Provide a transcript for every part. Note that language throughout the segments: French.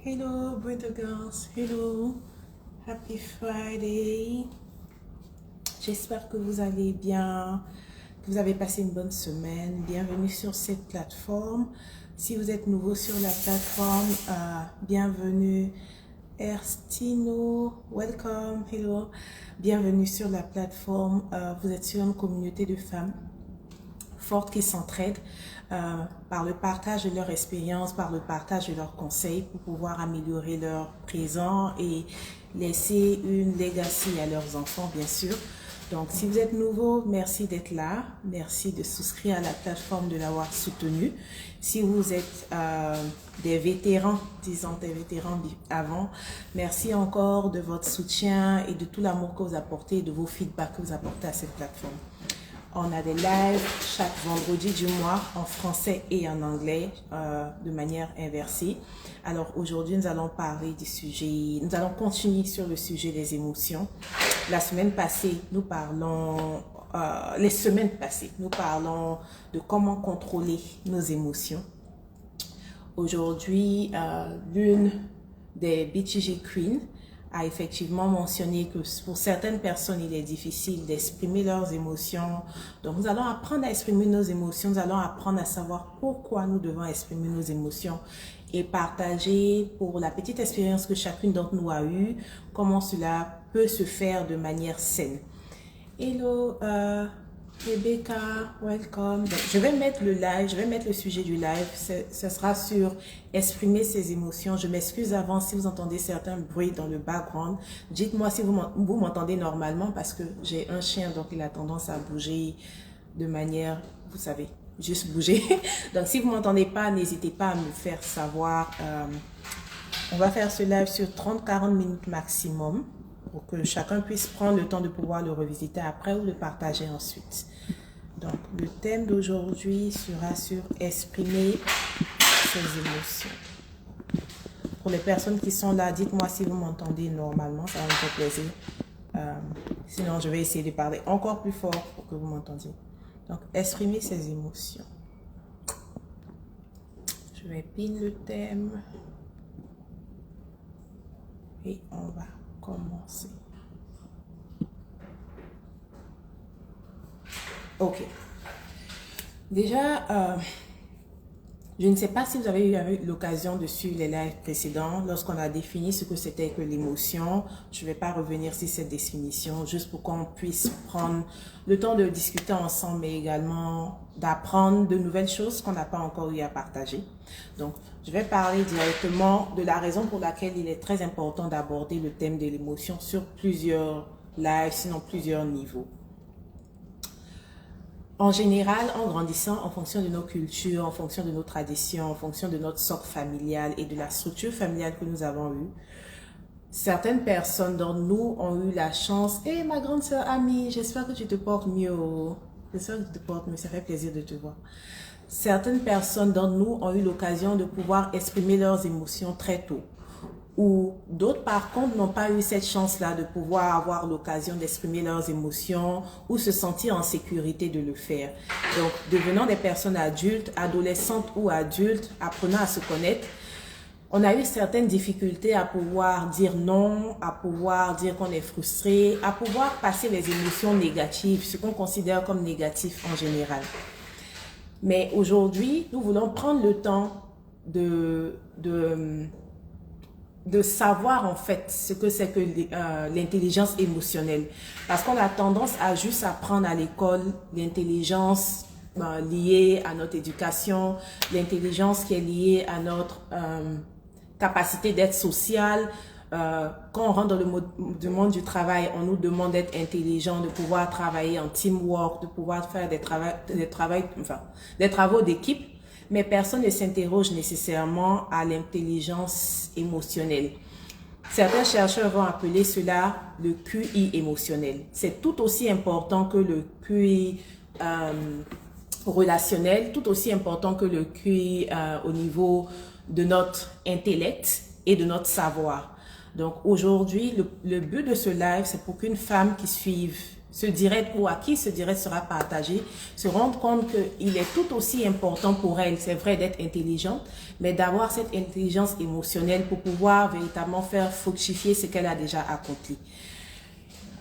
Hello, Brother Girls. Hello. Happy Friday. J'espère que vous allez bien, que vous avez passé une bonne semaine. Bienvenue sur cette plateforme. Si vous êtes nouveau sur la plateforme, bienvenue. Erstino, welcome. Hello. Bienvenue sur la plateforme. Vous êtes sur une communauté de femmes fortes qui s'entraident par le partage de leur expérience, par le partage de leurs conseils pour pouvoir améliorer leur présent et laisser une legacy à leurs enfants, bien sûr. Donc, si vous êtes nouveau, merci d'être là. Merci de souscrire à la plateforme, de l'avoir soutenu. Si vous êtes des vétérans, disons des vétérans avant, merci encore de votre soutien et de tout l'amour que vous apportez et de vos feedbacks que vous apportez à cette plateforme. On a des lives chaque vendredi du mois en français et en anglais de manière inversée. Alors aujourd'hui, nous allons parler du sujet, nous allons continuer sur le sujet des émotions. La semaine passée, nous parlons, les semaines passées, nous parlons de comment contrôler nos émotions. Aujourd'hui, l'une des BTG Queens a effectivement mentionné que pour certaines personnes, il est difficile d'exprimer leurs émotions. Donc, nous allons apprendre à exprimer nos émotions. Nous allons apprendre à savoir pourquoi nous devons exprimer nos émotions et partager pour la petite expérience que chacune d'entre nous a eue, comment cela peut se faire de manière saine. Hello, Rebecca, welcome. Donc, je vais mettre le live, je vais mettre le sujet du live. Ce sera sur exprimer ses émotions. Je m'excuse avant si vous entendez certains bruits dans le background. Dites-moi si vous m'entendez normalement parce que j'ai un chien, donc il a tendance à bouger de manière, vous savez, juste bouger. Donc, si vous ne m'entendez pas, n'hésitez pas à me faire savoir. On va faire ce live sur 30-40 minutes maximum, pour que chacun puisse prendre le temps de pouvoir le revisiter après ou le partager ensuite. Donc, le thème d'aujourd'hui sera sur exprimer ses émotions. Pour les personnes qui sont là, dites-moi si vous m'entendez normalement, ça va me faire plaisir. Sinon, je vais essayer de parler encore plus fort pour que vous m'entendiez. Donc, exprimer ses émotions. Je vais pin le thème. Et on va commencer. Ok. Déjà, je ne sais pas si vous avez eu l'occasion de suivre les lives précédents lorsqu'on a défini ce que c'était que l'émotion. Je ne vais pas revenir sur cette définition, juste pour qu'on puisse prendre le temps de discuter ensemble, mais également d'apprendre de nouvelles choses qu'on n'a pas encore eu à partager. Donc, je vais parler directement de la raison pour laquelle il est très important d'aborder le thème de l'émotion sur plusieurs lives, sinon plusieurs niveaux. En général, en grandissant, en fonction de nos cultures, en fonction de nos traditions, en fonction de notre socle familial et de la structure familiale que nous avons eue, certaines personnes d'entre nous ont eu la chance. « Hey, ma grande sœur Amie, j'espère que tu te portes mieux. J'espère que tu te portes mieux, ça fait plaisir de te voir. » Certaines personnes d'entre nous ont eu l'occasion de pouvoir exprimer leurs émotions très tôt. Ou d'autres, par contre, n'ont pas eu cette chance-là de pouvoir avoir l'occasion d'exprimer leurs émotions ou se sentir en sécurité de le faire. Donc, devenant des personnes adultes, adolescentes ou adultes, apprenant à se connaître, on a eu certaines difficultés à pouvoir dire non, à pouvoir dire qu'on est frustré, à pouvoir passer les émotions négatives, ce qu'on considère comme négatif en général. Mais aujourd'hui, nous voulons prendre le temps de savoir en fait ce que c'est que l'intelligence émotionnelle. Parce qu'on a tendance à juste apprendre à l'école l'intelligence liée à notre éducation, l'intelligence qui est liée à notre capacité d'être social. Quand on rentre dans le monde du travail, on nous demande d'être intelligent, de pouvoir travailler en teamwork, de pouvoir faire des travaux d'équipe. Mais personne ne s'interroge nécessairement à l'intelligence émotionnelle. Certains chercheurs vont appeler cela le QI émotionnel. C'est tout aussi important que le QI relationnel, tout aussi important que le QI au niveau de notre intellect et de notre savoir. Donc aujourd'hui, le but de ce live, c'est pour qu'une femme qui suive ce direct ou à qui ce direct sera partagé, se rendre compte qu'il est tout aussi important pour elle, c'est vrai, d'être intelligente, mais d'avoir cette intelligence émotionnelle pour pouvoir véritablement faire fructifier ce qu'elle a déjà accompli.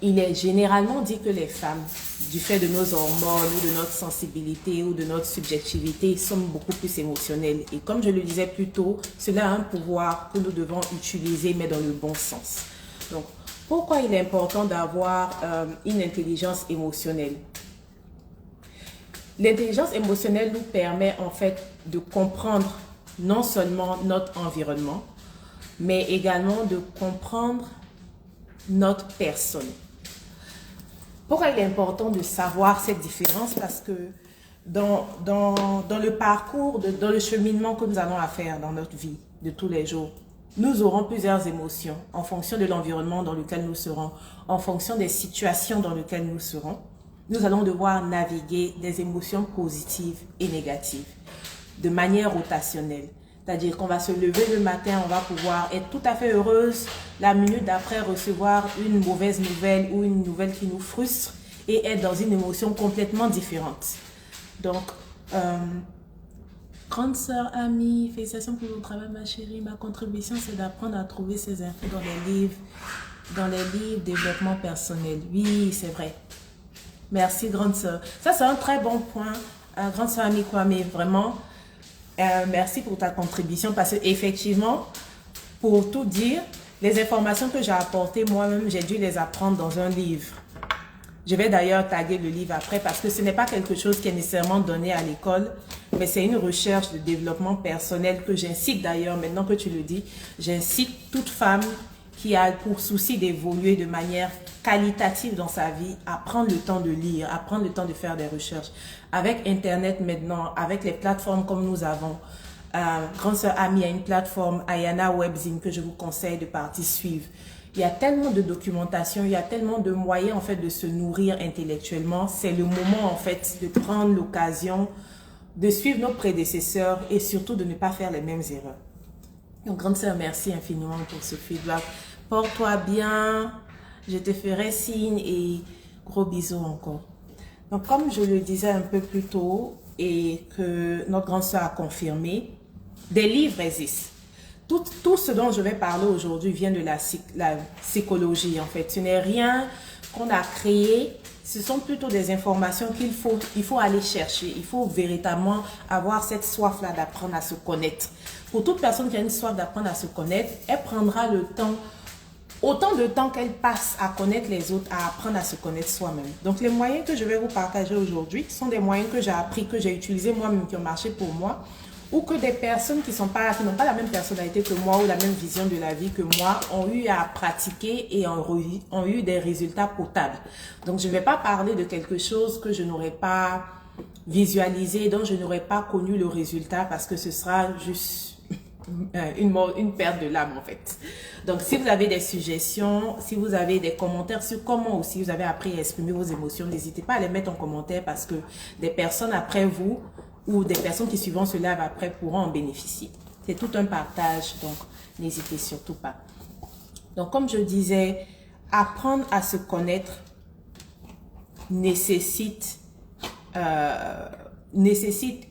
Il est généralement dit que les femmes, du fait de nos hormones ou de notre sensibilité ou de notre subjectivité, sommes beaucoup plus émotionnelles. Et comme je le disais plus tôt, cela a un pouvoir que nous devons utiliser, mais dans le bon sens. Donc, pourquoi il est important d'avoir une intelligence émotionnelle? L'intelligence émotionnelle nous permet en fait de comprendre non seulement notre environnement, mais également de comprendre notre personne. Pourquoi il est important de savoir cette différence? Parce que dans le parcours, dans le cheminement que nous allons à faire dans notre vie de tous les jours, nous aurons plusieurs émotions en fonction de l'environnement dans lequel nous serons, en fonction des situations dans lesquelles nous serons. Nous allons devoir naviguer des émotions positives et négatives de manière rotationnelle. C'est-à-dire qu'on va se lever le matin, on va pouvoir être tout à fait heureuse, la minute d'après recevoir une mauvaise nouvelle ou une nouvelle qui nous frustre et être dans une émotion complètement différente. Donc, grande sœur, amie, félicitations pour le travail, ma chérie. Ma contribution, c'est d'apprendre à trouver ces infos dans les livres développement personnel. Oui, c'est vrai. Merci, grande sœur. Ça, c'est un très bon point. Grande sœur Amie Kwame, vraiment, merci pour ta contribution parce qu'effectivement, pour tout dire, les informations que j'ai apportées moi-même, j'ai dû les apprendre dans un livre. Je vais d'ailleurs taguer le livre après parce que ce n'est pas quelque chose qui est nécessairement donné à l'école, mais c'est une recherche de développement personnel que j'incite d'ailleurs, maintenant que tu le dis, j'incite toute femme qui a pour souci d'évoluer de manière qualitative dans sa vie à prendre le temps de lire, à prendre le temps de faire des recherches. Avec Internet maintenant, avec les plateformes comme nous avons, grande sœur Amie a une plateforme, Ayana Webzine, que je vous conseille de partir suivre. Il y a tellement de documentation, il y a tellement de moyens en fait de se nourrir intellectuellement. C'est le moment en fait de prendre l'occasion de suivre nos prédécesseurs et surtout de ne pas faire les mêmes erreurs. Donc grande sœur, merci infiniment pour ce feedback. Porte-toi bien, je te ferai signe et gros bisous encore. Donc comme je le disais un peu plus tôt et que notre grande sœur a confirmé, des livres existent. Tout ce dont je vais parler aujourd'hui vient de la psychologie en fait. Ce n'est rien qu'on a créé, ce sont plutôt des informations il faut aller chercher. Il faut véritablement avoir cette soif-là d'apprendre à se connaître. Pour toute personne qui a une soif d'apprendre à se connaître, elle prendra le temps, autant de temps qu'elle passe à connaître les autres, à apprendre à se connaître soi-même. Donc les moyens que je vais vous partager aujourd'hui sont des moyens que j'ai appris, que j'ai utilisés moi-même, qui ont marché pour moi, ou que des personnes qui n'ont pas la même personnalité que moi ou la même vision de la vie que moi ont eu à pratiquer et ont eu des résultats potables. Donc, je ne vais pas parler de quelque chose que je n'aurais pas visualisé, dont je n'aurais pas connu le résultat parce que ce sera juste une perte de l'âme en fait. Donc, si vous avez des suggestions, si vous avez des commentaires sur comment aussi vous avez appris à exprimer vos émotions, n'hésitez pas à les mettre en commentaire parce que des personnes après vous ou des personnes qui suivront ce live après pourront en bénéficier. C'est tout un partage, donc n'hésitez surtout pas. Donc comme je disais, apprendre à se connaître nécessite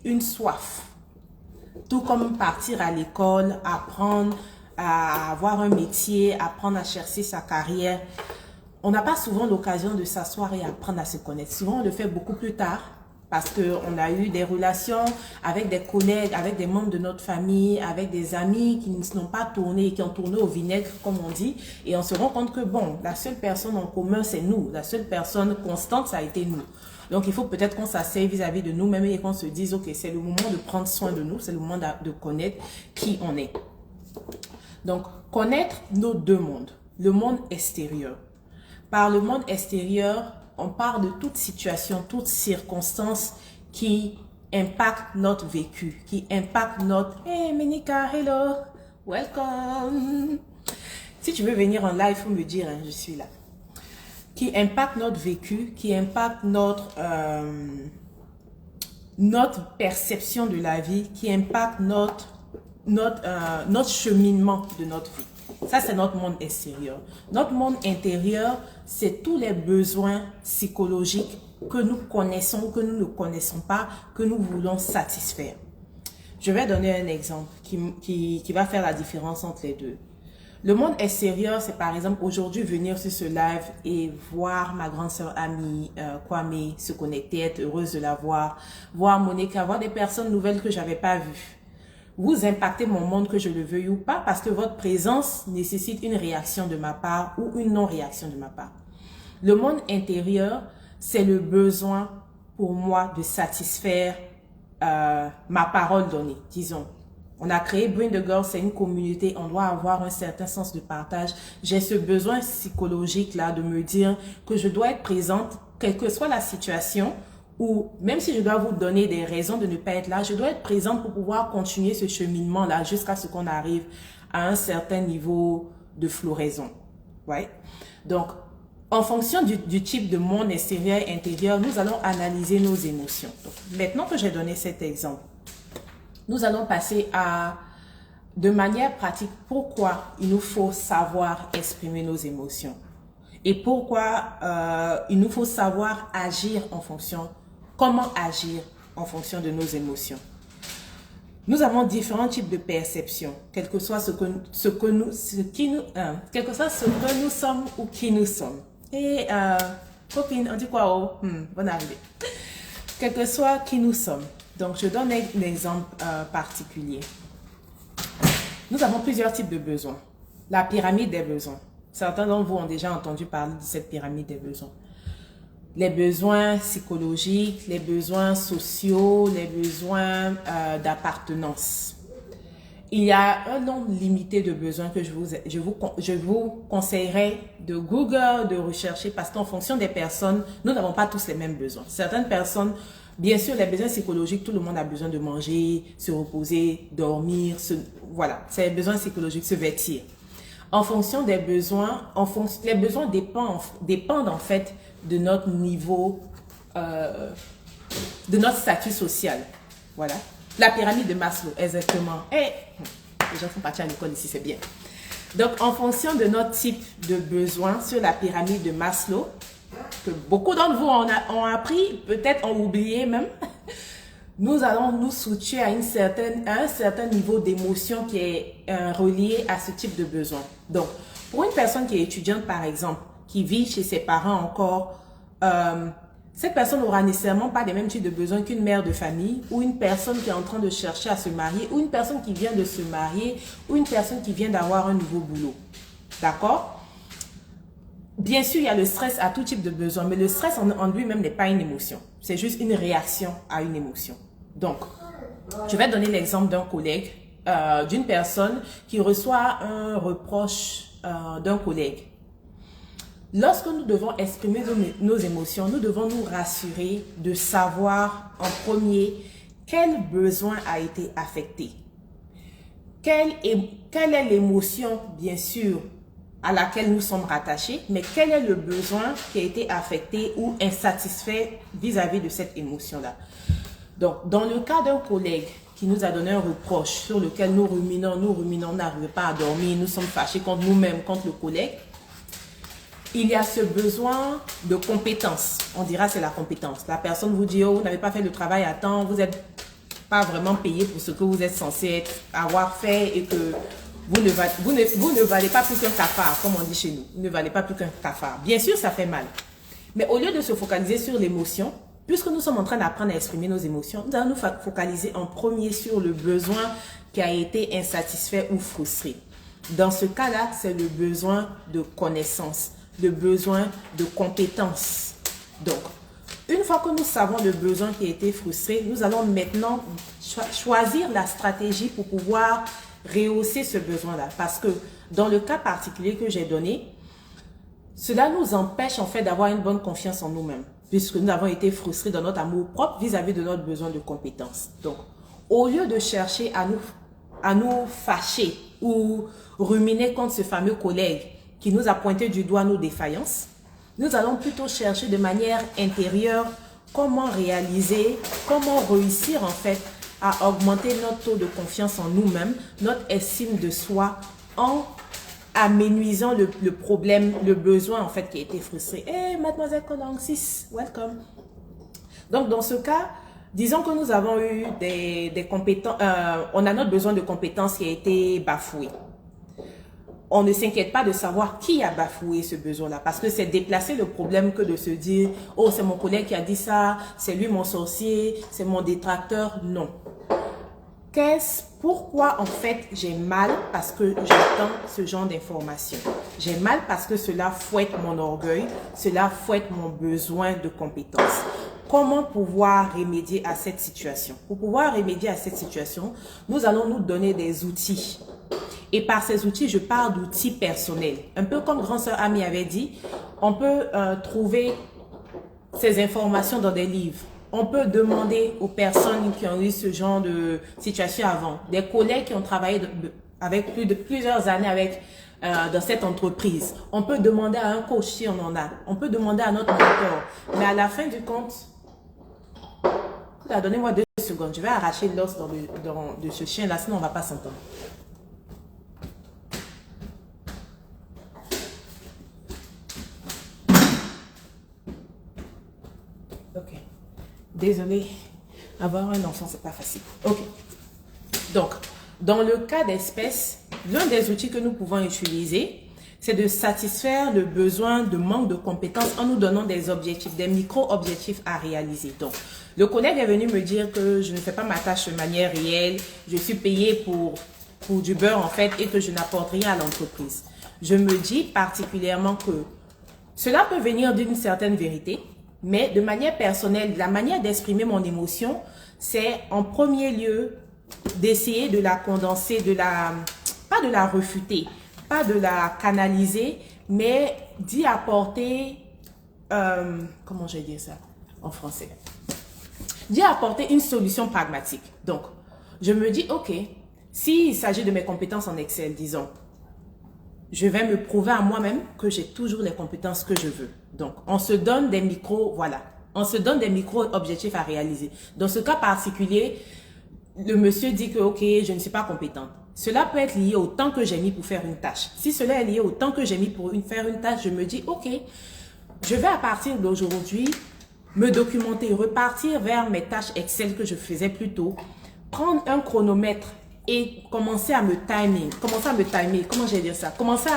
une soif. Tout comme partir à l'école, apprendre à avoir un métier, apprendre à chercher sa carrière. On n'a pas souvent l'occasion de s'asseoir et apprendre à se connaître. Souvent, on le fait beaucoup plus tard. Parce qu'on a eu des relations avec des collègues, avec des membres de notre famille, avec des amis qui n'ont pas tourné, qui ont tourné au vinaigre, comme on dit. Et on se rend compte que, bon, la seule personne en commun, c'est nous. La seule personne constante, ça a été nous. Donc, il faut peut-être qu'on s'asseye vis-à-vis de nous-mêmes et qu'on se dise, OK, c'est le moment de prendre soin de nous. C'est le moment de connaître qui on est. Donc, connaître nos deux mondes. Le monde extérieur. Par le monde extérieur, on parle de toute situation, toute circonstance qui impacte notre vécu, qui impacte notre « Hey Menika, hello, welcome ». Si tu veux venir en live, il faut me dire, hein, je suis là. Qui impacte notre vécu, qui impacte notre perception de la vie, qui impacte notre cheminement de notre vie. Ça, c'est notre monde extérieur. Notre monde intérieur, c'est tous les besoins psychologiques que nous connaissons ou que nous ne connaissons pas, que nous voulons satisfaire. Je vais donner un exemple qui va faire la différence entre les deux. Le monde extérieur, c'est par exemple aujourd'hui venir sur ce live et voir ma grande sœur amie Kwame se connecter, être heureuse de la voir Monica, voir des personnes nouvelles que j'avais pas vues. Vous impactez mon monde, que je le veuille ou pas, parce que votre présence nécessite une réaction de ma part ou une non-réaction de ma part. Le monde intérieur, c'est le besoin pour moi de satisfaire ma parole donnée, disons. On a créé Bring the Girl, c'est une communauté, on doit avoir un certain sens de partage. J'ai ce besoin psychologique là de me dire que je dois être présente, quelle que soit la situation, ou même si je dois vous donner des raisons de ne pas être là, je dois être présente pour pouvoir continuer ce cheminement là jusqu'à ce qu'on arrive à un certain niveau de floraison. Ouais. Donc, en fonction du type de monde extérieur et intérieur, nous allons analyser nos émotions. Donc, maintenant que j'ai donné cet exemple, nous allons passer à, de manière pratique, pourquoi il nous faut savoir exprimer nos émotions et pourquoi il nous faut savoir agir en fonction, comment agir en fonction de nos émotions. Nous avons différents types de perceptions, quel que soit ce que nous sommes ou qui nous sommes. Et copine, on dit quoi? Oh, bonne arrivée. Quel que soit qui nous sommes. Donc, je donne un exemple particulier. Nous avons plusieurs types de besoins. La pyramide des besoins. Certains d'entre vous ont déjà entendu parler de cette pyramide des besoins. Les besoins psychologiques, les besoins sociaux, les besoins d'appartenance. Il y a un nombre limité de besoins que je vous conseillerais de Google, de rechercher, parce qu'en fonction des personnes, nous n'avons pas tous les mêmes besoins. Certaines personnes, bien sûr, les besoins psychologiques, tout le monde a besoin de manger, se reposer, dormir, voilà, c'est les besoins psychologiques, se vêtir. En fonction des besoins, les besoins dépendent en fait de notre niveau, de notre statut social. Voilà. La pyramide de Maslow, exactement. Et les gens sont partis à l'école ici, c'est bien. Donc, en fonction de notre type de besoin sur la pyramide de Maslow, que beaucoup d'entre vous ont appris, peut-être ont oublié même, nous allons nous situer à un certain niveau d'émotion qui est relié à ce type de besoin. Donc, pour une personne qui est étudiante, par exemple, qui vit chez ses parents encore, cette personne n'aura nécessairement pas les mêmes types de besoins qu'une mère de famille ou une personne qui est en train de chercher à se marier ou une personne qui vient de se marier ou une personne qui vient d'avoir un nouveau boulot. D'accord? Bien sûr, il y a le stress à tout type de besoin, mais le stress en lui-même n'est pas une émotion. C'est juste une réaction à une émotion. Donc, je vais donner l'exemple d'un collègue, d'une personne qui reçoit un reproche d'un collègue. Lorsque nous devons exprimer nos émotions, nous devons nous rassurer de savoir en premier quel besoin a été affecté. Quelle est l'émotion, bien sûr, à laquelle nous sommes rattachés, mais quel est le besoin qui a été affecté ou insatisfait vis-à-vis de cette émotion-là. Donc, dans le cas d'un collègue qui nous a donné un reproche sur lequel nous ruminons, on n'arrive pas à dormir, nous sommes fâchés contre nous-mêmes, contre le collègue, il y a ce besoin de compétence. On dira c'est la compétence. La personne vous dit, oh, vous n'avez pas fait le travail à temps, vous n'êtes pas vraiment payé pour ce que vous êtes censé avoir fait et que vous ne valez pas plus qu'un cafard, comme on dit chez nous. Vous ne valez pas plus qu'un cafard. Bien sûr, ça fait mal. Mais au lieu de se focaliser sur l'émotion, puisque nous sommes en train d'apprendre à exprimer nos émotions, nous allons nous focaliser en premier sur le besoin qui a été insatisfait ou frustré. Dans ce cas-là, c'est le besoin de connaissance, le besoin de compétence. Donc, une fois que nous savons le besoin qui a été frustré, nous allons maintenant choisir la stratégie pour pouvoir rehausser ce besoin-là. Parce que dans le cas particulier que j'ai donné, cela nous empêche en fait d'avoir une bonne confiance en nous-mêmes, puisque nous avons été frustrés dans notre amour propre vis-à-vis de notre besoin de compétence. Donc, au lieu de chercher à nous fâcher ou ruminer contre ce fameux collègue qui nous a pointé du doigt nos défaillances, nous allons plutôt chercher de manière intérieure comment réaliser, comment réussir en fait à augmenter notre taux de confiance en nous-mêmes, notre estime de soi en amenuisant le problème, le besoin en fait qui a été frustré. Hey, mademoiselle Colong 6, welcome. Donc dans ce cas, disons que nous avons eu des compétences, on a notre besoin de compétences qui a été bafoué. On ne s'inquiète pas de savoir qui a bafoué ce besoin-là, parce que c'est déplacer le problème que de se dire « Oh, c'est mon collègue qui a dit ça, c'est lui mon sorcier, c'est mon détracteur. » Non. Pourquoi en fait j'ai mal parce que j'attends ce genre d'informations? J'ai mal parce que cela fouette mon orgueil, cela fouette mon besoin de compétences. Comment pouvoir remédier à cette situation? Pour pouvoir remédier à cette situation, nous allons nous donner des outils. Et par ces outils, je parle d'outils personnels. Un peu comme Grand Sœur Ami avait dit, on peut trouver ces informations dans des livres. On peut demander aux personnes qui ont eu ce genre de situation avant, des collègues qui ont travaillé avec plusieurs années dans cette entreprise. On peut demander à un coach si on en a. On peut demander à notre mentor. Mais à la fin du compte, donnez-moi 2 secondes. Je vais arracher l'os de ce chien-là, sinon on ne va pas s'entendre. Ok. Désolée, avoir un enfant, c'est pas facile. Ok. Donc, dans le cas d'espèce, l'un des outils que nous pouvons utiliser, c'est de satisfaire le besoin de manque de compétences en nous donnant des objectifs, des micro-objectifs à réaliser. Donc, le collègue est venu me dire que je ne fais pas ma tâche de manière réelle, je suis payé pour du beurre en fait et que je n'apporte rien à l'entreprise. Je me dis particulièrement que cela peut venir d'une certaine vérité, mais de manière personnelle, la manière d'exprimer mon émotion, c'est en premier lieu d'essayer de la condenser, pas de la refuter, pas de la canaliser, mais d'y apporter, comment je vais dire ça en français? D'y apporter une solution pragmatique. Donc, je me dis, ok, s'il s'agit de mes compétences en Excel, disons, je vais me prouver à moi-même que j'ai toujours les compétences que je veux. Donc, on se donne des on se donne des micro-objectifs à réaliser. Dans ce cas particulier, le monsieur dit que, ok, je ne suis pas compétente. Cela peut être lié au temps que j'ai mis pour faire une tâche. Si cela est lié au temps que j'ai mis pour faire une tâche, je me dis, ok, je vais à partir d'aujourd'hui me documenter, repartir vers mes tâches Excel que je faisais plus tôt, prendre un chronomètre et commencer à me timer, comment je vais dire ça, commencer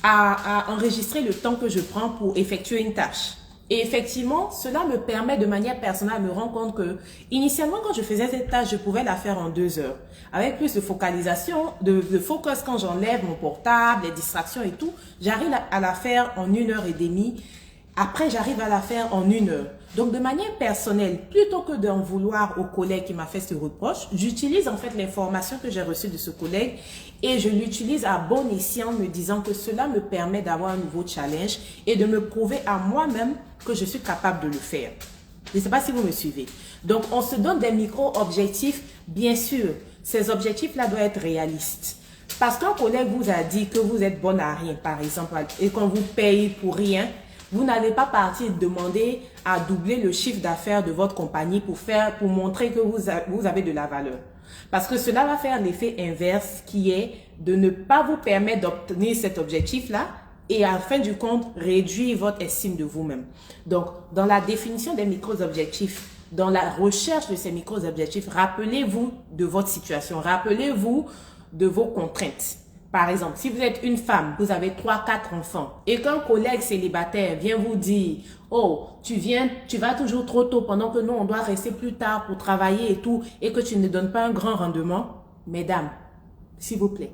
à enregistrer le temps que je prends pour effectuer une tâche. Et effectivement, cela me permet de manière personnelle de me rendre compte que, initialement, quand je faisais cette tâche, je pouvais la faire en 2 heures. Avec plus de focalisation, de focus quand j'enlève mon portable, les distractions et tout, j'arrive à la faire en 1h30. Après, j'arrive à la faire en 1 heure. Donc, de manière personnelle, plutôt que d'en vouloir au collègue qui m'a fait ce reproche, j'utilise en fait l'information que j'ai reçue de ce collègue et je l'utilise à bon escient, me disant que cela me permet d'avoir un nouveau challenge et de me prouver à moi-même que je suis capable de le faire. Je ne sais pas si vous me suivez. Donc, on se donne des micro-objectifs. Bien sûr, ces objectifs-là doivent être réalistes. Parce qu'un collègue vous a dit que vous êtes bon à rien, par exemple, et qu'on vous paye pour rien, vous n'allez pas partir demander à doubler le chiffre d'affaires de votre compagnie pour montrer que vous avez de la valeur. Parce que cela va faire l'effet inverse qui est de ne pas vous permettre d'obtenir cet objectif-là et à la fin du compte, réduire votre estime de vous-même. Donc, dans la définition des micro-objectifs, dans la recherche de ces micro-objectifs, rappelez-vous de votre situation, rappelez-vous de vos contraintes. Par exemple, si vous êtes une femme, vous avez 3-4 enfants et qu'un collègue célibataire vient vous dire « Oh, tu vas toujours trop tôt pendant que nous, on doit rester plus tard pour travailler et tout et que tu ne donnes pas un grand rendement. » Mesdames, s'il vous plaît,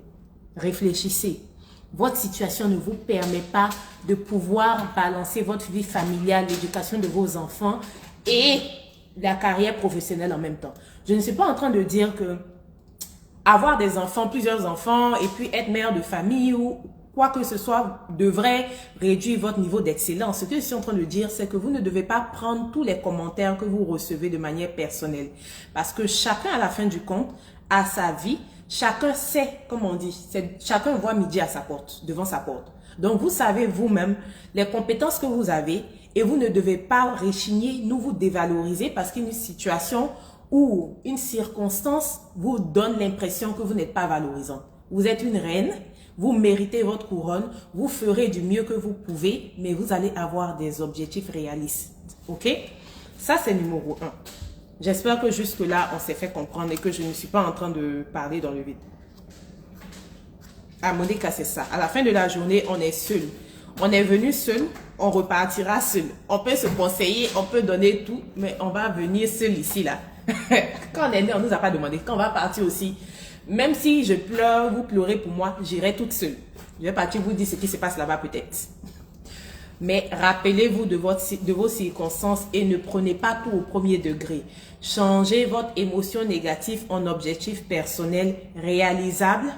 réfléchissez. Votre situation ne vous permet pas de pouvoir balancer votre vie familiale, l'éducation de vos enfants et la carrière professionnelle en même temps. Je ne suis pas en train de dire que avoir des enfants, plusieurs enfants, et puis être mère de famille ou quoi que ce soit devrait réduire votre niveau d'excellence. Ce que je suis en train de dire, c'est que vous ne devez pas prendre tous les commentaires que vous recevez de manière personnelle. Parce que chacun, à la fin du compte, a sa vie. Chacun sait, comme on dit, chacun voit midi à sa porte, devant sa porte. Donc, vous savez vous-même les compétences que vous avez et vous ne devez pas rechigner, nous vous dévaloriser parce qu'une situation ou une circonstance vous donne l'impression que vous n'êtes pas valorisant. Vous êtes une reine, Vous méritez votre couronne. Vous ferez du mieux que vous pouvez, mais vous allez avoir des objectifs réalistes. Ok? Ça, c'est numéro 1. J'espère que jusque-là, on s'est fait comprendre et que je ne suis pas en train de parler dans le vide. Ah, Monica, c'est ça. À la fin de la journée, on est seul. On est venu seul, on repartira seul. On peut se conseiller, on peut donner tout, mais on va venir seul ici, là. Quand on est né, on ne nous a pas demandé. Quand on va partir aussi, même si je pleure, vous pleurez pour moi, j'irai toute seule. Je vais partir vous dire ce qui se passe là-bas peut-être. Mais rappelez-vous de vos circonstances et ne prenez pas tout au premier degré. Changez votre émotion négative en objectif personnel réalisable.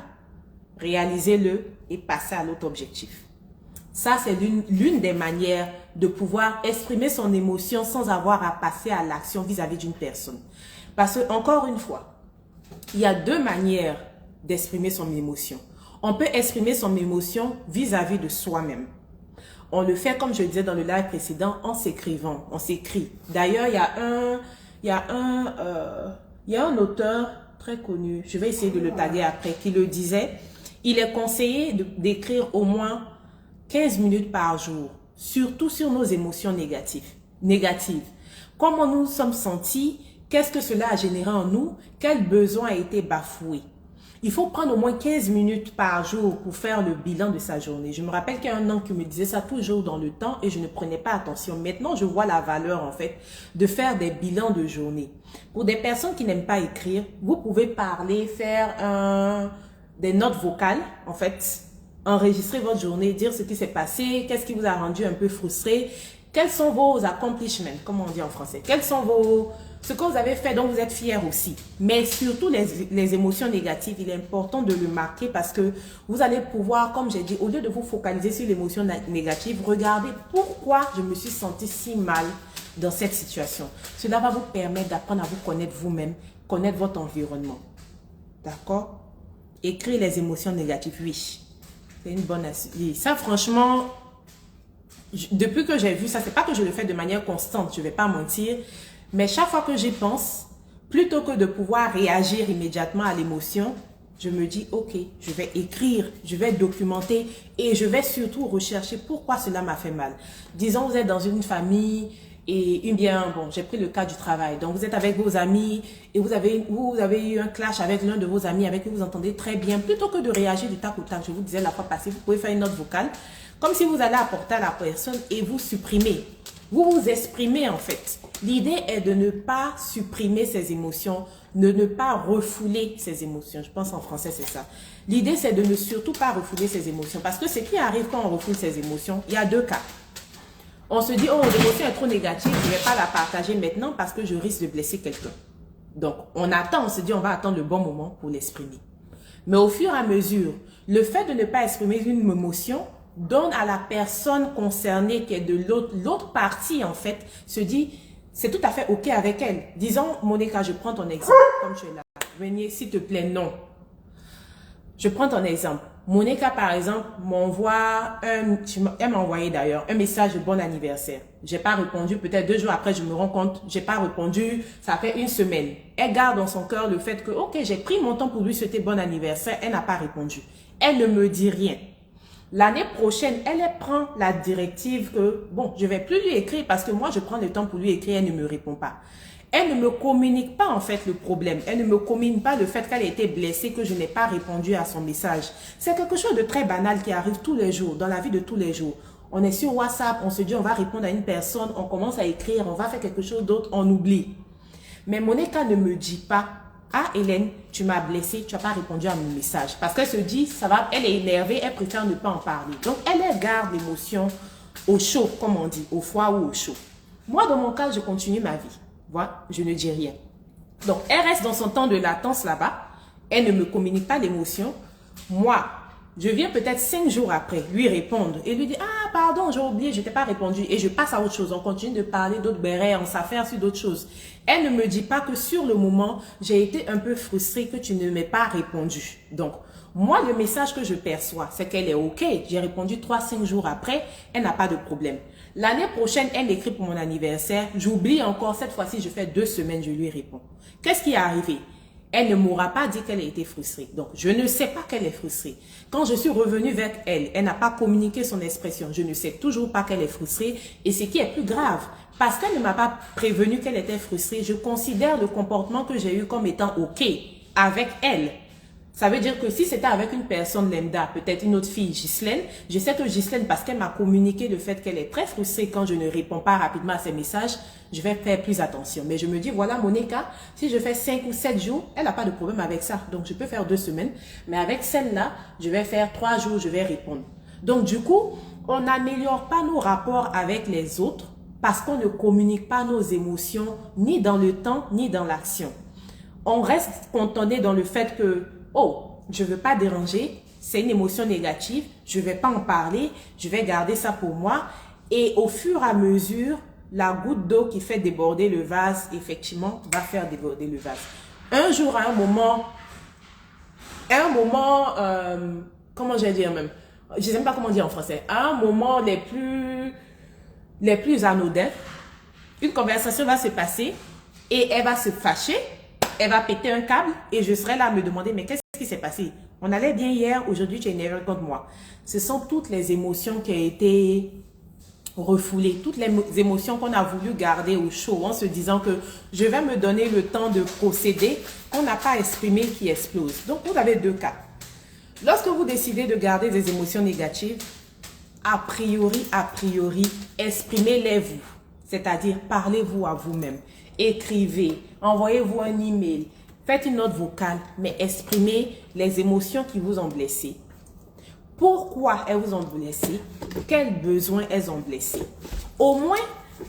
Réalisez-le et passez à l'autre objectif. Ça, c'est l'une des manières de pouvoir exprimer son émotion sans avoir à passer à l'action vis-à-vis d'une personne. Parce que, encore une fois, il y a 2 manières d'exprimer son émotion. On peut exprimer son émotion vis-à-vis de soi-même. On le fait, comme je le disais dans le live précédent, en s'écrivant. On s'écrit. D'ailleurs, il y a un auteur très connu, je vais essayer de le taguer après, qui le disait. Il est conseillé d'écrire au moins 15 minutes par jour, surtout sur nos émotions négatives. Comment nous nous sommes sentis, qu'est-ce que cela a généré en nous, quel besoin a été bafoué. Il faut prendre au moins 15 minutes par jour pour faire le bilan de sa journée. Je me rappelle qu'il y a un an qui me disait ça toujours dans le temps et je ne prenais pas attention. Maintenant, je vois la valeur en fait de faire des bilans de journée. Pour des personnes qui n'aiment pas écrire, vous pouvez parler, faire des notes vocales en fait. Enregistrer votre journée, dire ce qui s'est passé, qu'est-ce qui vous a rendu un peu frustré, quels sont vos accomplishments, comme on dit en français, quels sont ce que vous avez fait dont vous êtes fiers aussi. Mais surtout les émotions négatives, il est important de le marquer parce que vous allez pouvoir, comme j'ai dit, au lieu de vous focaliser sur l'émotion négative, regardez pourquoi je me suis senti si mal dans cette situation. Cela va vous permettre d'apprendre à vous connaître vous-même, connaître votre environnement. D'accord? Écrire les émotions négatives, oui. C'est une bonne astuce. Ça, franchement, depuis que j'ai vu ça, c'est pas que je le fais de manière constante, je vais pas mentir, mais chaque fois que j'y pense, plutôt que de pouvoir réagir immédiatement à l'émotion, je me dis, ok, je vais écrire, je vais documenter et je vais surtout rechercher pourquoi cela m'a fait mal. Disons, vous êtes dans une famille et j'ai pris le cas du travail. Donc, vous êtes avec vos amis et vous avez eu un clash avec l'un de vos amis avec qui vous entendez très bien. Plutôt que de réagir du tac au tac, je vous disais la fois passée, vous pouvez faire une note vocale. Comme si vous allez apporter à la personne et vous supprimez. Vous vous exprimez en fait. L'idée est de ne pas supprimer ses émotions, de ne pas refouler ses émotions. Je pense en français c'est ça. L'idée c'est de ne surtout pas refouler ses émotions. Parce que ce qui arrive quand on refoule ses émotions, il y a 2 cas. On se dit, oh, l'émotion est trop négative, je ne vais pas la partager maintenant parce que je risque de blesser quelqu'un. Donc, on attend, on se dit, on va attendre le bon moment pour l'exprimer. Mais au fur et à mesure, le fait de ne pas exprimer une émotion donne à la personne concernée qui est de l'autre partie, en fait, se dit, c'est tout à fait OK avec elle. Disons, Monica, je prends ton exemple, comme tu es là. Venez, s'il te plaît, non. Je prends ton exemple. Monica, par exemple, elle m'a envoyé d'ailleurs un message de bon anniversaire. J'ai pas répondu, peut-être 2 jours après, je me rends compte, j'ai pas répondu, ça fait 1 semaine. Elle garde dans son cœur le fait que, ok, j'ai pris mon temps pour lui souhaiter bon anniversaire, elle n'a pas répondu. Elle ne me dit rien. L'année prochaine, elle prend la directive que, bon, je vais plus lui écrire parce que moi, je prends le temps pour lui écrire, elle ne me répond pas. Elle ne me communique pas en fait le problème. Elle ne me communique pas le fait qu'elle a été blessée, que je n'ai pas répondu à son message. C'est quelque chose de très banal qui arrive tous les jours, dans la vie de tous les jours. On est sur WhatsApp, on se dit on va répondre à une personne, on commence à écrire, on va faire quelque chose d'autre, on oublie. Mais Monica ne me dit pas, ah Hélène, tu m'as blessée, tu n'as pas répondu à mon message. Parce qu'elle se dit, ça va, elle est énervée, elle préfère ne pas en parler. Donc elle garde l'émotion au chaud, comme on dit, au froid ou au chaud. Moi, dans mon cas, je continue ma vie. Voilà, je ne dis rien. Donc, elle reste dans son temps de latence là-bas. Elle ne me communique pas l'émotion. Moi, je viens peut-être 5 jours après lui répondre et lui dire « Ah, pardon, j'ai oublié, je t'ai pas répondu. » Et je passe à autre chose. On continue de parler d'autres bérets, on s'affaire sur d'autres choses. Elle ne me dit pas que sur le moment, j'ai été un peu frustrée que tu ne m'aies pas répondu. Donc, moi, le message que je perçois, c'est qu'elle est OK. J'ai répondu 3-5 jours après, elle n'a pas de problème. L'année prochaine, elle écrit pour mon anniversaire. J'oublie encore. Cette fois-ci, je fais 2 semaines, je lui réponds. Qu'est-ce qui est arrivé? Elle ne m'aura pas dit qu'elle a été frustrée. Donc, je ne sais pas qu'elle est frustrée. Quand je suis revenue vers elle, elle n'a pas communiqué son expression. Je ne sais toujours pas qu'elle est frustrée. Et ce qui est plus grave, parce qu'elle ne m'a pas prévenu qu'elle était frustrée, je considère le comportement que j'ai eu comme étant OK avec elle. Ça veut dire que si c'était avec une personne lambda, peut-être une autre fille, Ghislaine, je sais que Ghislaine, parce qu'elle m'a communiqué le fait qu'elle est très frustrée quand je ne réponds pas rapidement à ses messages, je vais faire plus attention. Mais je me dis, voilà, Monica, si je fais 5 ou 7 jours, elle n'a pas de problème avec ça. Donc, je peux faire 2 semaines. Mais avec celle-là, je vais faire 3 jours, je vais répondre. Donc, du coup, on n'améliore pas nos rapports avec les autres parce qu'on ne communique pas nos émotions ni dans le temps, ni dans l'action. On reste cantonné dans le fait que oh, je ne veux pas déranger, c'est une émotion négative, je ne vais pas en parler, je vais garder ça pour moi. Et au fur et à mesure, la goutte d'eau qui fait déborder le vase, effectivement, va faire déborder le vase. Un jour, à un moment, comment je vais dire même, je ne sais même pas comment dire en français, à un moment les plus anodins, une conversation va se passer et elle va se fâcher. Elle va péter un câble et je serai là à me demander, mais qu'est-ce qui s'est passé? On allait bien hier, aujourd'hui tu es énervé contre moi. Ce sont toutes les émotions qui ont été refoulées, toutes les émotions qu'on a voulu garder au chaud en se disant que je vais me donner le temps de procéder, qu'on n'a pas exprimé qui explose. Donc vous avez 2 cas. Lorsque vous décidez de garder des émotions négatives, a priori, exprimez-les vous. C'est-à-dire, parlez-vous à vous-même. Écrivez, envoyez-vous un email, faites une note vocale, mais exprimez les émotions qui vous ont blessé. Pourquoi elles vous ont blessé? Quels besoins elles ont blessé? Au moins,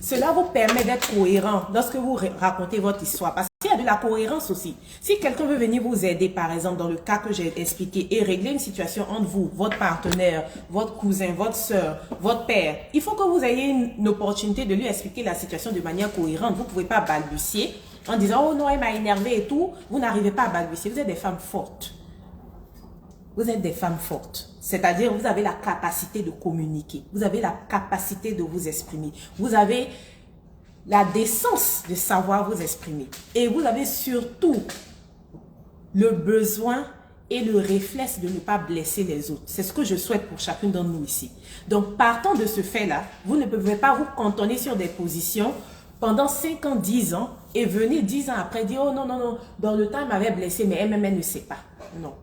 cela vous permet d'être cohérent lorsque vous racontez votre histoire. Parce qu'il y a de la cohérence aussi. Si quelqu'un veut venir vous aider, par exemple, dans le cas que j'ai expliqué, et régler une situation entre vous, votre partenaire, votre cousin, votre soeur, votre père, il faut que vous ayez une opportunité de lui expliquer la situation de manière cohérente. Vous ne pouvez pas balbutier en disant « Oh non, elle m'a énervé et tout ». Vous n'arrivez pas à balbutier. Vous êtes des femmes fortes. Vous êtes des femmes fortes. C'est-à-dire, vous avez la capacité de communiquer. Vous avez la capacité de vous exprimer. Vous avez la décence de savoir vous exprimer. Et vous avez surtout le besoin et le réflexe de ne pas blesser les autres. C'est ce que je souhaite pour chacune d'entre nous ici. Donc, partant de ce fait-là, vous ne pouvez pas vous cantonner sur des positions pendant 5 ans, 10 ans et venir 10 ans après dire « Oh non, non, non, dans le temps, elle m'avait blessé, mais elle-même, ne sait pas. » Non.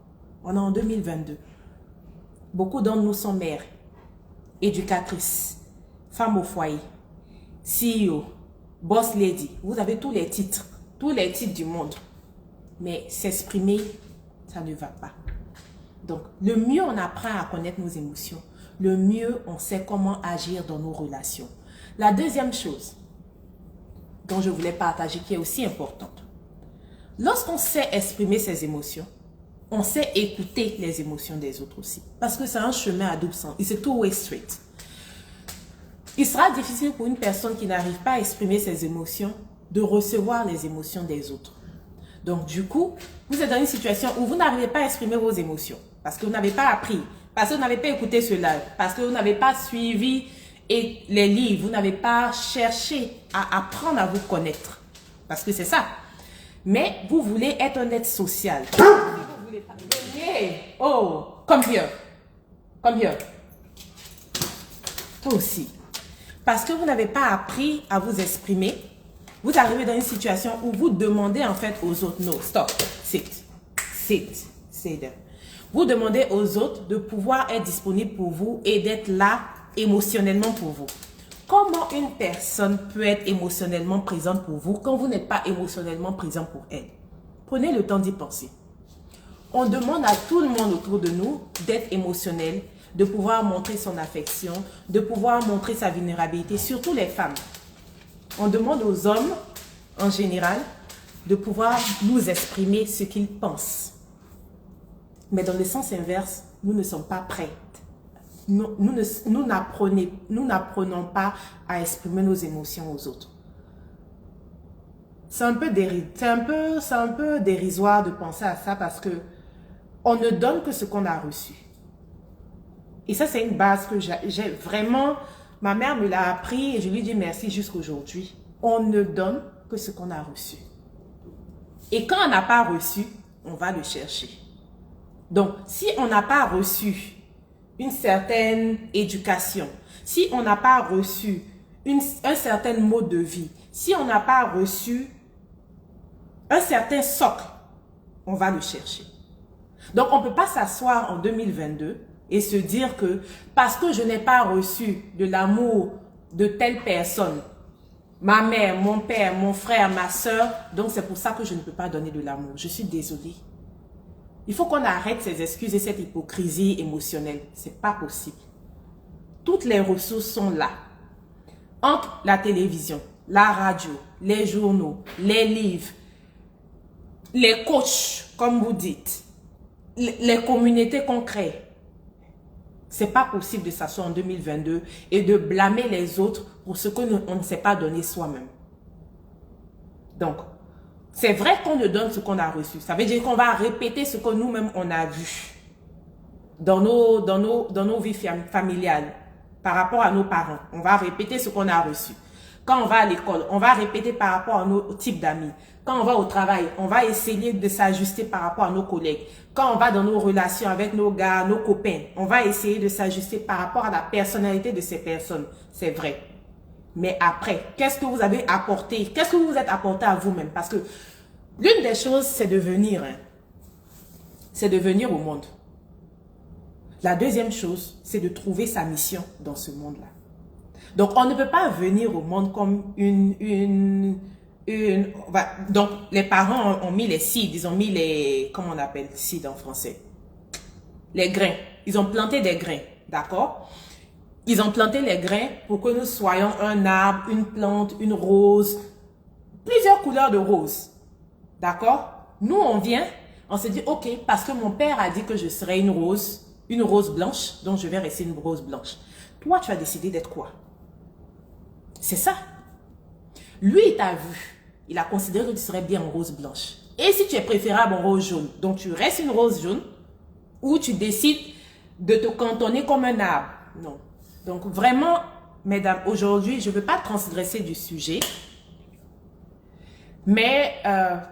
On est en 2022. Beaucoup d'entre nous sont mères, éducatrices, femmes au foyer, CEO, boss lady. Vous avez tous les titres du monde. Mais s'exprimer, ça ne va pas. Donc, le mieux on apprend à connaître nos émotions, le mieux on sait comment agir dans nos relations. La deuxième chose dont je voulais partager, qui est aussi importante. Lorsqu'on sait exprimer ses émotions, on sait écouter les émotions des autres aussi. Parce que c'est un chemin à double sens. C'est two-way street. Il sera difficile pour une personne qui n'arrive pas à exprimer ses émotions de recevoir les émotions des autres. Donc, du coup, vous êtes dans une situation où vous n'arrivez pas à exprimer vos émotions. Parce que vous n'avez pas appris. Parce que vous n'avez pas écouté cela. Parce que vous n'avez pas suivi les livres. Vous n'avez pas cherché à apprendre à vous connaître. Parce que c'est ça. Mais vous voulez être un être social. Oh, come here. Come here. Toi aussi. Parce que vous n'avez pas appris à vous exprimer, vous arrivez dans une situation où vous demandez en fait aux autres, no, stop, sit, sit there. Vous demandez aux autres de pouvoir être disponible pour vous et d'être là émotionnellement pour vous. Comment une personne peut être émotionnellement présente pour vous quand vous n'êtes pas émotionnellement présent pour elle? Prenez le temps d'y penser. On demande à tout le monde autour de nous d'être émotionnel, de pouvoir montrer son affection, de pouvoir montrer sa vulnérabilité, surtout les femmes. On demande aux hommes, en général, de pouvoir nous exprimer ce qu'ils pensent. Mais dans le sens inverse, nous ne sommes pas prêts. Nous n'apprenons pas à exprimer nos émotions aux autres. C'est un peu dérisoire de penser à ça parce que on ne donne que ce qu'on a reçu. Et ça, c'est une base que j'ai vraiment... Ma mère me l'a appris et je lui dis merci jusqu'aujourd'hui. On ne donne que ce qu'on a reçu. Et quand on n'a pas reçu, on va le chercher. Donc, si on n'a pas reçu une certaine éducation, si on n'a pas reçu un certain mode de vie, si on n'a pas reçu un certain socle, on va le chercher. Donc, on ne peut pas s'asseoir en 2022 et se dire que parce que je n'ai pas reçu de l'amour de telle personne, ma mère, mon père, mon frère, ma soeur, donc c'est pour ça que je ne peux pas donner de l'amour. Je suis désolée. Il faut qu'on arrête ces excuses et cette hypocrisie émotionnelle. C'est pas possible. Toutes les ressources sont là. Entre la télévision, la radio, les journaux, les livres, les coachs, comme vous dites, les communautés qu'on crée. C'est pas possible de s'asseoir en 2022 et de blâmer les autres pour ce qu'on ne s'est pas donné soi-même. Donc, c'est vrai qu'on ne donne ce qu'on a reçu. Ça veut dire qu'on va répéter ce que nous-mêmes on a vu dans nos vies familiales par rapport à nos parents. On va répéter ce qu'on a reçu. Quand on va à l'école, on va répéter par rapport à nos types d'amis. Quand on va au travail, on va essayer de s'ajuster par rapport à nos collègues. Quand on va dans nos relations avec nos gars, nos copains, on va essayer de s'ajuster par rapport à la personnalité de ces personnes. C'est vrai. Mais après, qu'est-ce que vous avez apporté? Qu'est-ce que vous vous êtes apporté à vous-même? Parce que l'une des choses, c'est de venir. C'est de venir au monde. La deuxième chose, c'est de trouver sa mission dans ce monde-là. Donc, on ne peut pas venir au monde comme donc, les parents ont mis les seeds, ils ont mis les, comment on appelle seeds en français? Les grains. Ils ont planté des grains, d'accord? Ils ont planté les grains pour que nous soyons un arbre, une plante, une rose, plusieurs couleurs de rose, d'accord? Nous, on vient, on se dit, ok, parce que mon père a dit que je serais une rose blanche, donc je vais rester une rose blanche. Toi, tu as décidé d'être quoi? C'est ça. Lui, il t'a vu. Il a considéré que tu serais bien en rose blanche. Et si tu es préférable en rose jaune, donc tu restes une rose jaune ou tu décides de te cantonner comme un arbre. Non. Donc vraiment, mesdames, aujourd'hui, je ne veux pas transgresser du sujet. Mais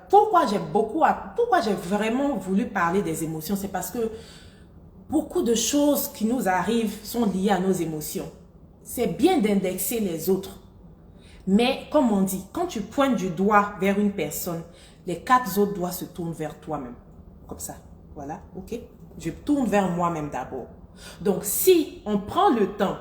pourquoi j'ai vraiment voulu parler des émotions, c'est parce que beaucoup de choses qui nous arrivent sont liées à nos émotions. C'est bien d'indexer les autres. Mais comme on dit, quand tu pointes du doigt vers une personne, les 4 autres doigts se tournent vers toi-même. Comme ça. Voilà, ok? Je tourne vers moi-même d'abord. Donc, si on prend le temps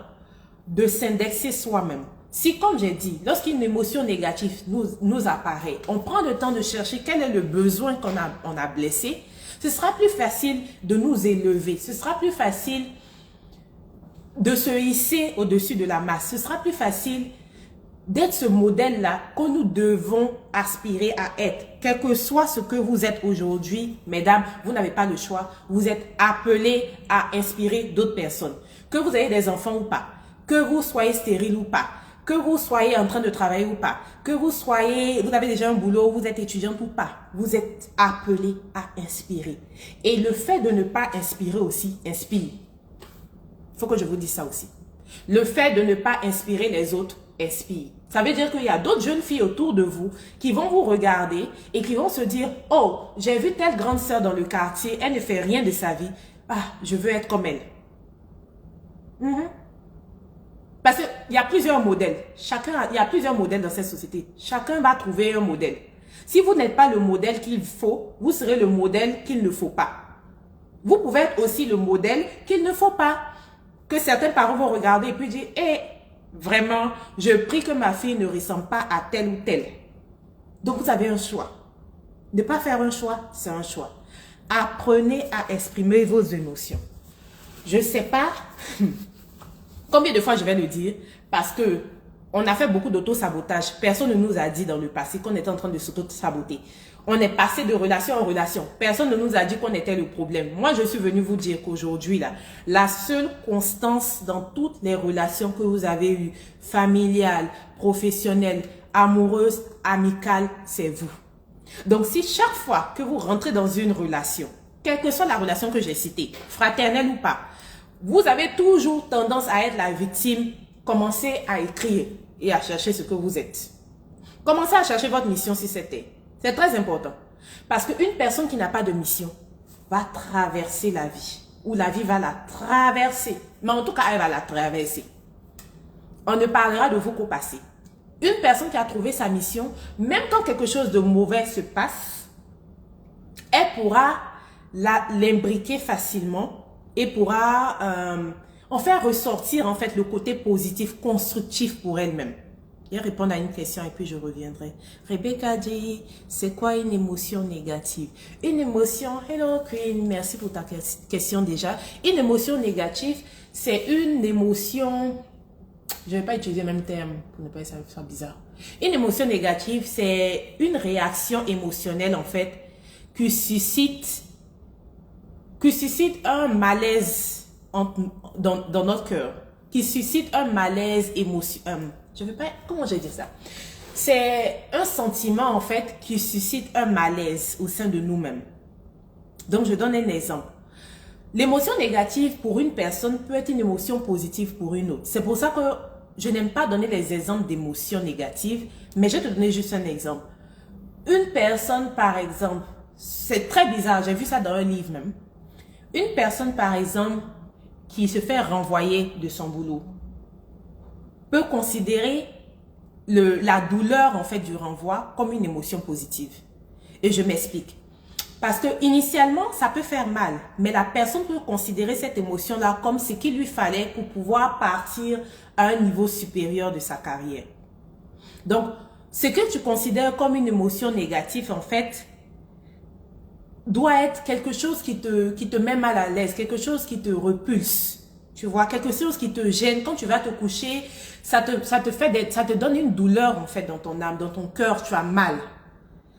de s'indexer soi-même, si, comme j'ai dit, lorsqu'une émotion négative nous apparaît, on prend le temps de chercher quel est le besoin qu'on a blessé, ce sera plus facile de nous élever. Ce sera plus facile de se hisser au-dessus de la masse. Ce sera plus facile d'être ce modèle-là que nous devons aspirer à être. Quel que soit ce que vous êtes aujourd'hui, mesdames, vous n'avez pas le choix. Vous êtes appelés à inspirer d'autres personnes. Que vous ayez des enfants ou pas, que vous soyez stérile ou pas, que vous soyez en train de travailler ou pas, que vous avez déjà un boulot, vous êtes étudiante ou pas, vous êtes appelés à inspirer. Et le fait de ne pas inspirer aussi, inspire. Il faut que je vous dise ça aussi. Le fait de ne pas inspirer les autres, inspire. Ça veut dire qu'il y a d'autres jeunes filles autour de vous qui vont vous regarder et qui vont se dire, oh, j'ai vu telle grande sœur dans le quartier, elle ne fait rien de sa vie. Ah, je veux être comme elle. Parce qu'il y a plusieurs modèles. Il y a plusieurs modèles dans cette société. Chacun va trouver un modèle. Si vous n'êtes pas le modèle qu'il faut, vous serez le modèle qu'il ne faut pas. Vous pouvez être aussi le modèle qu'il ne faut pas. Que certains parents vont regarder et puis dire, eh, vraiment, je prie que ma fille ne ressemble pas à tel ou tel. Donc, vous avez un choix. Ne pas faire un choix, c'est un choix. Apprenez à exprimer vos émotions. Je ne sais pas combien de fois je vais le dire, parce que on a fait beaucoup d'auto-sabotage. Personne ne nous a dit dans le passé qu'on était en train de s'auto-saboter. On est passé de relation en relation. Personne ne nous a dit qu'on était le problème. Moi, je suis venue vous dire qu'aujourd'hui, là, la seule constance dans toutes les relations que vous avez eues, familiales, professionnelles, amoureuses, amicales, c'est vous. Donc, si chaque fois que vous rentrez dans une relation, quelle que soit la relation que j'ai citée, fraternelle ou pas, vous avez toujours tendance à être la victime, commencez à écrire et à chercher ce que vous êtes. Commencez à chercher votre mission si c'était. C'est très important. Parce qu'une personne qui n'a pas de mission va traverser la vie. Ou la vie va la traverser. Mais en tout cas, elle va la traverser. On ne parlera de vous qu'au passé. Une personne qui a trouvé sa mission, même quand quelque chose de mauvais se passe, elle pourra l'imbriquer facilement et pourra en faire ressortir en fait le côté positif, constructif pour elle-même. Je vais répondre à une question et puis je reviendrai. Rebecca dit, c'est quoi une émotion négative? Une émotion, hello Queen, merci pour ta question déjà. Une émotion négative, c'est une émotion, je ne vais pas utiliser le même terme pour ne pas ça faire bizarre. Une émotion négative, c'est une réaction émotionnelle en fait qui suscite un malaise dans notre cœur, qui suscite un malaise émotionnel. Je ne vais pas, comment je vais dire ça? C'est un sentiment en fait qui suscite un malaise au sein de nous-mêmes. Donc je donne un exemple. L'émotion négative pour une personne peut être une émotion positive pour une autre. C'est pour ça que je n'aime pas donner les exemples d'émotions négatives, mais je vais te donner juste un exemple. Une personne par exemple, c'est très bizarre, j'ai vu ça dans un livre même. Une personne par exemple qui se fait renvoyer de son boulot peut considérer la douleur en fait du renvoi comme une émotion positive. Et je m'explique. Parce que initialement, ça peut faire mal, mais la personne peut considérer cette émotion-là comme ce qu'il lui fallait pour pouvoir partir à un niveau supérieur de sa carrière. Donc, ce que tu considères comme une émotion négative, en fait, doit être quelque chose qui te met mal à l'aise, quelque chose qui te repulse. Tu vois, quelque chose qui te gêne. Quand tu vas te coucher, ça te donne une douleur en fait dans ton âme, dans ton cœur, tu as mal.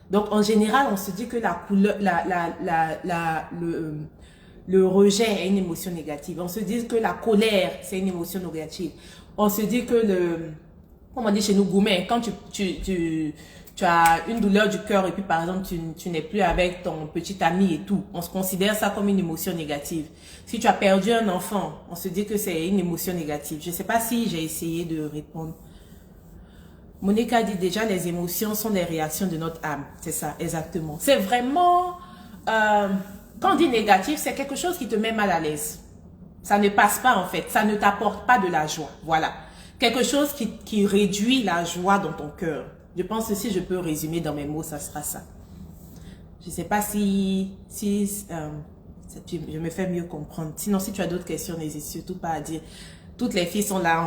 Donc en général, on se dit que le rejet est une émotion négative. On se dit que la colère, c'est une émotion négative. On se dit que comme on dit chez nous, gourmet, quand tu as une douleur du cœur et puis par exemple tu n'es plus avec ton petit ami et tout, on se considère ça comme une émotion négative. Si tu as perdu un enfant, on se dit que c'est une émotion négative. Je ne sais pas si j'ai essayé de répondre. Monica dit déjà les émotions sont des réactions de notre âme. C'est ça, exactement. C'est vraiment, quand on dit négatif, c'est quelque chose qui te met mal à l'aise. Ça ne passe pas en fait, ça ne t'apporte pas de la joie. Voilà. Quelque chose qui réduit la joie dans ton cœur. Je pense que si je peux résumer dans mes mots, ça sera ça. Je ne sais pas si je me fais mieux comprendre. Sinon, si tu as d'autres questions, n'hésite surtout pas à dire. Toutes les filles sont là,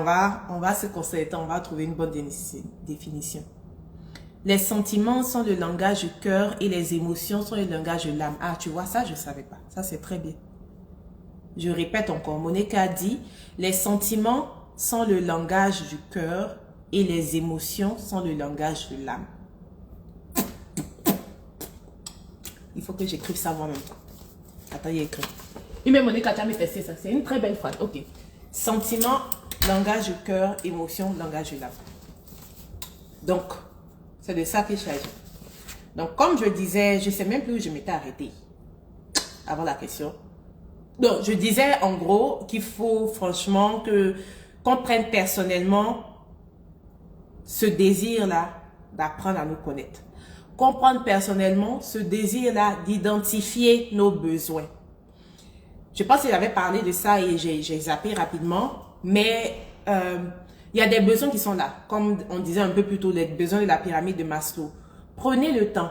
on va se concerter, on va trouver une bonne définition. Les sentiments sont le langage du cœur et les émotions sont le langage de l'âme. Ah, tu vois, ça, je ne savais pas. Ça, c'est très bien. Je répète encore. Monica dit, les sentiments sont le langage du cœur et les émotions sont le langage de l'âme. Il faut que j'écrive ça moi-même. Attends, il y a écrit. Il met Monica, tu as fait ça. C'est une très belle phrase. Ok. Sentiment, langage du cœur, émotion, langage de l'âme. Donc, c'est de ça qu'il s'agit. Donc, comme je disais, je ne sais même plus où je m'étais arrêtée avant la question. Donc, je disais en gros qu'il faut franchement qu'on prenne personnellement ce désir-là d'apprendre à nous connaître. Comprendre personnellement ce désir-là d'identifier nos besoins. Je pense que j'avais parlé de ça et j'ai zappé rapidement, mais il y a des besoins qui sont là. Comme on disait un peu plus tôt, les besoins de la pyramide de Maslow. Prenez le temps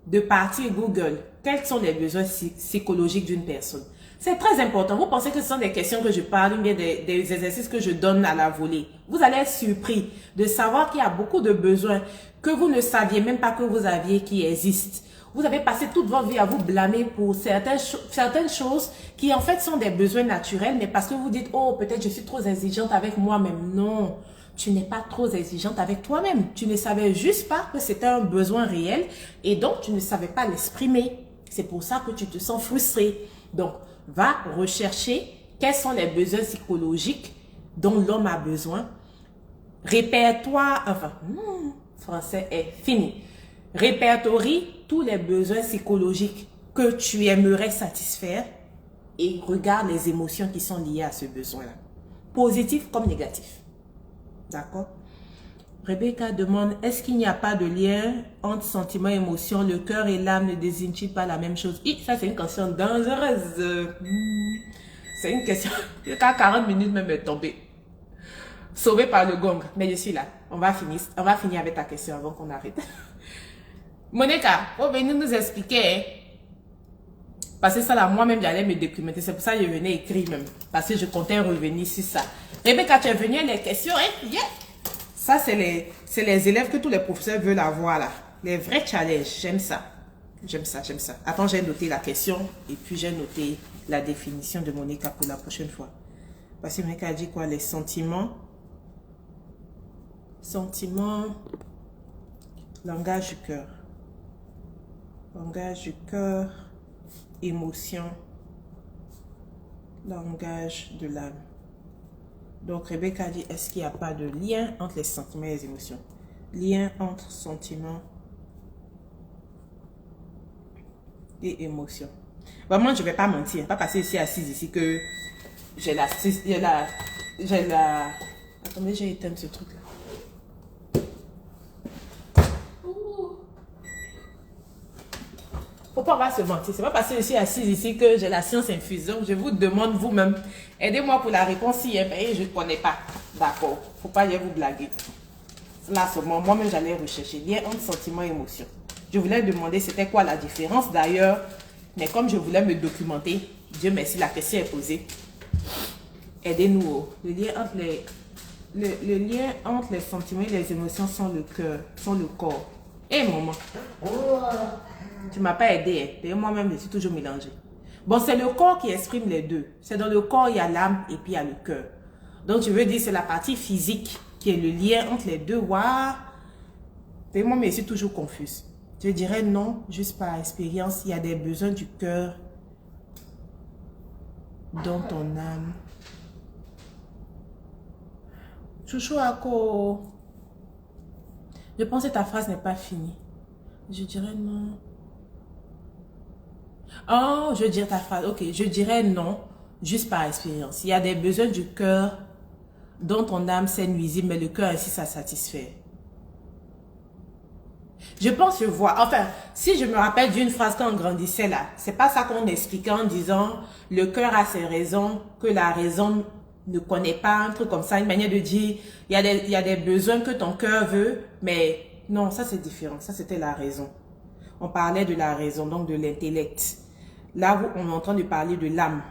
de partir Google. Quels sont les besoins psychologiques d'une personne? C'est très important. Vous pensez que ce sont des questions que je parle, bien des exercices que je donne à la volée. Vous allez être surpris de savoir qu'il y a beaucoup de besoins que vous ne saviez même pas que vous aviez qui existent. Vous avez passé toute votre vie à vous blâmer pour certaines choses qui en fait sont des besoins naturels, mais parce que vous dites, oh peut-être je suis trop exigeante avec moi-même. Non, tu n'es pas trop exigeante avec toi-même. Tu ne savais juste pas que c'était un besoin réel et donc tu ne savais pas l'exprimer. C'est pour ça que tu te sens frustré. Donc, va rechercher quels sont les besoins psychologiques dont l'homme a besoin. Répertoire, enfin, français est fini. Répertorie tous les besoins psychologiques que tu aimerais satisfaire et regarde les émotions qui sont liées à ce besoin-là. Positif comme négatif. D'accord? Rebecca demande, est-ce qu'il n'y a pas de lien entre sentiment et émotion? Le cœur et l'âme ne désignent-ils pas la même chose? Ça, c'est une question dangereuse. C'est une question. Jusqu'à 40 minutes même est tombée. Sauvé par le gong. Mais je suis là. On va finir avec ta question avant qu'on arrête. Monica, faut venir nous expliquer. Parce que ça là, moi-même, j'allais me documenter. C'est pour ça que je venais écrire même. Parce que je comptais revenir sur ça. Rebecca, tu es venue les questions, hein? Yeah. Ça, c'est les élèves que tous les professeurs veulent avoir là. Les vrais challenges. J'aime ça. J'aime ça, j'aime ça. Attends, j'ai noté la question et puis j'ai noté la définition de Monica pour la prochaine fois. Parce que Monica a dit quoi? Les sentiments. Sentiments. Langage du cœur. Langage du cœur. Émotion. Langage de l'âme. Donc, Rebecca dit, est-ce qu'il n'y a pas de lien entre les sentiments et les émotions? Lien entre sentiments et émotions. Vraiment, je ne vais pas mentir. Pas passer ici assise ici que j'ai la... Attendez, j'ai éteint ce truc-là. Faut pas avoir se mentir. C'est pas parce que je suis assise ici que j'ai la science infuse. Donc, je vous demande vous-même. Aidez-moi pour la réponse si je ne connais pas. D'accord. Faut pas y vous blaguer. Là, seulement, moi-même, j'allais rechercher. Lien entre sentiment et émotion. Je voulais demander c'était quoi la différence d'ailleurs. Mais comme je voulais me documenter, Dieu merci, la question est posée. Aidez-nous. Le lien entre les sentiments et les émotions sont le cœur, sont le corps. Et maman. Tu ne m'as pas aidé. Hein. Moi-même, je suis toujours mélangée. Bon, c'est le corps qui exprime les deux. C'est dans le corps, il y a l'âme et puis il y a le cœur. Donc, je veux dire, c'est la partie physique qui est le lien entre les deux. Waouh! Moi, mais je suis toujours confuse. Je dirais non, juste par expérience. Il y a des besoins du cœur dans ton âme. Chouchou Ako. Je pense que ta phrase n'est pas finie. Je dirais non. Oh, je dirais ta phrase. Ok, je dirais non, juste par expérience. Il y a des besoins du cœur dont ton âme c'est nuisible, mais le cœur ainsi ça satisfait. Je pense que je vois. Enfin, si je me rappelle d'une phrase quand on grandissait là, c'est pas ça qu'on expliquait en disant le cœur a ses raisons que la raison ne connaît pas, un truc comme ça, une manière de dire il y a des besoins que ton cœur veut, mais non, ça c'est différent. Ça c'était la raison. On parlait de la raison, donc de l'intellect. Là où on est en train de parler de l'âme.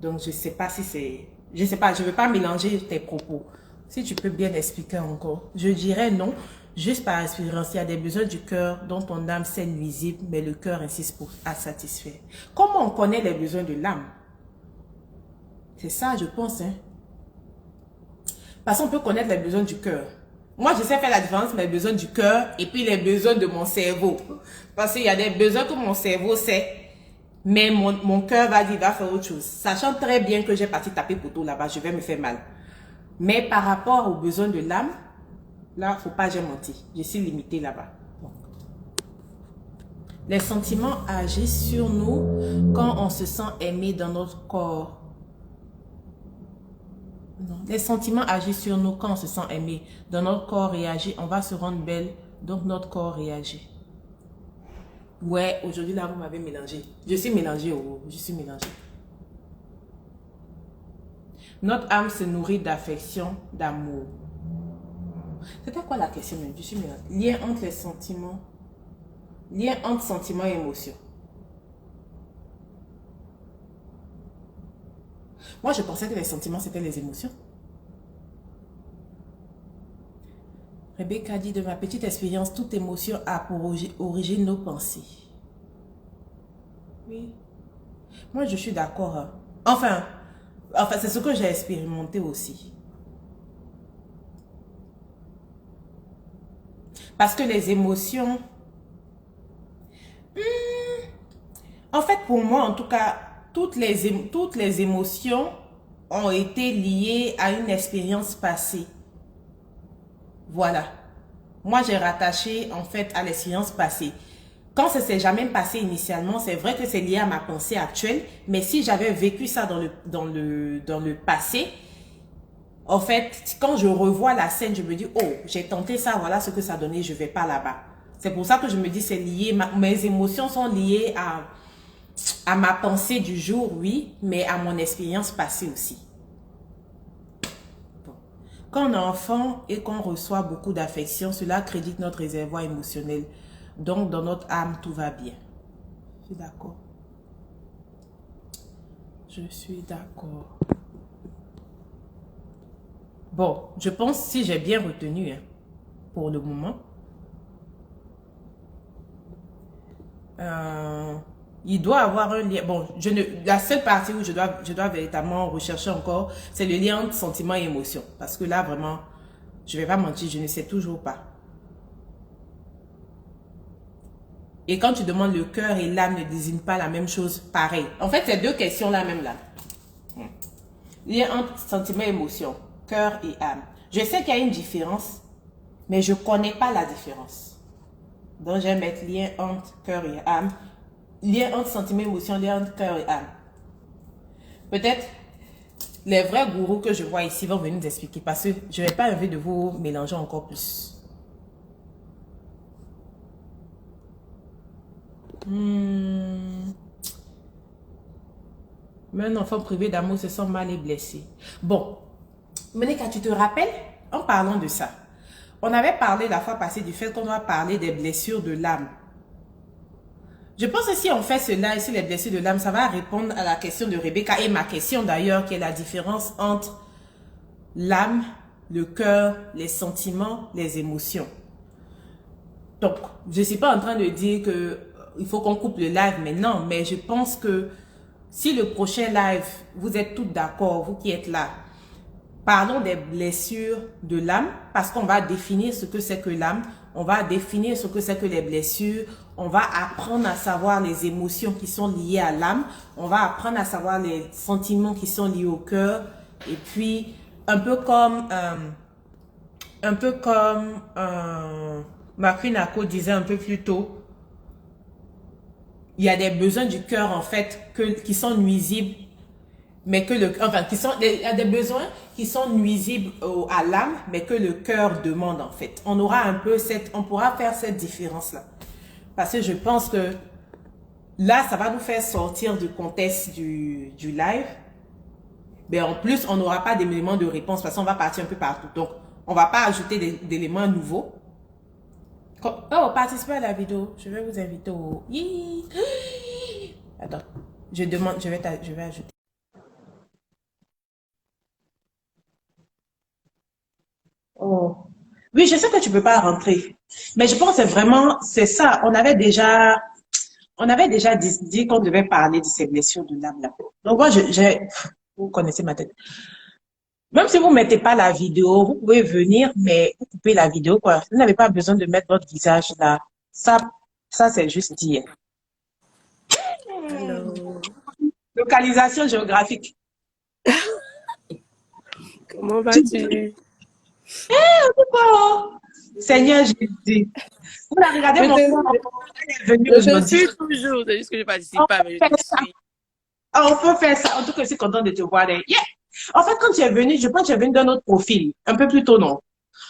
Donc, je sais pas si c'est... Je sais pas, je ne veux pas mélanger tes propos. Si tu peux bien expliquer encore. Je dirais non, juste par expérience. Il y a des besoins du cœur dont ton âme c'est nuisible, mais le cœur insiste à satisfaire. Comment on connaît les besoins de l'âme? C'est ça, je pense. Hein? Parce qu'on peut connaître les besoins du cœur. Moi, je sais faire la différence entre les besoins du cœur et puis les besoins de mon cerveau. Parce qu'il y a des besoins que mon cerveau sait, mais mon cœur va dire, va faire autre chose. Sachant très bien que j'ai parti taper poteau là-bas, je vais me faire mal. Mais par rapport aux besoins de l'âme, là, faut pas j'ai menti. Je suis limitée là-bas. Les sentiments agissent sur nous quand on se sent aimé dans notre corps. Non. Les sentiments agissent sur nous quand on se sent aimé. Dans notre corps réagit, on va se rendre belle, donc notre corps réagit. Ouais, aujourd'hui là, vous m'avez mélangé. Je suis mélangée, oh, je suis mélangée. Notre âme se nourrit d'affection, d'amour. C'était quoi la question même? Je suis mélangée. Lien entre les sentiments. Lien entre sentiments et émotions. Moi, je pensais que les sentiments, c'était les émotions. Rebecca dit, de ma petite expérience, toute émotion a pour origine nos pensées. Oui. Moi, je suis d'accord. Hein. Enfin, c'est ce que j'ai expérimenté aussi. Parce que les émotions... en fait, pour moi, en tout cas, toutes les émotions ont été liées à une expérience passée. Voilà. Moi, j'ai rattaché, en fait, à l'expérience passée. Quand ça ne s'est jamais passé initialement, c'est vrai que c'est lié à ma pensée actuelle. Mais si j'avais vécu ça dans le passé, en fait, quand je revois la scène, je me dis, oh, j'ai tenté ça, voilà ce que ça donnait, je vais pas là-bas. C'est pour ça que je me dis, c'est lié, mes émotions sont liées à ma pensée du jour, oui, mais à mon expérience passée aussi. Bon. Quand on est enfant et qu'on reçoit beaucoup d'affection, cela crédite notre réservoir émotionnel. Donc, dans notre âme, tout va bien. Je suis d'accord. Je suis d'accord. Bon, je pense si j'ai bien retenu, hein, pour le moment. Il doit avoir un lien. Bon, la seule partie où je dois véritablement rechercher encore, c'est le lien entre sentiment et émotion. Parce que là, vraiment, je vais pas mentir, je ne sais toujours pas. Et quand tu demandes le cœur et l'âme ne désignent pas la même chose, pareil. En fait, c'est deux questions là même là. Lien entre sentiment et émotion, cœur et âme. Je sais qu'il y a une différence, mais je ne connais pas la différence. Donc, je vais mettre lien entre cœur et âme. Lien entre sentiment et émotion, lien entre cœur et âme. Peut-être les vrais gourous que je vois ici vont venir nous expliquer parce que je ne vais pas envie de vous mélanger encore plus. Mais un enfant privé d'amour se sent mal et blessé. Bon, Monica, tu te rappelles, en parlant de ça, on avait parlé la fois passée du fait qu'on doit parler des blessures de l'âme. Je pense que si on fait cela, ici les blessures de l'âme, ça va répondre à la question de Rebecca et ma question d'ailleurs, qui est la différence entre l'âme, le cœur, les sentiments, les émotions. Donc, je ne suis pas en train de dire que il faut qu'on coupe le live maintenant, mais je pense que si le prochain live, vous êtes toutes d'accord, vous qui êtes là, parlons des blessures de l'âme, parce qu'on va définir ce que c'est que l'âme, on va définir ce que c'est que les blessures, on va apprendre à savoir les émotions qui sont liées à l'âme, on va apprendre à savoir les sentiments qui sont liés au cœur, et puis un peu comme Marquis Nako disait un peu plus tôt, il y a des besoins du cœur en fait qui sont nuisibles, mais que il y a des besoins qui sont nuisibles à l'âme, mais que le cœur demande en fait. On aura on pourra faire cette différence là, parce que je pense que là, ça va nous faire sortir du contexte du live. Mais en plus, on n'aura pas d'éléments de réponse parce qu'on va partir un peu partout. Donc, on va pas ajouter d'éléments nouveaux. Oh, participez à la vidéo. Je vais vous inviter au... Attends. Je vais ajouter. Oh. Oui, je sais que tu peux pas rentrer. Mais je pense que c'est ça. On avait déjà dit qu'on devait parler de ces blessures de l'âme là. Donc moi, vous connaissez ma tête. Même si vous ne mettez pas la vidéo, vous pouvez venir, mais vous coupez la vidéo, quoi. Vous n'avez pas besoin de mettre votre visage là. Ça c'est juste dire. Allô. Localisation géographique. Comment vas-tu? Oh, Seigneur Jésus. Vous l'avez regardé mon corps. Elle est venue Je aujourd'hui. suis toujours, c'est juste que je ne participe pas, mais je te suis. On peut faire ça. En tout cas, je suis contente de te voir. Yeah. En fait, quand tu es venu, je pense que tu es venu d'un autre profil, un peu plus tôt, non?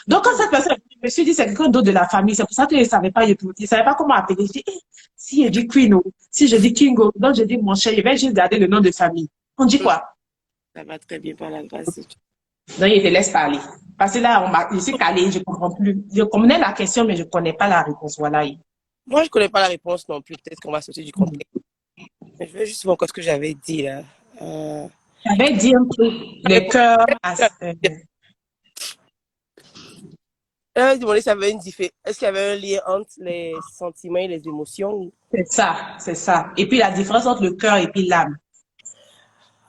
Donc, quand cette personne, je me suis dit, c'est quelqu'un d'autre de la famille. C'est pour ça que je ne savais pas, je savais pas comment appeler. Je dis, si je dis Queen, si je dis Kingo, donc je dis mon cher, je vais juste garder le nom de famille. On dit quoi? Ça va très bien par la grâce de Dieu. Donc, il te laisse parler. Parce que là, je suis calée, je ne comprends plus. Je connais la question, mais je ne connais pas la réponse. Voilà. Moi, je ne connais pas la réponse non plus. Peut-être qu'on va sortir du contexte. Mais je vais juste voir encore ce que j'avais dit là. J'avais dit un truc, le cœur. Je demandé si ça avait une différence. Est-ce qu'il y avait un lien entre les sentiments et les émotions? C'est ça, c'est ça. Et puis la différence entre le cœur et puis l'âme.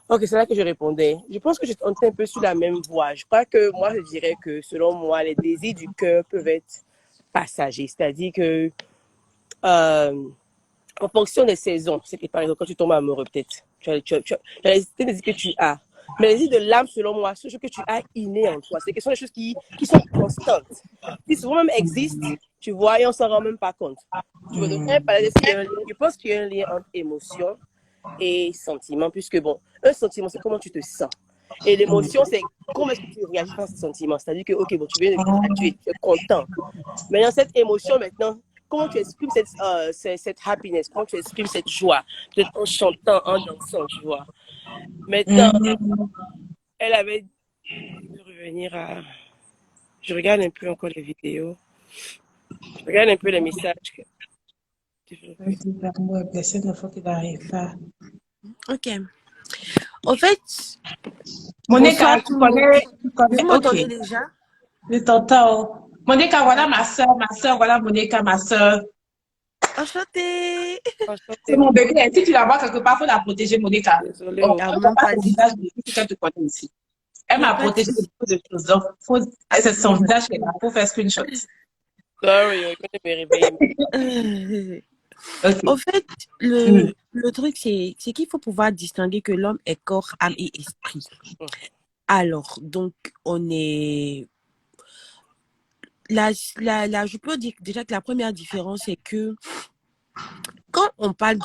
Ok, c'est là que je répondais. Je pense que j'étais un peu sur la même voie. Je crois que moi, je dirais que selon moi, les désirs du cœur peuvent être passagers. C'est-à-dire que en fonction des saisons, c'est que par exemple, quand tu tombes amoureux, peut-être, tu as les désirs que tu as. Mais les désirs de l'âme, selon moi, ce que tu as inné en toi, c'est que ce sont des choses qui sont constantes, qui souvent même existent, tu vois, et on s'en rend même pas compte. Tu vois, donc, je pense qu'il y a un lien entre émotion et sentiment, puisque bon, un sentiment, c'est comment tu te sens. Et l'émotion, c'est comment est-ce que tu réagis face à ce sentiment. C'est-à-dire que, ok, bon, tu viens de gratuiter, tu es content. Maintenant, cette émotion, maintenant, comment tu exprimes cette happiness, comment tu exprimes cette joie, peut-être en chantant, en dansant, tu vois. Maintenant, elle avait de revenir à... Je regarde un peu encore les vidéos. Je regarde un peu les messages. L'amour est blessé, il faut qu'il n'arrive pas. Ok. En fait, Monica, bonsoir tout le monde. tu connais, Vous ok, m'entendez déjà? je t'entends. Monica, voilà ma soeur, voilà Monica, ma soeur. Enchantée. C'est mon bébé. Si tu la vois quelque part, il faut la protéger, Monica. Désolée. Oh, Ah, je ne même pas pas son dit. visage, c'est qu'elle te connaît ici. Elle Il n'y a m'a pas de protégé de souci. beaucoup de choses. Donc, c'est son visage qu'elle a pour faire screenshot. Sorry, je vais me réveiller. Ok. En fait, Mm. le truc, c'est qu'il faut pouvoir distinguer que l'homme est corps, âme et esprit. Alors, donc, on est... je peux dire déjà que la première différence, c'est que quand on parle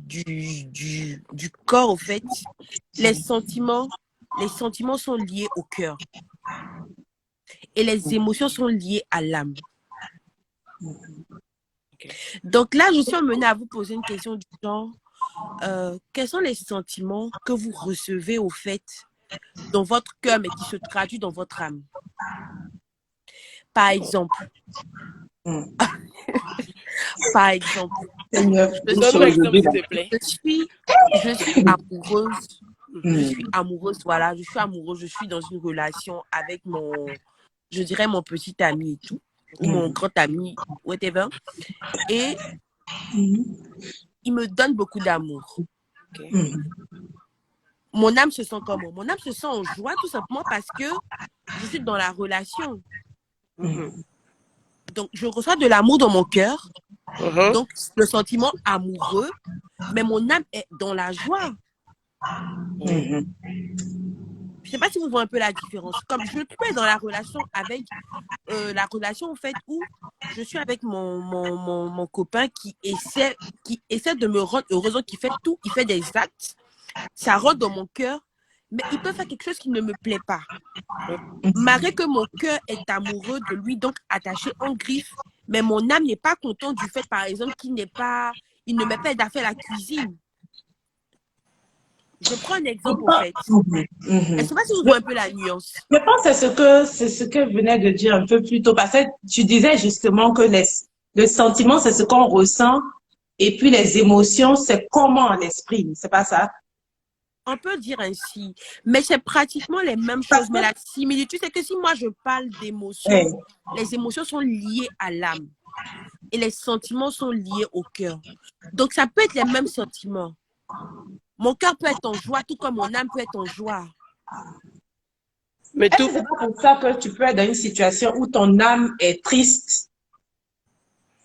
du corps, en fait, les sentiments sont liés au cœur et les émotions sont liées à l'âme. Donc là, je suis amenée à vous poser une question du genre, quels sont les sentiments que vous recevez au fait dans votre cœur, mais qui se traduit dans votre âme? Par exemple, Seigneur, Donne-moi un exemple, s'il te plaît. je suis amoureuse. Je suis amoureuse, voilà, je suis amoureuse, je suis dans une relation avec je dirais mon petit ami et tout, ou mon grand ami, whatever. Et il me donne beaucoup d'amour. Okay. Mon âme se sent comment? Mon âme se sent en joie tout simplement parce que je suis dans la relation. Donc, je reçois de l'amour dans mon cœur. Donc, le sentiment amoureux, mais mon âme est dans la joie. Je ne sais pas si vous voyez un peu la différence. Comme je peux être dans la relation avec la relation en fait où je suis avec mon copain qui essaie de me rendre heureuse, qui fait tout, il fait des actes, ça rentre dans mon cœur, mais il peut faire quelque chose qui ne me plaît pas. Malgré que mon cœur est amoureux de lui, donc attaché en griffe, mais mon âme n'est pas contente du fait, par exemple, il ne met pas d'affaires à la cuisine. Je prends un exemple, en fait. Je ne sais pas si vous voyez un peu la nuance. Je pense que c'est ce que venait de dire un peu plus tôt, parce que tu disais justement que le sentiment, c'est ce qu'on ressent, et puis les émotions, c'est comment on l'exprime, c'est pas ça? On peut dire ainsi, mais c'est pratiquement les mêmes choses. Mais la similitude, c'est que si moi je parle d'émotions, les émotions sont liées à l'âme et les sentiments sont liés au cœur. Donc, ça peut être les mêmes sentiments. Mon cœur peut être en joie, tout comme mon âme peut être en joie. Mais est-ce que c'est pas comme ça que tu peux être dans une situation où ton âme est triste,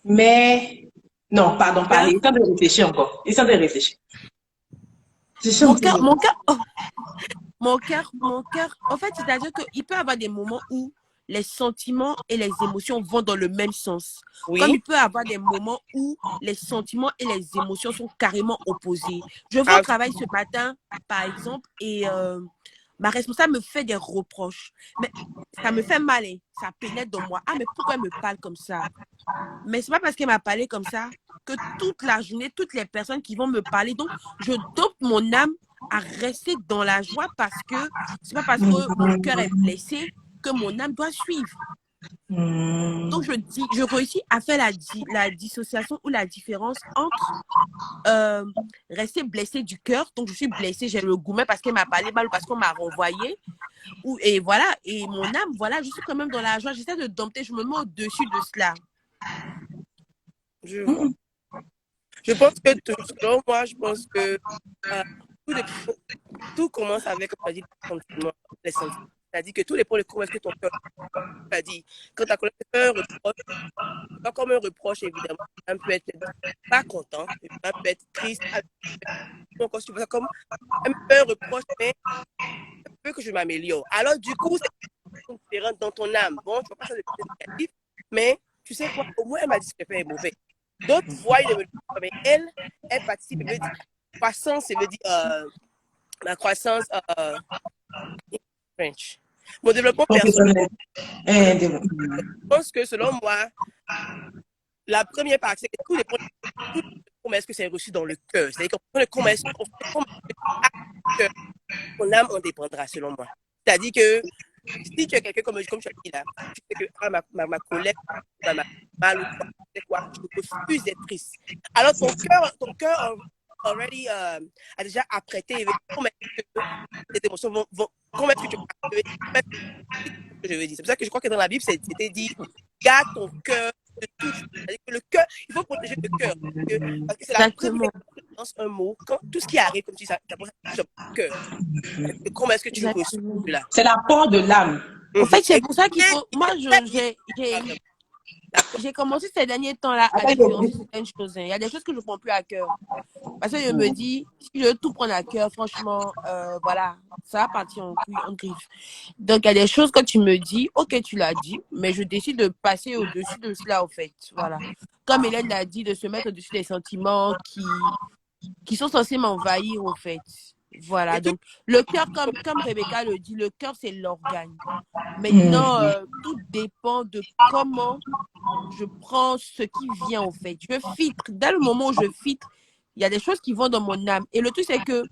mais... Non, pardon, parlez. Il est temps de réfléchir encore. Il est temps de réfléchir. Mon cœur, en fait, c'est-à-dire qu'il peut y avoir des moments où les sentiments et les émotions vont dans le même sens. oui. Comme il peut y avoir des moments où les sentiments et les émotions sont carrément opposés. Je vais au travail ce matin, par exemple, et ma responsable me fait des reproches. Mais ça me fait mal, hein. Ça pénètre dans moi. Ah, mais pourquoi elle me parle comme ça? Mais c'est pas parce qu'elle m'a parlé comme ça que toute la journée, toutes les personnes qui vont me parler, donc je dope mon âme à rester dans la joie parce que c'est pas parce que mon cœur est blessé que mon âme doit suivre. Donc je réussis à faire la dissociation ou la différence entre rester blessé du cœur, donc je suis blessée, j'ai le gourmet parce qu'elle m'a parlé mal ou parce qu'on m'a renvoyé, et voilà, et mon âme, voilà, je suis quand même dans la joie, j'essaie de dompter, je me mets au-dessus de cela. Je vois. Je pense que, selon moi, je pense que tout commence avec, on va dire, les sentiments. C'est-à-dire que tout dépend de comment est-ce que ton cœur a dit. Quand ta colère fait un reproche, pas comme un reproche, évidemment, on peut être pas content, on peut être triste. Donc, quand tu vois ça comme un reproche, mais un peu que je m'améliore. Alors, du coup, c'est différent dans ton âme. Bon, tu ne vois pas ça de négatif, mais tu sais quoi, au moins, elle m'a dit que le est mauvais. D'autres voient, mais elle participe, elle veut dire croissance, elle veut dire ma croissance French. Mon développement Professionnel. personnel. Je pense que selon moi, la première partie, c'est que tout dépend de comment est-ce que c'est reçu dans le cœur. C'est-à-dire que comment est-ce que ton âme en dépendra, selon moi. C'est-à-dire que si tu es quelqu'un comme tu as dit là, tu sais que ma collègue m'a mal ou quoi, c'est quoi, je refuse d'être triste. Alors ton cœur already a déjà apprêté comment est-ce que tes émotions vont comment est-ce que tu vas je veux dire. C'est pour ça que je crois que dans la Bible, c'était dit garde ton cœur de tout. C'est-à-dire que le cœur, il faut protéger le cœur. Parce que c'est la première fois que je lance un mot, quand tout ce qui arrive, comme tu dis, ça touche le cœur. Comment est-ce que tu reçois cela? C'est la porte de l'âme. En fait, c'est pour ça qu'il faut. Moi, j'ai commencé ces derniers temps-là à différencier certaines choses. Il y a des choses que je ne prends plus à cœur. Parce que je me dis, si je veux tout prendre à cœur, franchement, voilà, ça va partir en griffe. Donc, il y a des choses que tu me dis, ok, tu l'as dit, mais je décide de passer au-dessus de cela, en fait. Voilà. Comme Hélène l'a dit, de se mettre au-dessus des sentiments qui sont censés m'envahir, en fait. Voilà, donc le cœur, comme Rebecca le dit, le cœur, c'est l'organe. Maintenant, tout dépend de comment je prends ce qui vient, en fait. Je filtre. Dès le moment où je filtre, il y a des choses qui vont dans mon âme. Et le truc, c'est que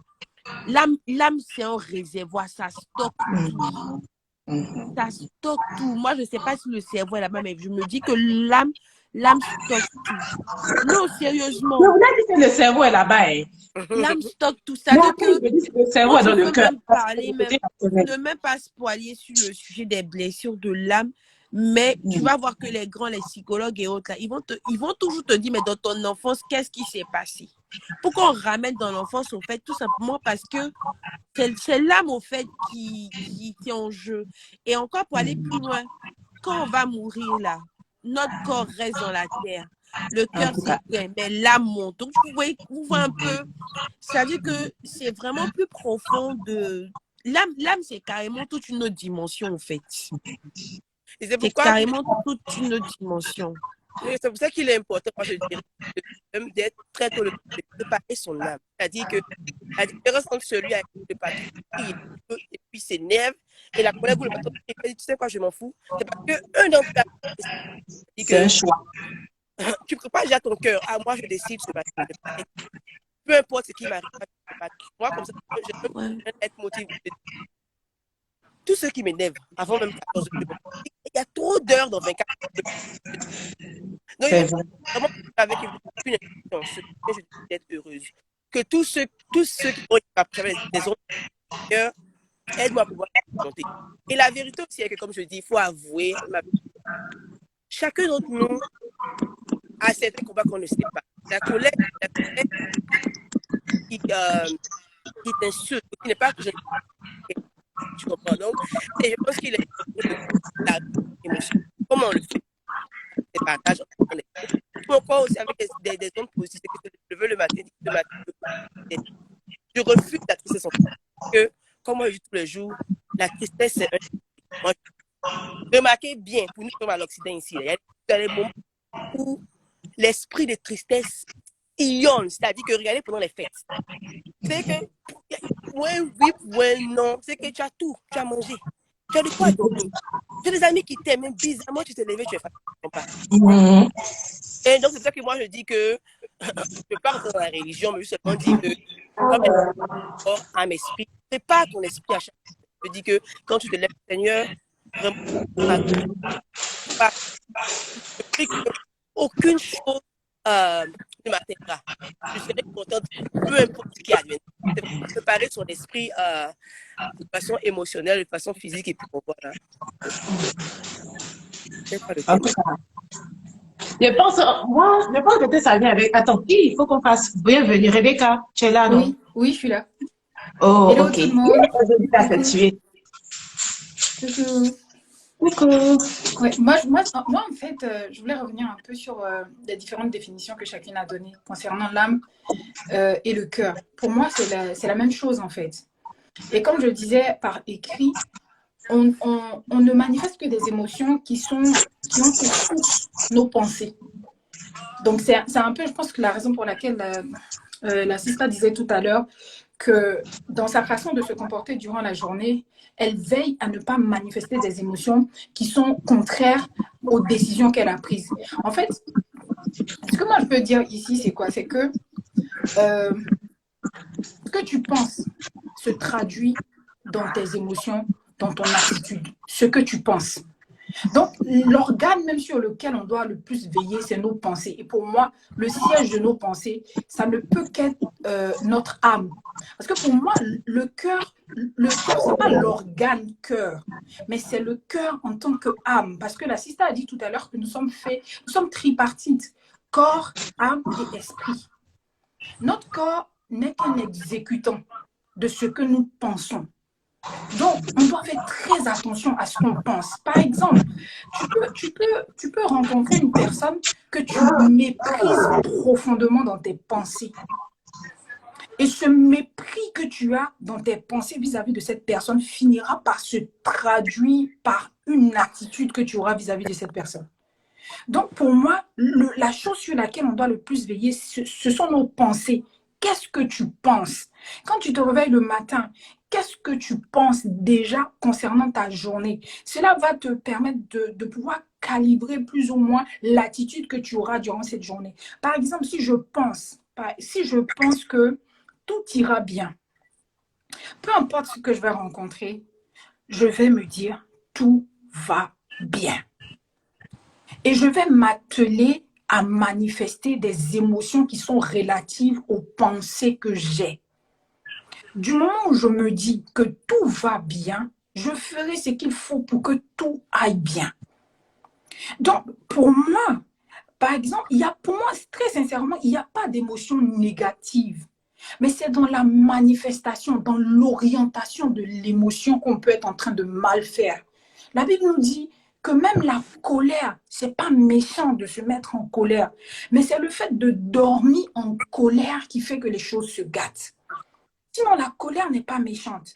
l'âme, c'est un réservoir. Ça stocke tout. Ça stocke tout. Moi, je ne sais pas si le cerveau est là-bas, mais je me dis que l'âme stocke tout. Non, sérieusement. Mais vous avez dit que le cerveau est là-bas. Hein. L'âme stocke tout ça. Donc, le cerveau est dans le cœur. Ne même pas spoiler sur le sujet des blessures de l'âme, mais tu vas voir que les grands, les psychologues et autres, là, ils vont toujours te dire, mais dans ton enfance, qu'est-ce qui s'est passé? Pourquoi on ramène dans l'enfance, au fait, tout simplement parce que c'est l'âme, au fait, qui est en jeu. Et encore, pour aller plus loin, quand on va mourir, là, notre corps reste dans la terre. Le cœur s'éteint, mais l'âme monte. Donc, vous voyez un peu, c'est-à-dire que c'est vraiment plus profond de... L'âme, c'est carrément toute une autre dimension, en fait. C'est carrément toute une autre dimension. C'est pour ça qu'il est important, moi je dirais, d'être très tôt de préparer son âme. C'est-à-dire que la différence entre celui avec le patron et puis s'énerve, et la collègue ou le patron qui dit, tu sais quoi, je m'en fous. C'est parce qu'un d'entre eux, c'est un choix. Tu prépares déjà ton cœur. Ah, moi, je décide ce matin. Peu importe ce qui m'arrive. Moi, comme ça, je peux être motivé. Tout ce qui m'énerve, avant même 14 heures, il y a trop d'heures dans 24 heures. Donc, il faut vraiment avec une intention, je dis d'être heureuse. Que tous ceux qui ont après des autres cœurs, aide-moi à pouvoir monter. Et la vérité aussi est que, comme je dis, il faut avouer, chacun d'entre nous à certains combats qu'on ne sait pas. La collègue qui t'insulte, qui n'est pas que tu comprends donc. Et je pense qu'il est la émotion. Comment on le fait? Des partages. Pourquoi aussi avec des ondes positives, que je veux le matin, je refuse la tristesse. Parce que, comme moi je dis tous les jours, la tristesse c'est un. Remarquez bien, pour nous qui sommes à l'Occident ici, il y a des moments où l'esprit de tristesse sillonne, c'est-à-dire que regardez pendant les fêtes. C'est que, oui, non, c'est que tu as tout, tu as mangé, tu as de quoi dormir. Tu as des amis qui t'aiment, même bizarrement, tu t'es levé, tu es fatigué. Et donc, c'est ça que moi je dis que, je ne peux pas rentrer dans la religion, mais je seulement dis que, comme corps, âme, esprit, prépare ton esprit à chaque fois. Je dis que quand tu te lèves, Seigneur, vraiment, aucune chose ne m'atteindra. Je serai contente, peu importe ce qui advienne. C'est préparer son esprit de façon émotionnelle, de façon physique et puis voilà. Je pense que ça vient avec. Attends, il faut qu'on fasse. Bienvenue, Rebecca. Tu es là, non? Oui, je suis là. Oh, hello, ok. Tout le monde. Coucou. Ouais, moi, en fait, je voulais revenir un peu sur les différentes définitions que chacune a données concernant l'âme et le cœur. Pour moi, c'est la même chose, en fait. Et comme je le disais par écrit, on ne manifeste que des émotions qui ont pour source nos pensées. Donc, c'est un peu, je pense que la raison pour laquelle la sister disait tout à l'heure que dans sa façon de se comporter durant la journée, elle veille à ne pas manifester des émotions qui sont contraires aux décisions qu'elle a prises. En fait, ce que moi je peux dire ici, c'est quoi? C'est que ce que tu penses se traduit dans tes émotions, dans ton attitude, ce que tu penses. Donc, l'organe même sur lequel on doit le plus veiller, c'est nos pensées. Et pour moi, le siège de nos pensées, ça ne peut qu'être notre âme. Parce que pour moi, le cœur, c'est pas l'organe cœur, mais c'est le cœur en tant qu'âme. Parce que la sister a dit tout à l'heure que nous sommes tripartites, corps, âme et esprit. Notre corps n'est qu'un exécutant de ce que nous pensons. Donc, on doit faire très attention à ce qu'on pense. Par exemple, tu peux rencontrer une personne que tu méprises profondément dans tes pensées. Et ce mépris que tu as dans tes pensées vis-à-vis de cette personne finira par se traduire par une attitude que tu auras vis-à-vis de cette personne. Donc, pour moi, la chose sur laquelle on doit le plus veiller, ce sont nos pensées. Qu'est-ce que tu penses? Quand tu te réveilles le matin, qu'est-ce que tu penses déjà concernant ta journée? Cela va te permettre de pouvoir calibrer plus ou moins l'attitude que tu auras durant cette journée. Par exemple, si je pense que tout ira bien, peu importe ce que je vais rencontrer, je vais me dire tout va bien. Et je vais m'atteler à manifester des émotions qui sont relatives aux pensées que j'ai. Du moment où je me dis que tout va bien, je ferai ce qu'il faut pour que tout aille bien. Donc, pour moi, par exemple, pour moi, très sincèrement, il n'y a pas d'émotion négative. Mais c'est dans la manifestation, dans l'orientation de l'émotion qu'on peut être en train de mal faire. La Bible nous dit que même la colère, c'est pas méchant de se mettre en colère, mais c'est le fait de dormir en colère qui fait que les choses se gâtent. Sinon, la colère n'est pas méchante.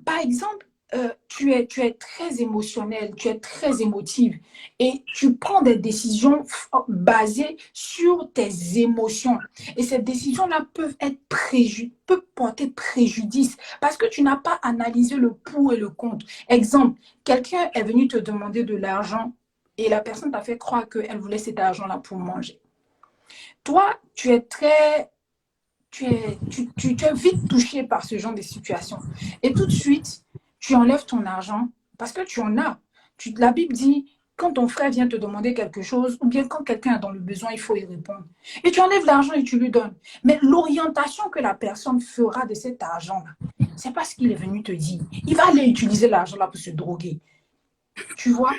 Par exemple, tu es très émotionnel, tu es très émotive et tu prends des décisions basées sur tes émotions. Et ces décisions-là peuvent porter préjudice parce que tu n'as pas analysé le pour et le contre. Exemple, quelqu'un est venu te demander de l'argent et la personne t'a fait croire qu'elle voulait cet argent-là pour manger. Toi, tu es vite touché par ce genre de situation. Et tout de suite, tu enlèves ton argent parce que tu en as. La Bible dit, quand ton frère vient te demander quelque chose, ou bien quand quelqu'un est dans le besoin, il faut y répondre. Et tu enlèves l'argent et tu lui donnes. Mais l'orientation que la personne fera de cet argent-là, c'est pas ce qu'il est venu te dire. Il va aller utiliser l'argent-là pour se droguer. Tu vois?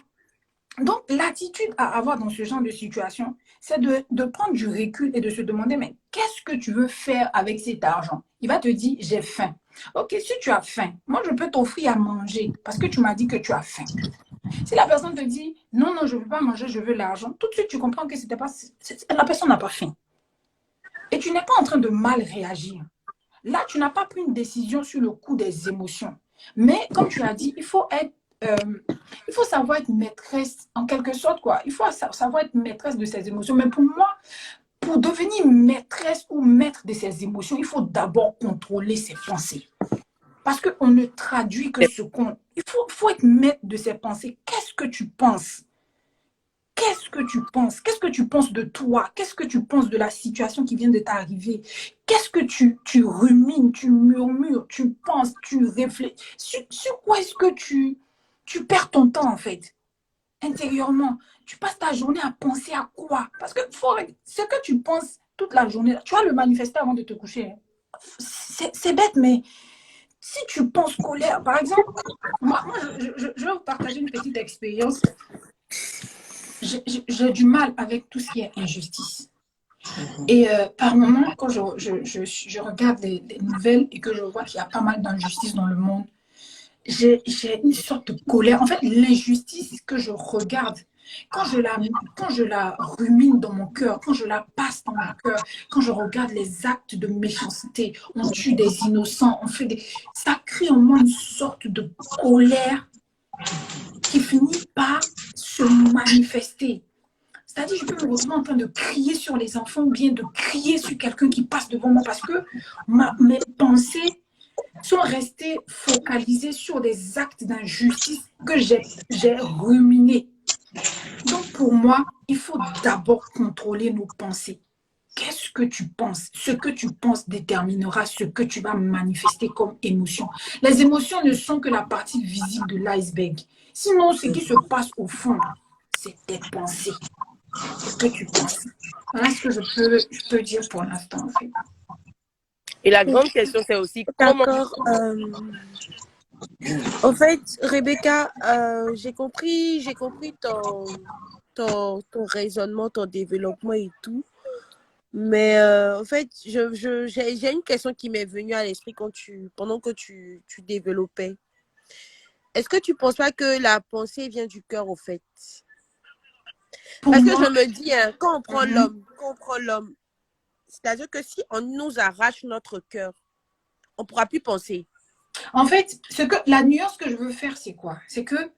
Donc, l'attitude à avoir dans ce genre de situation, c'est de prendre du recul et de se demander, mais qu'est-ce que tu veux faire avec cet argent? Il va te dire, j'ai faim. Ok, si tu as faim, moi, je peux t'offrir à manger parce que tu m'as dit que tu as faim. Si la personne te dit, non, je ne veux pas manger, je veux l'argent, tout de suite, tu comprends que la personne n'a pas faim. Et tu n'es pas en train de mal réagir. Là, tu n'as pas pris une décision sur le coup des émotions. Mais, comme tu as dit, il faut savoir être maîtresse, en quelque sorte, quoi. Il faut savoir être maîtresse de ses émotions. Mais pour moi, pour devenir maîtresse ou maître de ses émotions, il faut d'abord contrôler ses pensées. Parce qu'on ne traduit que ce qu'on... Il faut être maître de ses pensées. Qu'est-ce que tu penses? Qu'est-ce que tu penses? Qu'est-ce que tu penses de toi? Qu'est-ce que tu penses de la situation qui vient de t'arriver? Qu'est-ce que tu rumines, tu murmures, tu penses, tu réfléchis? Sur quoi est-ce que tu perds ton temps, en fait, intérieurement? Tu passes ta journée à penser à quoi? Parce que ce que tu penses toute la journée, tu vas le manifester avant de te coucher. C'est bête, mais si tu penses colère, par exemple, moi je vais vous partager une petite expérience. J'ai du mal avec tout ce qui est injustice. Et par moment, quand je regarde les nouvelles et que je vois qu'il y a pas mal d'injustices dans le monde, j'ai une sorte de colère. En fait, l'injustice que je regarde, quand je la rumine dans mon cœur, quand je la passe dans mon cœur, quand je regarde les actes de méchanceté, on tue des innocents, ça crée en moi une sorte de colère qui finit par se manifester. C'est-à-dire, je peux me retrouver en train de crier sur les enfants ou bien de crier sur quelqu'un qui passe devant moi parce que mes pensées sont restées focalisées sur des actes d'injustice que j'ai ruminés. Donc, pour moi, il faut d'abord contrôler nos pensées. Qu'est-ce que tu penses? Ce que tu penses déterminera ce que tu vas manifester comme émotion. Les émotions ne sont que la partie visible de l'iceberg. Sinon, ce qui se passe au fond, c'est tes pensées. Ce que tu penses. Voilà ce que je peux dire pour l'instant, en fait. Et la grande question, c'est aussi comment... D'accord. En fait, Rebecca, j'ai compris ton raisonnement, ton développement et tout. Mais en fait, j'ai une question qui m'est venue à l'esprit pendant que tu développais. Est-ce que tu ne penses pas que la pensée vient du cœur, au fait? Parce que je me dis, hein, quand on prend l'homme, c'est-à-dire que si on nous arrache notre cœur, on ne pourra plus penser. En fait, la nuance que je veux faire, c'est quoi? C'est que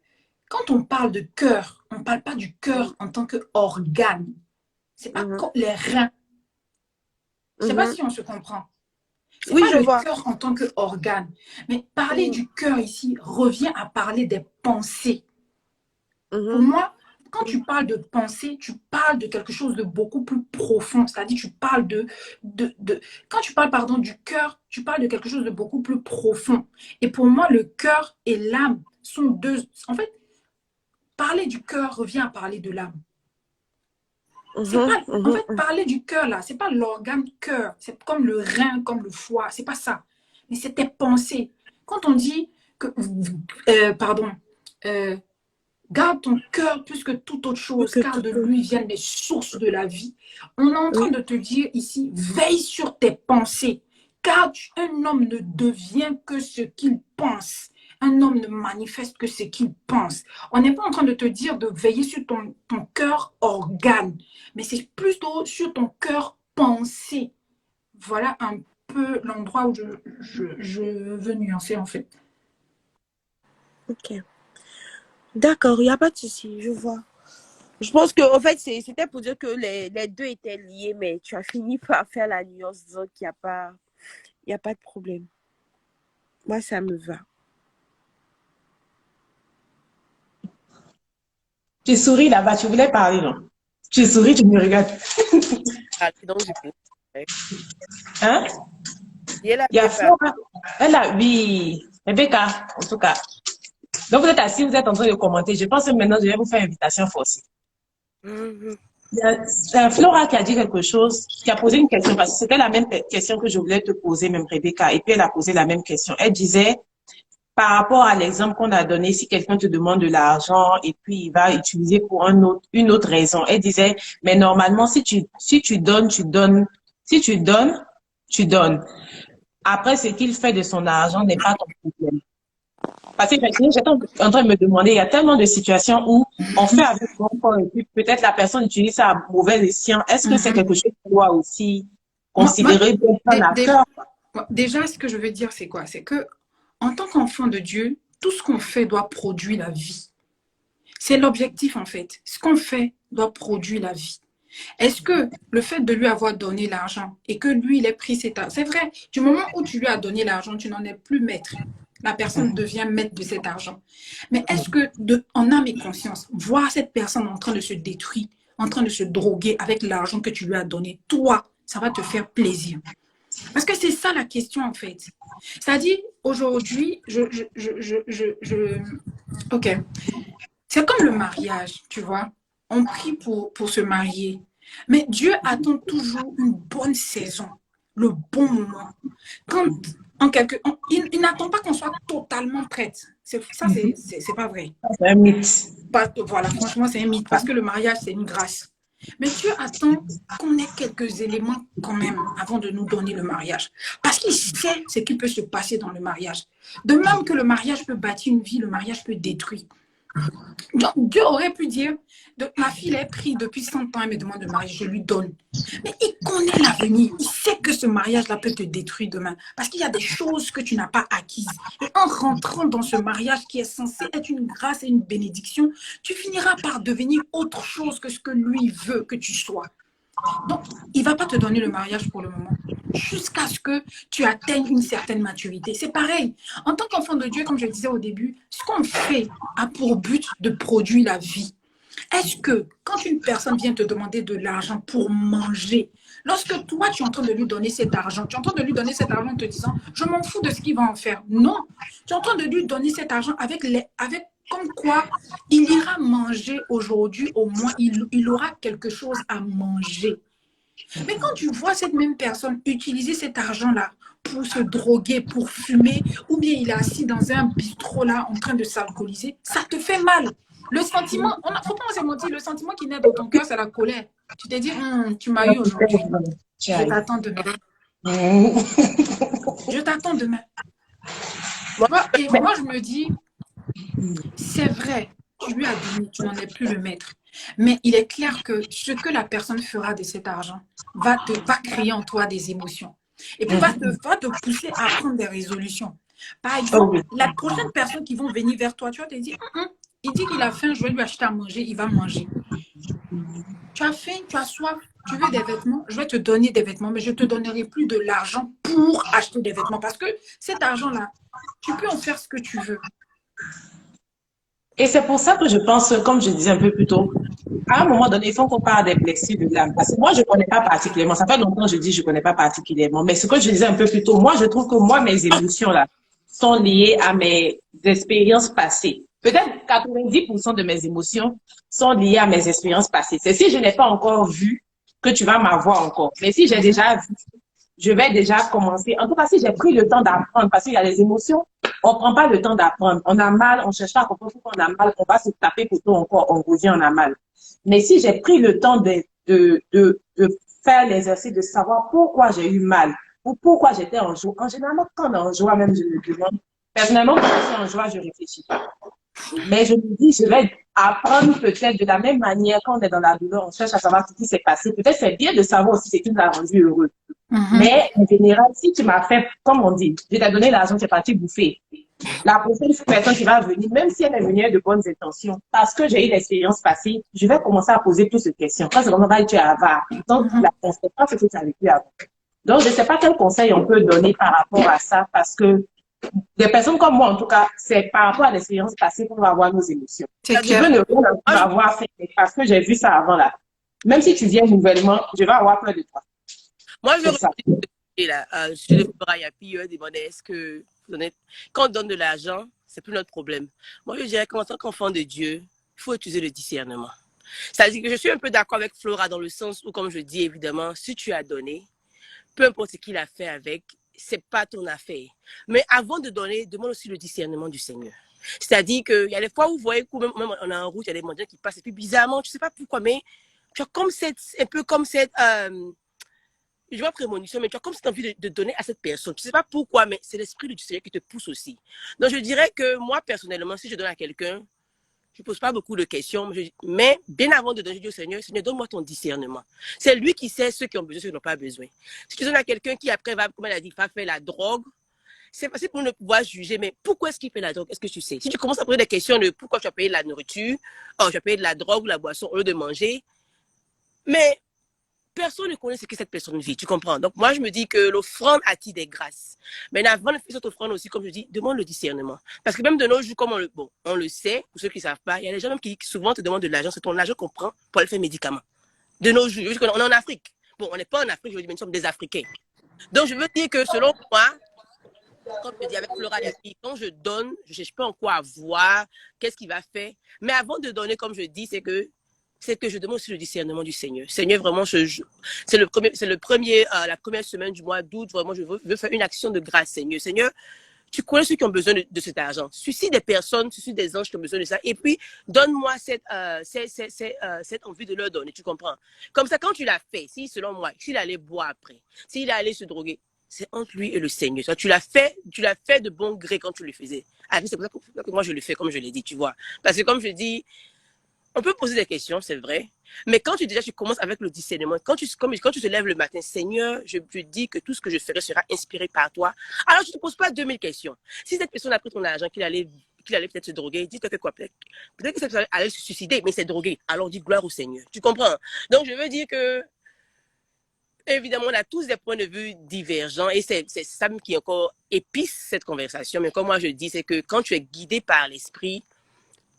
quand on parle de cœur, on ne parle pas du cœur en tant qu'organe. Ce n'est pas comme les reins. Je ne sais pas si on se comprend. C'est pas le cœur en tant qu'organe. Mais parler du cœur ici revient à parler des pensées. Pour moi, quand tu parles de pensée, tu parles de quelque chose de beaucoup plus profond. C'est-à-dire, tu parles quand tu parles, pardon, du cœur, tu parles de quelque chose de beaucoup plus profond. Et pour moi, le cœur et l'âme sont deux. En fait, parler du cœur revient à parler de l'âme. En fait, parler du cœur, là, c'est pas l'organe cœur. C'est comme le rein, comme le foie. C'est pas ça. Mais c'est tes pensées. Quand on dit que, garde ton cœur plus que toute autre chose, car de lui viennent les sources de la vie. On est en train de te dire ici, veille sur tes pensées, car un homme ne devient que ce qu'il pense. Un homme ne manifeste que ce qu'il pense. On n'est pas en train de te dire de veiller sur ton cœur organe, mais c'est plutôt sur ton cœur pensée. Voilà un peu l'endroit où je veux nuancer en fait. Ok. D'accord, il n'y a pas de souci, je vois. Je pense qu'en fait, c'était pour dire que les deux étaient liés, mais tu as fini par faire la nuance disant qu'il n'y a pas de problème. Moi, ça me va. Tu souris là-bas, tu voulais parler, non? Tu souris, tu me regardes. Donc, hein? Il y a Flora. Oui. Rebecca, en tout cas. Donc, vous êtes assis, vous êtes en train de commenter. Je pense que maintenant, je vais vous faire une invitation forcée. Il y a Flora qui a dit quelque chose, qui a posé une question, parce que c'était la même question que je voulais te poser, même Rebecca, et puis elle a posé la même question. Elle disait, par rapport à l'exemple qu'on a donné, si quelqu'un te demande de l'argent et puis il va utiliser pour une autre raison, elle disait, mais normalement, si tu donnes, tu donnes. Si tu donnes, tu donnes. Après, ce qu'il fait de son argent n'est pas ton problème. Parce que j'étais en train de me demander, il y a tellement de situations où on fait avec son corps et puis peut-être la personne utilise ça à mauvais escient. Est-ce que c'est quelque chose qu'on doit aussi considérer déjà, ce que je veux dire, c'est quoi? C'est que en tant qu'enfant de Dieu, tout ce qu'on fait doit produire la vie. C'est l'objectif, en fait. Ce qu'on fait doit produire la vie. Est-ce que le fait de lui avoir donné l'argent et que lui, il ait pris cet argent, c'est vrai, du moment où tu lui as donné l'argent, tu n'en es plus maître. La personne devient maître de cet argent. Mais est-ce que, en âme et conscience, voir cette personne en train de se détruire, en train de se droguer avec l'argent que tu lui as donné, toi, ça va te faire plaisir? Parce que c'est ça la question, en fait. C'est-à-dire, aujourd'hui, ok. C'est comme le mariage, tu vois. On prie pour se marier. Mais Dieu attend toujours une bonne saison, le bon moment. Quand, il n'attend pas qu'on soit totalement prête. Ça, c'est pas vrai. C'est un mythe. Voilà, franchement, c'est un mythe. Parce que le mariage, c'est une grâce. Mais Dieu attend qu'on ait quelques éléments quand même avant de nous donner le mariage. Parce qu'il sait ce qui peut se passer dans le mariage. De même que le mariage peut bâtir une vie, le mariage peut détruire. Donc, Dieu aurait pu dire, ma fille est prise depuis 100 ans, elle me demande de mariage, je lui donne. Mais il connaît l'avenir. Il sait que ce mariage-là peut te détruire demain. Parce qu'il y a des choses que tu n'as pas acquises. Et en rentrant dans ce mariage qui est censé être une grâce et une bénédiction, tu finiras par devenir autre chose que ce que lui veut que tu sois. Donc, il ne va pas te donner le mariage pour le moment, jusqu'à ce que tu atteignes une certaine maturité. C'est pareil. En tant qu'enfant de Dieu, comme je le disais au début, ce qu'on fait a pour but de produire la vie. Est-ce que quand une personne vient te demander de l'argent pour manger, lorsque toi, tu es en train de lui donner cet argent, tu es en train de lui donner cet argent en te disant, je m'en fous de ce qu'il va en faire. Non, tu es en train de lui donner cet argent avec comme quoi il ira manger aujourd'hui, au moins il aura quelque chose à manger. Mais quand tu vois cette même personne utiliser cet argent-là pour se droguer, pour fumer, ou bien il est assis dans un bistrot là en train de s'alcooliser, ça te fait mal. Le sentiment, faut pas se mentir, le sentiment qui naît dans ton cœur, c'est la colère. Tu te dis, tu m'as eu aujourd'hui, je t'attends demain. Je t'attends demain. Et moi, je me dis, c'est vrai, tu lui as donné, tu n'en es plus le maître. Mais il est clair que ce que la personne fera de cet argent va créer en toi des émotions. Et puis va te pousser à prendre des résolutions. Par exemple, la prochaine personne qui va venir vers toi, tu vas te dire, il dit qu'il a faim, je vais lui acheter à manger, il va manger. Tu as faim, tu as soif, tu veux des vêtements, je vais te donner des vêtements, mais je ne te donnerai plus de l'argent pour acheter des vêtements. Parce que cet argent-là, tu peux en faire ce que tu veux. Et c'est pour ça que je pense, comme je disais un peu plus tôt, à un moment donné, il faut qu'on parle des blessures de l'âme. Parce que moi, je ne connais pas particulièrement. Ça fait longtemps que je dis que je ne connais pas particulièrement. Mais ce que je disais un peu plus tôt, moi, je trouve que moi, mes émotions, là, sont liées à mes expériences passées. Peut-être 90% de mes émotions sont liées à mes expériences passées. C'est si je n'ai pas encore vu que tu vas m'avoir encore. Mais si j'ai déjà vu, je vais déjà commencer. En tout cas, si j'ai pris le temps d'apprendre, parce qu'il y a des émotions, on ne prend pas le temps d'apprendre. On a mal, on cherche pas à comprendre pourquoi on a mal, on va se taper pour tout encore, on revient, on a mal. Mais si j'ai pris le temps de faire l'exercice de savoir pourquoi j'ai eu mal, ou pourquoi j'étais en joie. En général, quand on est en joie, même, je me demande, personnellement, quand je suis en joie, je réfléchis pas. Mais je me dis, je vais apprendre peut-être de la même manière quand on est dans la douleur, on cherche à savoir ce qui s'est passé. Peut-être c'est bien de savoir aussi ce qui nous a rendu heureux. Mais en général, si tu m'as fait, comme on dit, je t'ai donné l'argent, tu es parti bouffer. La prochaine personne qui va venir, même si elle est venue avec de bonnes intentions, parce que j'ai eu l'expérience passée, je vais commencer à poser toutes ces questions. Quand c'est comme ça, tu es avare. Donc, la conséquence, c'est que tu as vécu avant. Donc, je ne sais pas quel conseil on peut donner par rapport à ça, parce que des personnes comme moi, en tout cas, c'est par rapport à l'expérience passée qu'on va avoir nos émotions. Je veux ne rien avoir fait parce que j'ai vu ça avant là. Même si tu viens nouvellement, je vais avoir peur de toi. Moi, je suis le Brayapi, demandait est-ce que quand on donne de l'argent, c'est plus notre problème. Moi, je dirais qu'en tant qu'enfant de Dieu, il faut utiliser le discernement. C'est-à-dire que je suis un peu d'accord avec Flora dans le sens où, comme je dis, évidemment, si tu as donné, peu importe ce qu'il a fait avec, c'est pas ton affaire. Mais avant de donner, demande aussi le discernement du Seigneur. C'est-à-dire qu'il y a des fois où vous voyez, même on est en route, il y a des mendiants qui passent, et puis bizarrement, tu sais pas pourquoi, mais tu as comme un peu comme cette, je vois prémonition, mais tu as comme cette envie de donner à cette personne. Tu sais pas pourquoi, mais c'est l'esprit du Seigneur qui te pousse aussi. Donc je dirais que moi, personnellement, si je donne à quelqu'un, je ne pose pas beaucoup de questions, mais bien avant de donner au Seigneur, Seigneur, donne-moi ton discernement. C'est lui qui sait ceux qui ont besoin, ceux qui n'ont pas besoin. Si tu donnes à quelqu'un qui après va, comme elle a dit, va faire la drogue, c'est facile pour nous de pouvoir juger, mais pourquoi est-ce qu'il fait la drogue? Est-ce que tu sais? Si tu commences à poser des questions de pourquoi tu as payé de la nourriture, tu as payé de la drogue ou la boisson au lieu de manger, mais personne ne connaît ce que cette personne vit, tu comprends? Donc, moi, je me dis que l'offrande attire des grâces. Mais avant de faire cette offrande aussi, comme je dis, demande le discernement. Parce que même de nos jours, comme on le sait, pour ceux qui ne savent pas, il y a des gens même qui souvent te demandent de l'argent. C'est ton argent qu'on prend pour aller faire médicaments. De nos jours, on est en Afrique. Bon, on n'est pas en Afrique, je veux dire, mais nous sommes des Africains. Donc, je veux dire que selon moi, comme je dis avec Flora, quand je donne, je ne cherche pas en quoi avoir, qu'est-ce qu'il va faire. Mais avant de donner, comme je dis, c'est que je demande aussi le discernement du Seigneur. Seigneur, vraiment, c'est la première semaine du mois d'août, vraiment, je veux faire une action de grâce, Seigneur. Seigneur, tu connais ceux qui ont besoin de cet argent. Suscite des personnes, suscite des anges qui ont besoin de ça. Et puis, donne-moi cette envie de leur donner, tu comprends? Comme ça, quand tu l'as fait, si selon moi, s'il allait boire après, s'il allait se droguer, c'est entre lui et le Seigneur. Ça, tu l'as fait de bon gré quand tu le faisais. Ah, c'est pour ça que moi je le fais comme je l'ai dit, tu vois. Parce que comme je dis, on peut poser des questions, c'est vrai. Mais quand tu commences avec le discernement, quand tu te lèves le matin, Seigneur, je dis que tout ce que je ferai sera inspiré par toi. Alors, tu ne te poses pas 2000 questions. Si cette personne a pris ton argent, qu'il allait peut-être se droguer, dis-toi que quoi, peut-être que cette personne allait se suicider, mais c'est drogué. Alors, dis gloire au Seigneur. Tu comprends? Donc, je veux dire que, évidemment, on a tous des points de vue divergents et c'est ça qui encore épice cette conversation. Mais comme moi je dis, c'est que quand tu es guidé par l'esprit,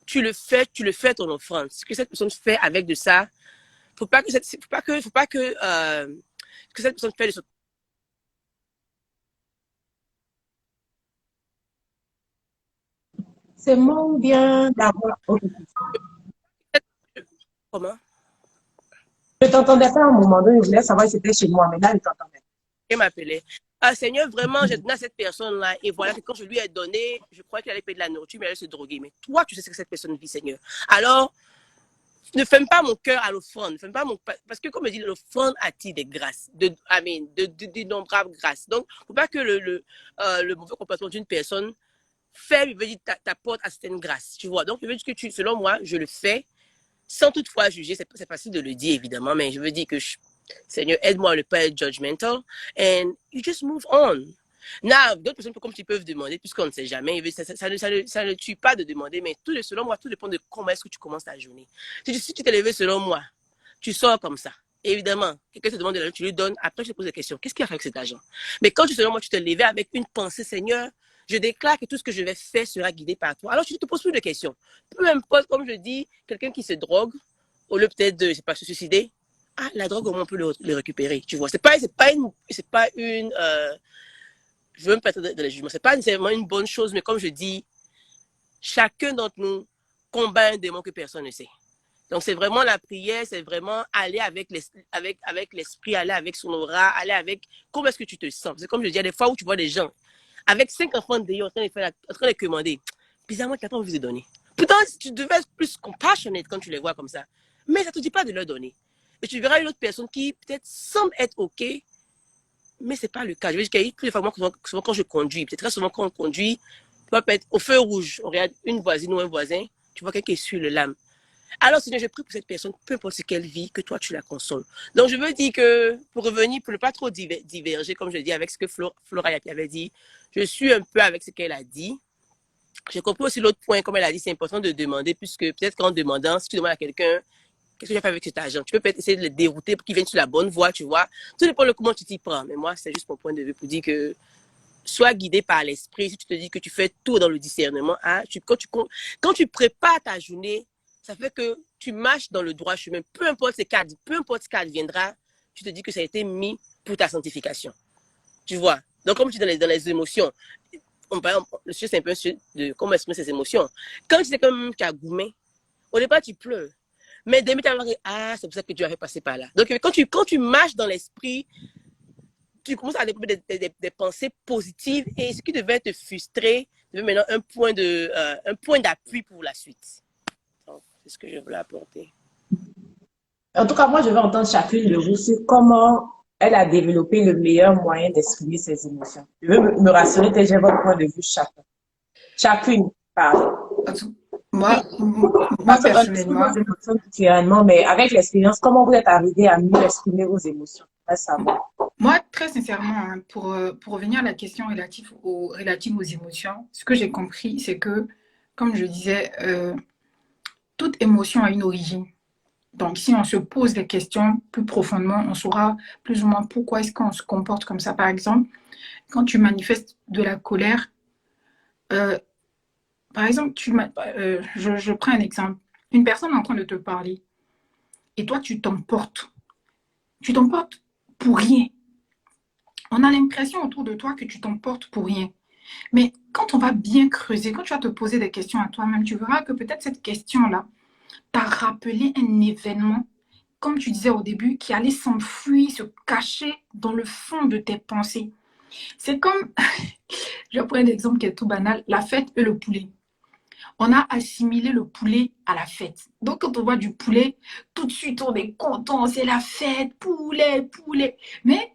tu le fais ton offrande. Ce que cette personne fait avec de ça, faut pas que cette personne fait de son... C'est moins bien d'avoir... Comment? Je t'entendais pas à un moment donné, je voulais savoir si c'était chez moi, mais là, je t'entendais. Il m'appelait. Ah, Seigneur, vraiment, j'ai donné à cette personne-là. Et voilà que quand je lui ai donné, je crois qu'elle allait payer de la nourriture, mais elle allait se droguer. Mais toi, tu sais ce que cette personne vit, Seigneur. Alors, ne ferme pas mon cœur à l'offrande. Parce que, comme je dis, l'offrande attire des grâces, d'innombrables grâces. Donc, il ne faut pas que le mauvais comportement d'une personne t'apporte à certaines grâces. Tu vois. Donc, je veux dire que selon moi, je le fais sans toutefois juger. C'est facile de le dire, évidemment, mais je veux dire que Seigneur, aide-moi à ne pas être judgmental. And you just move on. Now, d'autres personnes, comme tu peux demander, puisqu'on ne sait jamais, ça ne tue pas de demander, mais selon moi, tout dépend de comment est-ce que tu commences ta journée. Si tu t'es levé selon moi, tu sors comme ça. Évidemment, quelqu'un te demande de l'argent, tu lui donnes, après je te pose la question, qu'est-ce qu'il y a avec cet argent? Mais quand selon moi, tu te levais avec une pensée, Seigneur, je déclare que tout ce que je vais faire sera guidé par toi. Alors tu ne te poses plus de questions. Peu importe, comme je dis, quelqu'un qui se drogue, au lieu peut-être de, je sais pas, se suicider, ah, la drogue, au moins, on peut le récupérer, tu vois. C'est pas une je veux me pas être dans les jugements. C'est pas nécessairement une bonne chose, mais comme je dis, chacun d'entre nous combat un démon que personne ne sait. Donc, c'est vraiment la prière, c'est vraiment aller avec l'esprit, aller avec son aura, aller avec comment est-ce que tu te sens. C'est comme je dis, il y a des fois où tu vois des gens avec 5 enfants dehors en train de commander. Bizarrement, tu n'as pas envie de donner. Pourtant, tu devais être plus compassionate quand tu les vois comme ça. Mais ça ne te dit pas de leur donner. Et tu verras une autre personne qui peut-être semble être OK, mais ce n'est pas le cas. Je veux dire qu'il y a plus de fois, souvent quand je conduis, peut-être très souvent quand on conduit, tu vas être au feu rouge, on regarde une voisine ou un voisin, tu vois quelqu'un qui suit le lame. Alors, Seigneur, je prie pour cette personne, peu importe ce qu'elle vit, que toi, tu la consoles. Donc, je veux dire que, pour revenir, pour ne pas trop diverger, comme je dis, avec ce que Flora avait dit, je suis un peu avec ce qu'elle a dit. J'ai compris aussi l'autre point, comme elle a dit, c'est important de demander, puisque peut-être qu'en demandant, si tu demandes à quelqu'un, qu'est-ce que j'ai fait avec cet argent? Tu peux peut-être essayer de le dérouter pour qu'il vienne sur la bonne voie, tu vois. Tout dépend de comment tu t'y prends. Mais moi, c'est juste mon point de vue pour dire que sois guidé par l'esprit. Si tu te dis que tu fais tout dans le discernement, hein, quand tu prépares ta journée, ça fait que tu marches dans le droit chemin. Peu importe ce qui adviendra, tu te dis que ça a été mis pour ta sanctification. Tu vois. Donc, comme tu dis dans les émotions, par exemple, le sujet, c'est un peu de comment exprimer ses émotions. Quand tu es comme cagoumé, au départ, tu pleures. Mais demain, tu vas dire, ah, c'est pour ça que Dieu a fait passer par là. Donc, quand tu marches dans l'esprit, tu commences à développer des pensées positives et ce qui devait te frustrer devient maintenant un point d'appui pour la suite. Donc, c'est ce que je voulais apporter. En tout cas, moi, je vais entendre chacune de vous sur comment elle a développé le meilleur moyen d'exprimer ses émotions. Je veux me rassurer que j'ai votre point de vue chacun. Chacune parle. Moi personnellement, mais avec l'expérience, comment vous êtes arrivé à mieux exprimer vos émotions? Moi, très sincèrement, hein, pour revenir à la question relative aux émotions, ce que j'ai compris, c'est que, comme je disais, toute émotion a une origine. Donc, si on se pose des questions plus profondément, on saura plus ou moins pourquoi est-ce qu'on se comporte comme ça. Par exemple, quand tu manifestes de la colère, par exemple, je prends un exemple. Une personne est en train de te parler et toi, tu t'emportes. Tu t'emportes pour rien. On a l'impression autour de toi que tu t'emportes pour rien. Mais quand on va bien creuser, quand tu vas te poser des questions à toi-même, tu verras que peut-être cette question-là t'a rappelé un événement, comme tu disais au début, qui allait s'enfuir, se cacher dans le fond de tes pensées. C'est comme, je prends un exemple qui est tout banal, la fête et le poulet. On a assimilé le poulet à la fête. Donc, quand on voit du poulet, tout de suite, on est content, c'est la fête, poulet, poulet. Mais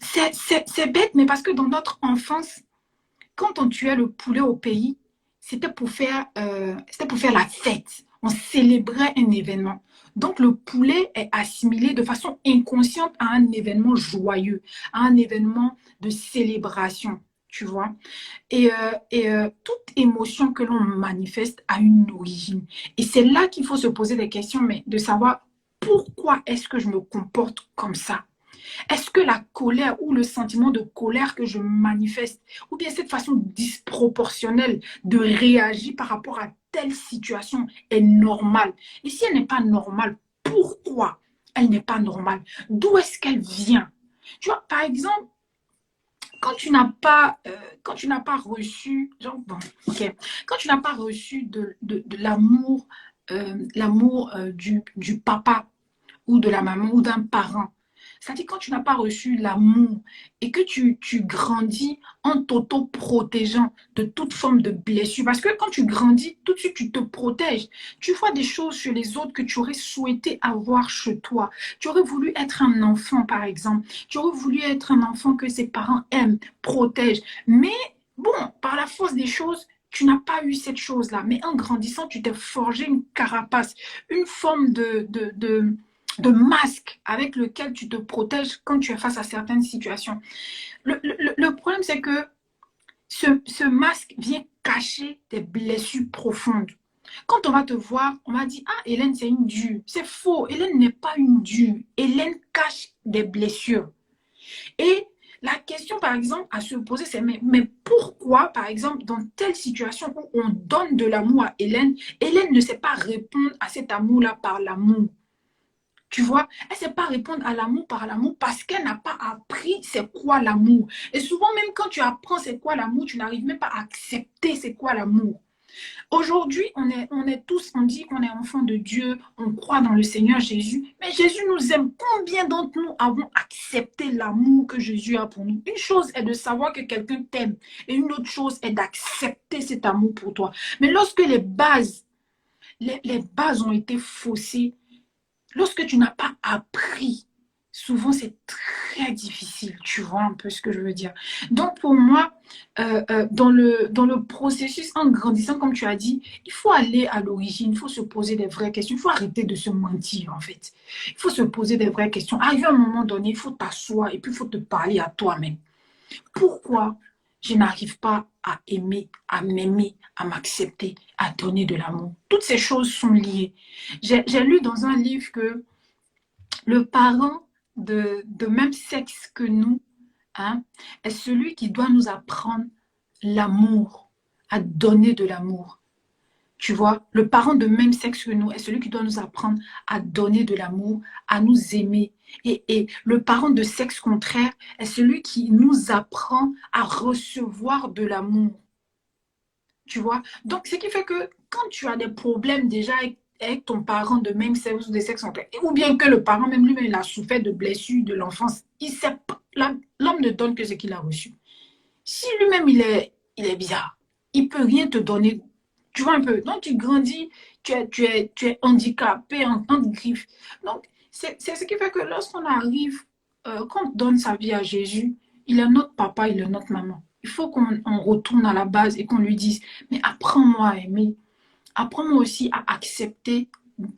C'est bête, mais parce que dans notre enfance, quand on tuait le poulet au pays, c'était pour faire la fête. On célébrait un événement. Donc, le poulet est assimilé de façon inconsciente à un événement joyeux, à un événement de célébration, tu vois. Toute émotion que l'on manifeste a une origine. Et c'est là qu'il faut se poser des questions, mais de savoir pourquoi est-ce que je me comporte comme ça? Est-ce que la colère ou le sentiment de colère que je manifeste, ou bien cette façon disproportionnelle de réagir par rapport à telle situation est normale? Et si elle n'est pas normale, pourquoi elle n'est pas normale? D'où est-ce qu'elle vient? Tu vois, par exemple, quand tu n'as pas reçu, genre, bon, ok, quand tu n'as pas reçu de l'amour, du papa ou de la maman ou d'un parent, c'est-à-dire quand tu n'as pas reçu l'amour et que tu grandis en t'auto-protégeant de toute forme de blessure. Parce que quand tu grandis, tout de suite, tu te protèges. Tu vois des choses chez les autres que tu aurais souhaité avoir chez toi. Tu aurais voulu être un enfant, par exemple. Tu aurais voulu être un enfant que ses parents aiment, protègent. Mais bon, par la force des choses, tu n'as pas eu cette chose-là. Mais en grandissant, tu t'es forgé une carapace, une forme de masque avec lequel tu te protèges quand tu es face à certaines situations. Le problème, c'est que ce masque vient cacher des blessures profondes. Quand on va te voir, on va dire, ah, Hélène, c'est une dure. C'est faux, Hélène n'est pas une dure. Hélène cache des blessures. Et la question, par exemple, à se poser, c'est mais pourquoi, par exemple, dans telle situation où on donne de l'amour à Hélène, Hélène ne sait pas répondre à cet amour-là par l'amour? Tu vois, elle ne sait pas répondre à l'amour par l'amour parce qu'elle n'a pas appris c'est quoi l'amour. Et souvent, même quand tu apprends c'est quoi l'amour, tu n'arrives même pas à accepter c'est quoi l'amour. Aujourd'hui, on est tous, on dit qu'on est enfant de Dieu, on croit dans le Seigneur Jésus, mais Jésus nous aime. Combien d'entre nous avons accepté l'amour que Jésus a pour nous? Une chose est de savoir que quelqu'un t'aime et une autre chose est d'accepter cet amour pour toi. Mais lorsque les bases ont été faussées, lorsque tu n'as pas appris, souvent c'est très difficile. Tu vois un peu ce que je veux dire. Donc pour moi, dans le processus, en grandissant, comme tu as dit, il faut aller à l'origine, il faut se poser des vraies questions, il faut arrêter de se mentir en fait. Il faut se poser des vraies questions. Arrivé à un moment donné, il faut t'asseoir et puis il faut te parler à toi-même. Pourquoi je n'arrive pas à aimer, à m'aimer, à m'accepter, à donner de l'amour? Toutes ces choses sont liées. J'ai lu dans un livre que le parent de même sexe que nous, hein, est celui qui doit nous apprendre l'amour, à donner de l'amour. Tu vois, le parent de même sexe que nous est celui qui doit nous apprendre à donner de l'amour, à nous aimer. Et le parent de sexe contraire est celui qui nous apprend à recevoir de l'amour. Tu vois? Donc, ce qui fait que quand tu as des problèmes déjà avec ton parent de même sexe ou de sexe contraire, ou bien que le parent même lui-même il a souffert de blessures de l'enfance, l'homme ne donne que ce qu'il a reçu. Si lui-même il est bizarre, il ne peut rien te donner. Tu vois un peu. Donc, tu grandis, tu es handicapé en griffes. Donc, c'est ce qui fait que lorsqu'on arrive, qu'on donne sa vie à Jésus, il est notre papa, il est notre maman. Il faut qu'on retourne à la base et qu'on lui dise, mais apprends-moi à aimer. Apprends-moi aussi à accepter,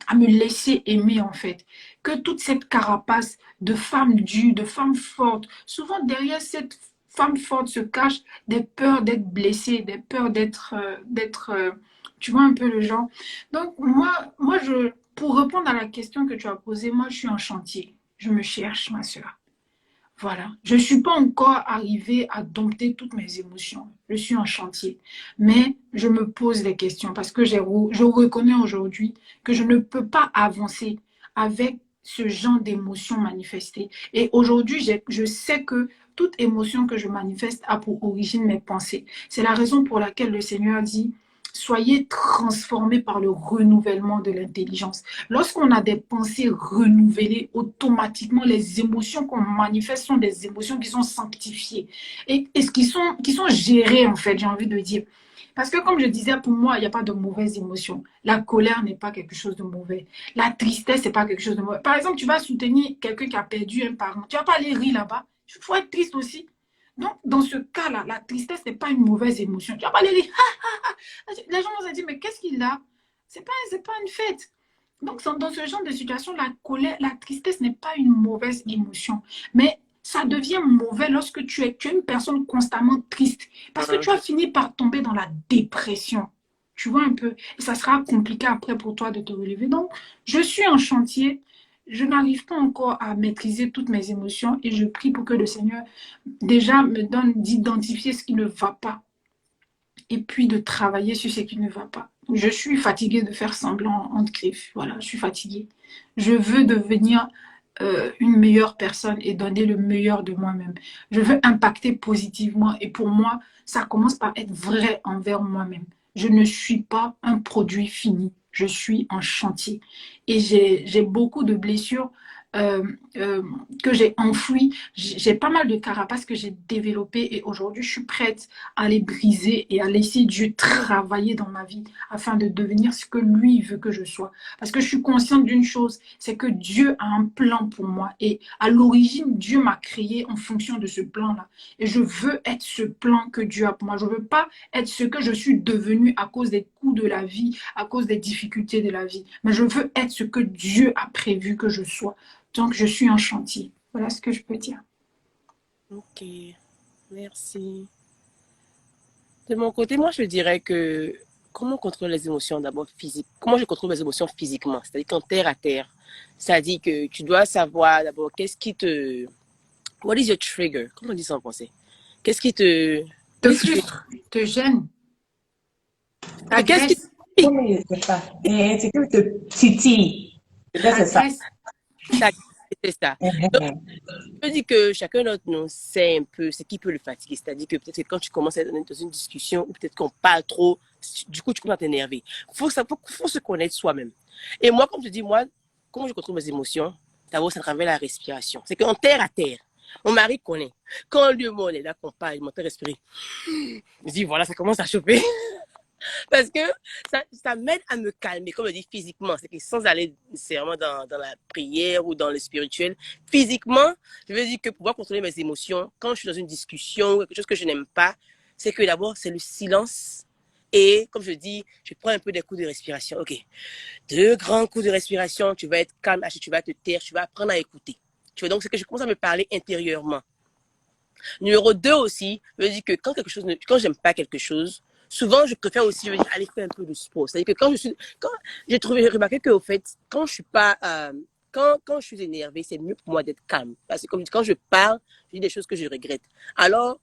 à me laisser aimer en fait. Que toute cette carapace de femme dure, de femme forte, souvent derrière cette femme forte se cachent des peurs d'être blessée, des peurs tu vois un peu le genre. Donc moi pour répondre à la question que tu as posée, moi je suis en chantier. Je me cherche, ma soeur. Voilà. Je ne suis pas encore arrivée à dompter toutes mes émotions. Je suis en chantier. Mais je me pose des questions parce que je reconnais aujourd'hui que je ne peux pas avancer avec ce genre d'émotions manifestées. Et aujourd'hui, je sais que toute émotion que je manifeste a pour origine mes pensées. C'est la raison pour laquelle le Seigneur dit: soyez transformés par le renouvellement de l'intelligence. Lorsqu'on a des pensées renouvelées, automatiquement, les émotions qu'on manifeste sont des émotions qui sont sanctifiées et qui sont gérées, en fait, j'ai envie de dire. Parce que comme je disais, pour moi, il n'y a pas de mauvaises émotions. La colère n'est pas quelque chose de mauvais. La tristesse n'est pas quelque chose de mauvais. Par exemple, tu vas soutenir quelqu'un qui a perdu un parent. Tu ne vas pas aller rire là-bas. Il faut être triste aussi. Donc, dans ce cas-là, la tristesse n'est pas une mauvaise émotion. Tu vas pas aller dire, les gens vont se dire, mais qu'est-ce qu'il a? C'est pas une fête. Donc, dans ce genre de situation, la colère, la tristesse n'est pas une mauvaise émotion. Mais ça devient mauvais lorsque tu es une personne constamment triste. Parce que tu as fini par tomber dans la dépression. Tu vois un peu. Et ça sera compliqué après pour toi de te relever. Donc, je suis en chantier. Je n'arrive pas encore à maîtriser toutes mes émotions et je prie pour que le Seigneur déjà me donne d'identifier ce qui ne va pas et puis de travailler sur ce qui ne va pas. Je suis fatiguée de faire semblant en griffe. Voilà, je suis fatiguée. Je veux devenir une meilleure personne et donner le meilleur de moi-même. Je veux impacter positivement et pour moi, ça commence par être vrai envers moi-même. Je ne suis pas un produit fini. Je suis en chantier. Et j'ai beaucoup de blessures que j'ai enfouies. J'ai pas mal de carapaces que j'ai développées et aujourd'hui, je suis prête à les briser et à laisser Dieu travailler dans ma vie afin de devenir ce que lui veut que je sois. Parce que je suis consciente d'une chose, c'est que Dieu a un plan pour moi et à l'origine, Dieu m'a créé en fonction de ce plan-là. Et je veux être ce plan que Dieu a pour moi. Je veux pas être ce que je suis devenue à cause des coups de la vie, à cause des difficultés de la vie. Mais je veux être ce que Dieu a prévu que je sois. Donc, je suis en chantier. Voilà ce que je peux dire. Ok, merci. De mon côté, moi, je dirais que comment contrôler les émotions d'abord physiques? Comment je contrôle mes émotions physiquement? C'est-à-dire qu'en terre à terre, c'est-à-dire que tu dois savoir d'abord qu'est-ce qui te... What is your trigger? Comment on dit ça en français? Qu'est-ce qui te... Te frustre, te gêne, Qu'est-ce qui... t'agresse. Oui, c'est ça. Et c'est que te titille. C'est ça. C'est ça. Donc, je dis que chacun d'entre nous sait un peu ce qui peut le fatiguer. C'est-à-dire que peut-être que quand tu commences à être dans une discussion ou peut-être qu'on parle trop, du coup, tu commences à t'énerver. Faut se connaître soi-même. Et moi, comme je dis, moi, comment je contrôle mes émotions? D'abord, c'est à travers la respiration. C'est qu'en terre à terre, mon mari connaît. Quand lui, moi, on est là, qu'on parle, il m'entend respirer. Je dis, voilà, ça commence à chauffer. Parce que ça m'aide à me calmer, comme je dis physiquement, c'est que sans aller nécessairement dans la prière ou dans le spirituel, physiquement, je veux dire que pour pouvoir contrôler mes émotions, quand je suis dans une discussion, quelque chose que je n'aime pas, c'est que d'abord, c'est le silence. Et comme je dis, je prends un peu des coups de respiration. Ok, 2 grands coups de respiration, tu vas être calme, tu vas te taire, tu vas apprendre à écouter. Tu vois, donc c'est que je commence à me parler intérieurement. Numéro 2 aussi, je veux dire que quand j'aime pas quelque chose, souvent, je préfère aussi aller faire un peu de sport. C'est-à-dire que quand j'ai remarqué qu'au fait, quand je suis pas, quand je suis énervée, c'est mieux pour moi d'être calme. Parce que comme quand je parle, je dis des choses que je regrette. Alors,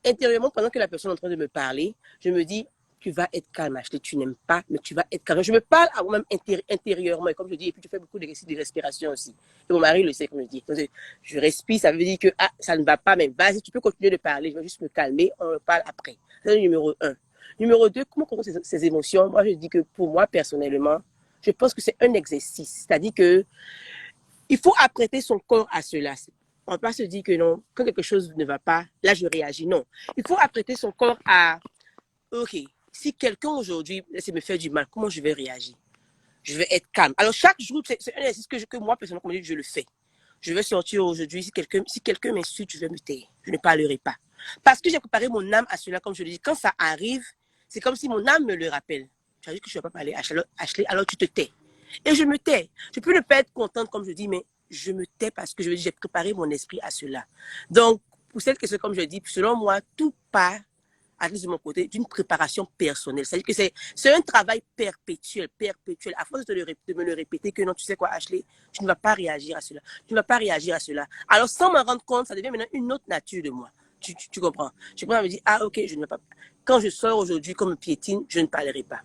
intérieurement, pendant que la personne est en train de me parler, je me dis, tu vas être calme, Ashley, tu n'aimes pas, mais tu vas être calme. Je me parle à moi-même intérieurement, et comme je dis, et puis je fais beaucoup de respiration aussi. Et mon mari le sait, comme je dis. Donc, je respire, ça veut dire que ça ne va pas, mais vas-y, tu peux continuer de parler, je vais juste me calmer, on en parle après. C'est le numéro 1. Numéro 2, comment contrôler ces émotions? Moi, je dis que pour moi, personnellement, je pense que c'est un exercice. C'est-à-dire que il faut apprêter son corps à cela. On ne peut pas se dire que non, quand quelque chose ne va pas, là, je réagis. Non. Il faut apprêter son corps à, OK, si quelqu'un aujourd'hui essaie de me faire du mal, comment je vais réagir? Je vais être calme. Alors, chaque jour, c'est un exercice que moi, personnellement, comme je dis, je le fais. Je vais sortir aujourd'hui. Si quelqu'un m'insulte, je vais me taire. Je ne parlerai pas. Parce que j'ai préparé mon âme à cela, comme je le dis. Quand ça arrive, c'est comme si mon âme me le rappelle. Tu as dit que je ne vais pas parler, Ashley, alors tu te tais. Et je me tais. Je peux ne pas être contente, comme je dis, mais je me tais parce que j'ai préparé mon esprit à cela. Donc, pour cette question, comme je dis, selon moi, tout part, à de mon côté, d'une préparation personnelle. C'est-à-dire que c'est un travail perpétuel. À force de me le répéter que non, tu sais quoi, Ashley, tu ne vas pas réagir à cela. Tu ne vas pas réagir à cela. Alors, sans m'en rendre compte, ça devient maintenant une autre nature de moi. Tu comprends? Je peux me dire, ah, ok, je ne vais pas. Quand je sors aujourd'hui comme piétine, je ne parlerai pas.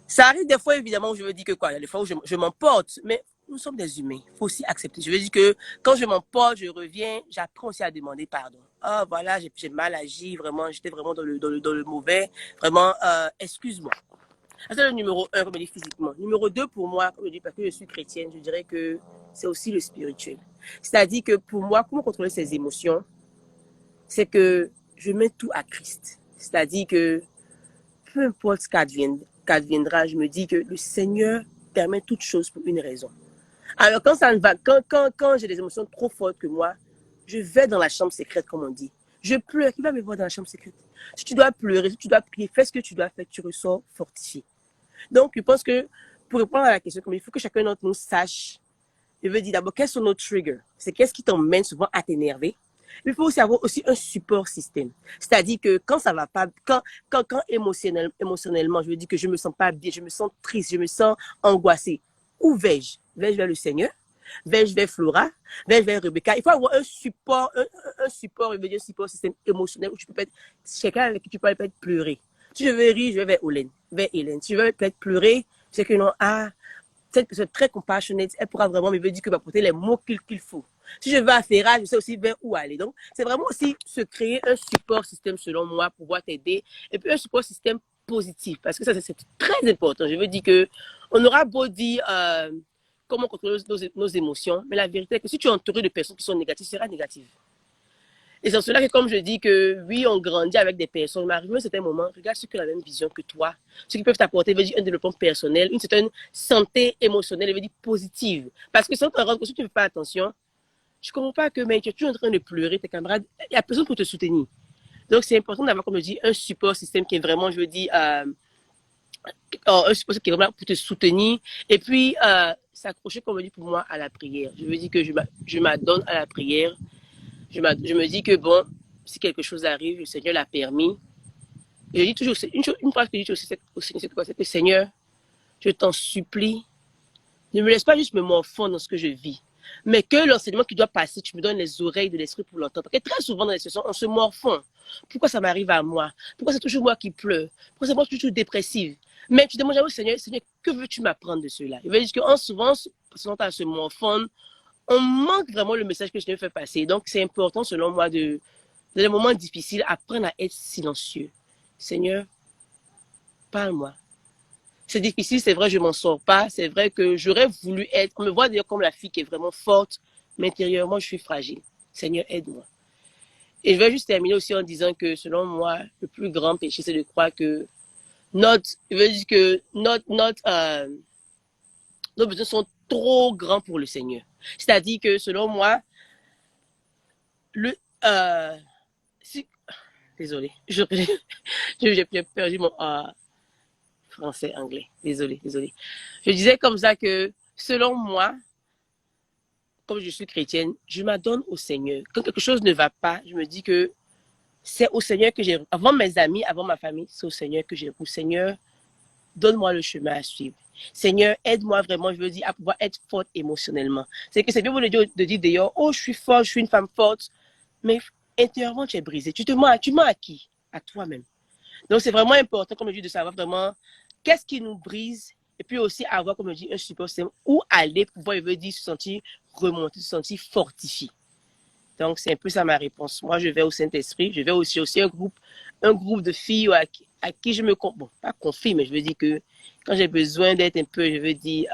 Ça arrive des fois, évidemment, où je me dis que quoi, il y a des fois où je m'emporte, mais nous sommes des humains. Il faut aussi accepter. Je veux dire que quand je m'emporte, je reviens, j'apprends aussi à demander pardon. Ah, voilà, j'ai mal agi, vraiment, j'étais vraiment dans le mauvais. Vraiment, excuse-moi. Ça, c'est le numéro 1, comme je dis physiquement. Numéro 2, pour moi, comme je dis, parce que je suis chrétienne, je dirais que c'est aussi le spirituel. C'est-à-dire que pour moi, comment contrôler ses émotions, c'est que je mets tout à Christ. C'est-à-dire que peu importe ce qu'adviendra, je me dis que le Seigneur permet toutes choses pour une raison. Alors quand ça ne va, quand j'ai des émotions trop fortes que moi, Je vais dans la chambre secrète, comme on dit. Je pleure. Qui va me voir dans la chambre secrète? Si tu dois pleurer, si tu dois prier, fais ce que tu dois faire, tu ressors fortifié. Donc, je pense que pour répondre à la question, il faut que chacun d'entre nous sache, je veux dire d'abord, quels sont nos triggers? C'est qu'est-ce qui t'emmène souvent à t'énerver? Il faut aussi avoir aussi un support système. C'est-à-dire que quand ça va pas, quand émotionnellement, je veux dire que je me sens pas bien, je me sens triste, je me sens angoissée. Où vais-je? Vais-je vers le Seigneur? Vais-je vers Flora? Vais-je vers Rebecca? Il faut avoir un support, un support, je veux dire, un support système émotionnel où tu peux être quelqu'un avec qui tu peux peut-être pleurer. Si je veux rire, je vais vers Hélène. Si je veux peut-être pleurer, c'est que non, cette personne très compassionate, elle pourra vraiment me dire que va porter les mots qu'il faut. Si je veux à Ferrari, je sais aussi vers où aller. Donc, c'est vraiment aussi se créer un support système, selon moi, pour pouvoir t'aider. Et puis, un support système positif. Parce que ça, c'est très important. Je veux dire que on aura beau dire comment contrôler nos émotions, mais la vérité est que si tu es entouré de personnes qui sont négatives, tu seras négative. Et c'est en cela que, comme je dis que oui, on grandit avec des personnes, mais arrivé à un certain moment, regarde ceux qui ont la même vision que toi, ceux qui peuvent t'apporter un développement personnel, une certaine santé émotionnelle, je veux dire positive. Parce que si on te rend compte, si tu ne fais pas attention, je ne comprends pas que mais tu es toujours en train de pleurer, tes camarades, il n'y a personne pour te soutenir. Donc, c'est important d'avoir, comme je dis, un support système qui est vraiment, je veux dire, un support qui est vraiment pour te soutenir. Et puis, s'accrocher, comme je dis, pour moi, à la prière. Je veux dire que je m'adonne à la prière. Je me dis que bon, si quelque chose arrive, le Seigneur l'a permis. Et je dis toujours, une phrase que je dis aussi au Seigneur, c'est quoi? C'est que Seigneur, je t'en supplie, ne me laisse pas juste me morfondre dans ce que je vis, mais que l'enseignement qui doit passer, tu me donnes les oreilles de l'esprit pour l'entendre. Parce que très souvent dans les sessions, on se morfond. Pourquoi ça m'arrive à moi? Pourquoi c'est toujours moi qui pleure? Pourquoi c'est moi toujours dépressive? Mais tu demandes au Seigneur, Seigneur, que veux-tu m'apprendre de cela? Il veut dire qu'en souvent, parce qu'on t'a se morfondre, on manque vraiment le message que je te fais passer. Donc, c'est important, selon moi, dans les moments difficiles, apprendre à être silencieux. Seigneur, parle-moi. C'est difficile, c'est vrai, je ne m'en sors pas. C'est vrai que j'aurais voulu être, on me voit d'ailleurs comme la fille qui est vraiment forte, mais intérieurement, je suis fragile. Seigneur, aide-moi. Et je vais juste terminer aussi en disant que, selon moi, le plus grand péché, c'est de croire que nos besoins sont trop grands pour le Seigneur. C'est-à-dire que, selon moi, désolé, j'ai perdu mon français, anglais. Désolé. Je disais comme ça que, selon moi, comme je suis chrétienne, je m'adonne au Seigneur. Quand quelque chose ne va pas, je me dis que c'est au Seigneur que j'ai... Avant mes amis, avant ma famille, c'est au Seigneur que j'ai... Au Seigneur, donne-moi le chemin à suivre. Seigneur, aide-moi vraiment, je veux dire, à pouvoir être forte émotionnellement. C'est que c'est bien beau de dire d'ailleurs, oh, je suis forte, je suis une femme forte, mais intérieurement, tu es brisée. Tu mens à qui? À toi-même. Donc, c'est vraiment important, comme je dis, de savoir vraiment qu'est-ce qui nous brise, et puis aussi avoir, comme je dis, un support système, où aller pour pouvoir, je veux dire, se sentir remonté, se sentir fortifié. Donc, c'est un peu ça ma réponse. Moi, je vais au Saint-Esprit, je vais aussi un groupe de filles à qui je me... Bon, pas confie, mais je veux dire que quand j'ai besoin d'être un peu, je veux dire,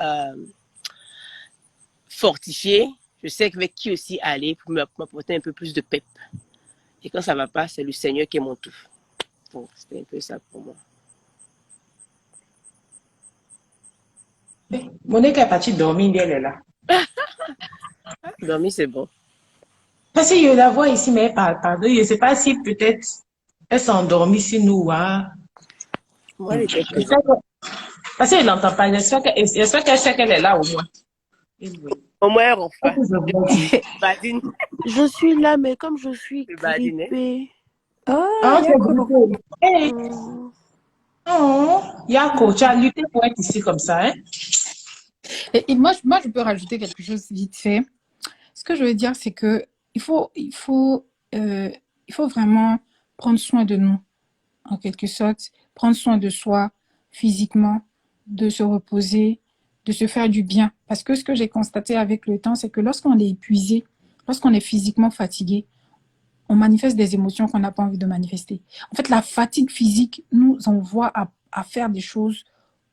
fortifiée, je sais avec qui aussi aller pour m'apporter un peu plus de pep. Et quand ça ne va pas, c'est le Seigneur qui est mon tout. Donc, c'était un peu ça pour moi. Monique est partie dormir, elle est là. Dormir, c'est bon. Parce que je la vois ici, mais elle parle pas. Je ne sais pas si peut-être elle s'est endormie sur nous. Hein. Moi, elle était parce qu'elle n'entend pas. J'espère qu'elle sait qu'elle est là au moins. Au moins, elle enfin. Je suis là, mais comme je suis grippée. Yako, tu as lutté pour être ici comme ça, hein? Et moi, je peux rajouter quelque chose vite fait. Ce que je veux dire, c'est que il faut vraiment prendre soin de nous, en quelque sorte, prendre soin de soi physiquement, de se reposer, de se faire du bien. Parce que ce que j'ai constaté avec le temps, c'est que lorsqu'on est épuisé, lorsqu'on est physiquement fatigué, on manifeste des émotions qu'on n'a pas envie de manifester. En fait, la fatigue physique nous envoie à faire des choses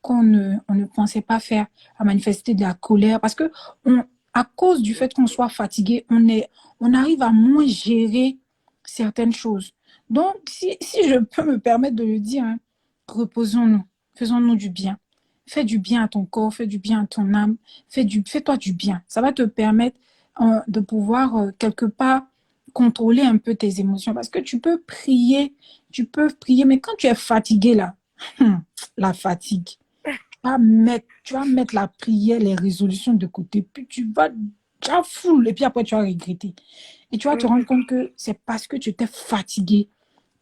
on ne pensait pas faire, à manifester de la colère. Parce que à cause du fait qu'on soit fatigué, on arrive à moins gérer certaines choses. Donc, si je peux me permettre de le dire, hein, reposons-nous, faisons-nous du bien. Fais du bien à ton corps, fais du bien à ton âme, fais-toi du bien. Ça va te permettre de pouvoir quelque part contrôler un peu tes émotions parce que tu peux prier, mais quand tu es fatigué là, la fatigue, tu vas mettre la prière, les résolutions de côté, puis tu vas full, et puis après tu vas regretter. Et tu vas te rendre compte que c'est parce que tu étais fatigué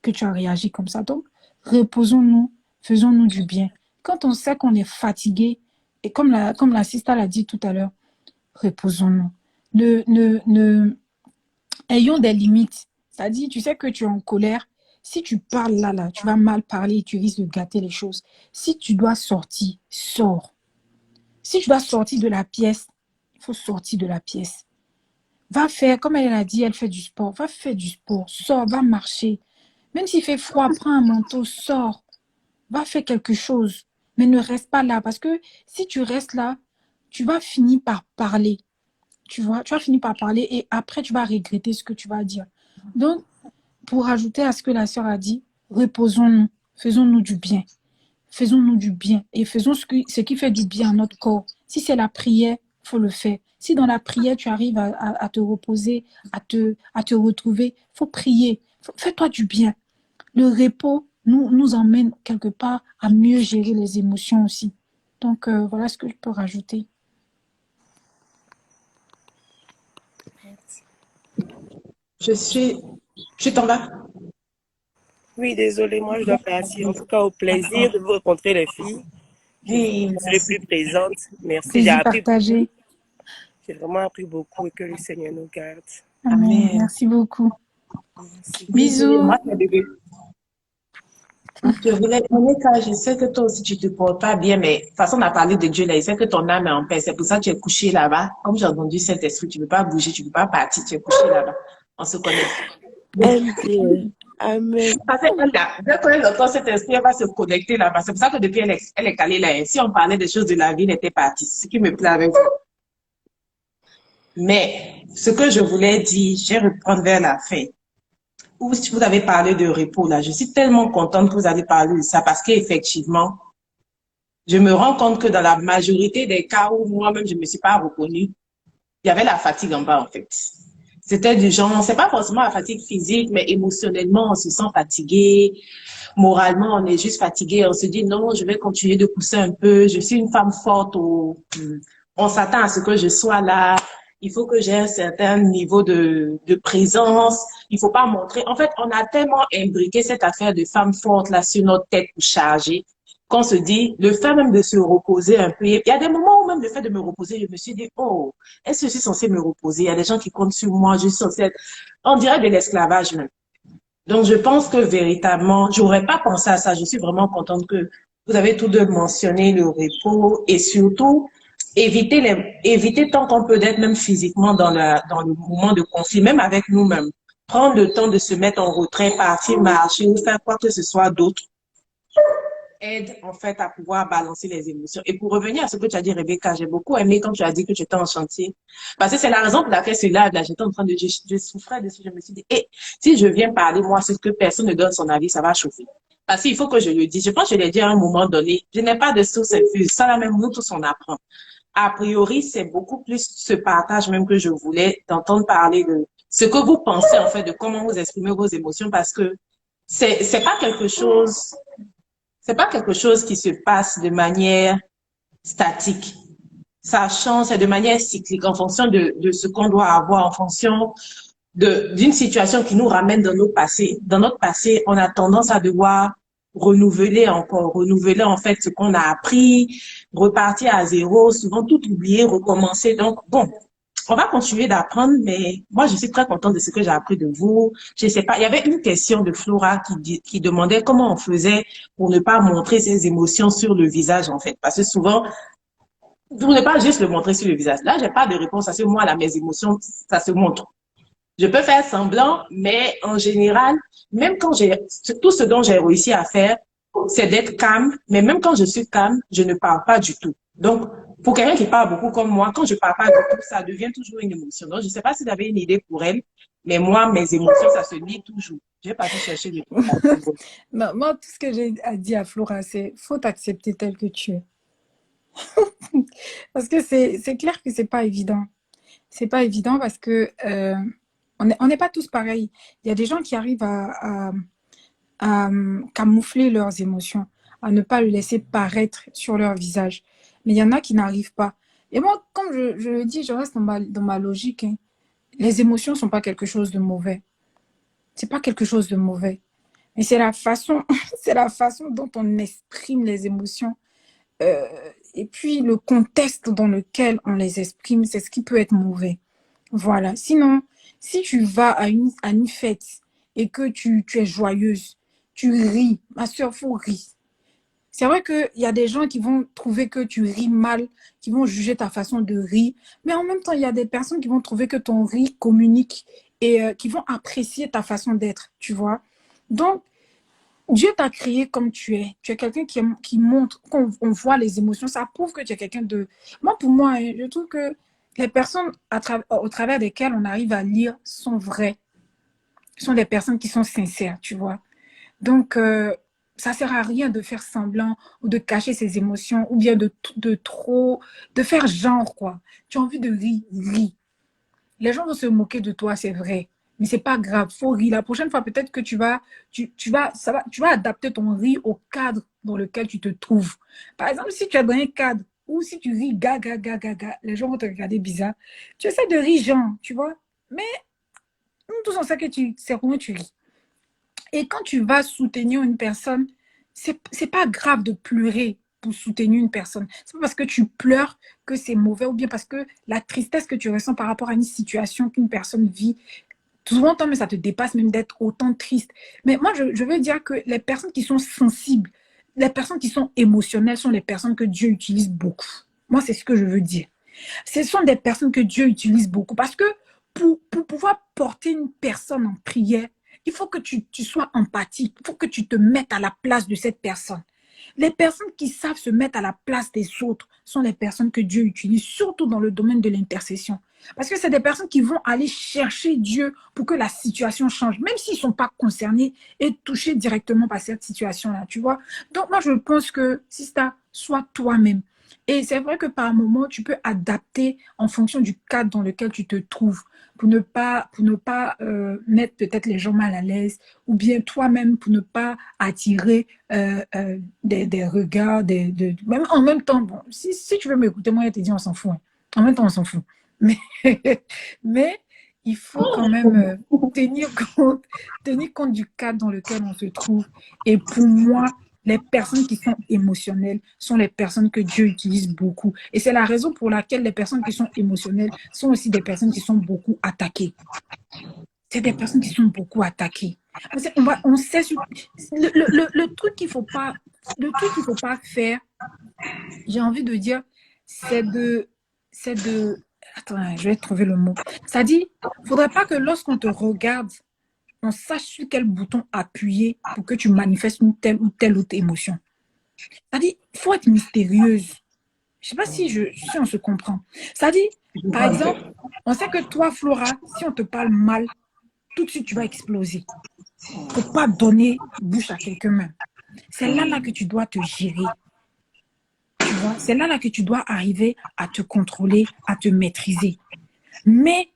que tu as réagi comme ça. Donc, reposons-nous, faisons-nous du bien. Quand on sait qu'on est fatigué, et comme la sister l'a dit tout à l'heure, reposons-nous. Ayons des limites. C'est-à-dire, tu sais que tu es en colère. Si tu parles là, tu vas mal parler et tu risques de gâter les choses. Si tu dois sortir, sors. Si tu dois sortir de la pièce, il faut sortir de la pièce. Va faire, comme elle a dit, elle fait du sport. Va faire du sport. Sors, va marcher. Même s'il fait froid, prends un manteau, sors. Va faire quelque chose. Mais ne reste pas là. Parce que si tu restes là, tu vas finir par parler. Tu vois, tu vas finir par parler et après, tu vas regretter ce que tu vas dire. Donc, pour ajouter à ce que la sœur a dit, reposons-nous, faisons-nous du bien. Faisons-nous du bien et faisons ce qui fait du bien à notre corps. Si c'est la prière, il faut le faire. Si dans la prière, tu arrives à te reposer, à te retrouver, il faut prier. Fais-toi du bien. Le repos nous emmène quelque part à mieux gérer les émotions aussi. Donc, voilà ce que je peux rajouter. Tu t'en vas? Oui, désolée, moi je dois partir. En tout cas, au plaisir de vous rencontrer, les filles. Oui, Je serai plus présente. Merci, Plaisir partagé. J'ai vraiment appris beaucoup et que le Seigneur nous garde. Amen. Merci beaucoup. Merci. Bisous. Moi, Monica, je sais que toi aussi tu te portes pas bien, mais de toute façon, on a parlé de Dieu là, il sait que ton âme est en paix. C'est pour ça que tu es couché là-bas. Comme j'ai entendu Saint-Esprit, tu ne peux pas bouger, tu ne peux pas partir, tu es couché là-bas. On se connaît. Amen. Parce qu'elle dès qu'elle entend cet esprit, elle va se connecter là-bas. C'est pour ça que depuis, elle est calée là. Si on parlait des choses de la vie, elle était partie. Ce qui me plaît avec vous. Mais ce que je voulais dire, je vais reprendre vers la fin. Ou si vous avez parlé de repos là, je suis tellement contente que vous avez parlé de ça parce qu'effectivement, je me rends compte que dans la majorité des cas où moi-même je me suis pas reconnue, il y avait la fatigue en bas en fait. C'était du genre, c'est pas forcément la fatigue physique, mais émotionnellement, on se sent fatigué. Moralement, on est juste fatigué. On se dit, non, je vais continuer de pousser un peu. Je suis une femme forte. On s'attend à ce que je sois là. Il faut que j'ai un certain niveau de présence. Il faut pas montrer. En fait, on a tellement imbriqué cette affaire de femme forte là sur notre tête pour charger qu'on se dit, le fait même de se reposer un peu. Il y a des moments où même le fait de me reposer, je me suis dit, oh, est-ce que je suis censée me reposer? Il y a des gens qui comptent sur moi. Je suis censée être, on dirait de l'esclavage même. Donc, je pense que véritablement, j'aurais pas pensé à ça. Je suis vraiment contente que vous avez tous deux mentionné le repos et surtout éviter tant qu'on peut d'être même physiquement dans le moment de conflit, même avec nous-mêmes. Prendre le temps de se mettre en retrait, partir marcher ou faire quoi que ce soit d'autre aide en fait à pouvoir balancer les émotions. Et pour revenir à ce que tu as dit, Rebecca, j'ai beaucoup aimé quand tu as dit que tu étais en chantier. Parce que c'est la raison pour laquelle ce live là, j'étais en train de, je souffrais dessus, je me suis dit, si je viens parler, moi, c'est que personne ne donne son avis, ça va chauffer. Parce qu'il faut que je le dise. Je pense que je l'ai dit à un moment donné. Je n'ai pas de source infuse. Ça là même, nous tous, on apprend. A priori, c'est beaucoup plus ce partage même que je voulais d'entendre parler de ce que vous pensez, en fait, de comment vous exprimez vos émotions parce que c'est pas quelque chose qui se passe de manière statique. Ça change, c'est de manière cyclique en fonction de ce qu'on doit avoir, en fonction d'une situation qui nous ramène dans nos passés. Dans notre passé, on a tendance à devoir renouveler en fait ce qu'on a appris, repartir à zéro, souvent tout oublier, recommencer. Donc, bon, on va continuer d'apprendre, mais moi, je suis très contente de ce que j'ai appris de vous. Je sais pas, il y avait une question de Flora qui demandait comment on faisait pour ne pas montrer ses émotions sur le visage, en fait. Parce que souvent, vous ne pas juste le montrer sur le visage. Là, j'ai pas de réponse parce que moi, là, mes émotions, ça se montre. Je peux faire semblant, mais en général, même quand tout ce dont j'ai réussi à faire, c'est d'être calme, mais même quand je suis calme, je ne parle pas du tout. Donc, pour quelqu'un qui parle beaucoup comme moi, quand je parle pas du tout, ça devient toujours une émotion. Donc, je sais pas si vous avez une idée pour elle, mais moi, mes émotions, ça se lit toujours. Je vais pas chercher le Non, moi, tout ce que j'ai à dire à Flora, c'est faut t'accepter tel que tu es. Parce que c'est clair que c'est pas évident. C'est pas évident parce que on n'est pas tous pareils. Il y a des gens qui arrivent à camoufler leurs émotions, à ne pas le laisser paraître sur leur visage. Mais il y en a qui n'arrivent pas. Et moi, comme je le dis, je reste dans ma logique, hein. Les émotions ne sont pas quelque chose de mauvais. C'est pas quelque chose de mauvais. Mais c'est la façon, c'est la façon dont on exprime les émotions. euh, et puis le contexte dans lequel on les exprime, c'est ce qui peut être mauvais. Voilà. Sinon, si tu vas à une fête et que tu es joyeuse, tu ris, ma soeur, faut rire. C'est vrai qu'il y a des gens qui vont trouver que tu ris mal, qui vont juger ta façon de rire, mais en même temps, il y a des personnes qui vont trouver que ton rire communique et qui vont apprécier ta façon d'être, tu vois. Donc, Dieu t'a créé comme tu es. Tu es quelqu'un qui montre, qu'on on voit les émotions. Ça prouve que tu es quelqu'un de... Moi, pour moi, hein, je trouve que les personnes au travers desquelles on arrive à lire sont vraies. Ce sont des personnes qui sont sincères, tu vois. Donc, ça sert à rien de faire semblant ou de cacher ses émotions ou bien de faire genre, quoi. Tu as envie de rire, ris. Les gens vont se moquer de toi, c'est vrai. Mais c'est pas grave, faut rire. La prochaine fois, peut-être que tu vas adapter ton rire au cadre dans lequel tu te trouves. Par exemple, si tu es dans un cadre ou si tu ris gaga, gaga, gaga, les gens vont te regarder bizarre. Tu essaies de rire, genre, tu vois. Mais nous tous, on sait que c'est comment tu ris. Et quand tu vas soutenir une personne, c'est pas grave de pleurer pour soutenir une personne. C'est pas parce que tu pleures que c'est mauvais ou bien parce que la tristesse que tu ressens par rapport à une situation qu'une personne vit, souvent, mais ça te dépasse même d'être autant triste. Mais moi, je veux dire que les personnes qui sont sensibles, les personnes qui sont émotionnelles sont les personnes que Dieu utilise beaucoup. Moi, c'est ce que je veux dire. Ce sont des personnes que Dieu utilise beaucoup parce que pour pouvoir porter une personne en prière, il faut que tu sois empathique, il faut que tu te mettes à la place de cette personne. Les personnes qui savent se mettre à la place des autres sont les personnes que Dieu utilise, surtout dans le domaine de l'intercession. Parce que c'est des personnes qui vont aller chercher Dieu pour que la situation change, même s'ils ne sont pas concernés et touchés directement par cette situation-là, tu vois. Donc moi, je pense que, Sista, sois toi-même. Et c'est vrai que par moment, tu peux adapter en fonction du cadre dans lequel tu te trouves pour ne pas mettre peut-être les gens mal à l'aise ou bien toi-même pour ne pas attirer des regards. Même, en même temps, bon, si tu veux m'écouter, moi, je te dis, on s'en fout. Hein. En même temps, on s'en fout. Mais, mais il faut quand même tenir compte du cadre dans lequel on se trouve. Et pour moi, les personnes qui sont émotionnelles sont les personnes que Dieu utilise beaucoup. Et c'est la raison pour laquelle les personnes qui sont émotionnelles sont aussi des personnes qui sont beaucoup attaquées. C'est des personnes qui sont beaucoup attaquées. On sait le truc qu'il faut pas faire, j'ai envie de dire, c'est de attends, je vais trouver le mot. Ça dit, il ne faudrait pas que lorsqu'on te regarde, on sache sur quel bouton appuyer pour que tu manifestes une telle ou telle autre émotion. Ça dit, il faut être mystérieuse. Je ne sais pas si on se comprend. Ça dit, par exemple, on sait que toi, Flora, si on te parle mal, tout de suite, tu vas exploser. Il ne faut pas donner bouche à quelqu'un même. C'est là que tu dois te gérer. Tu vois, c'est là que tu dois arriver à te contrôler, à te maîtriser. Mais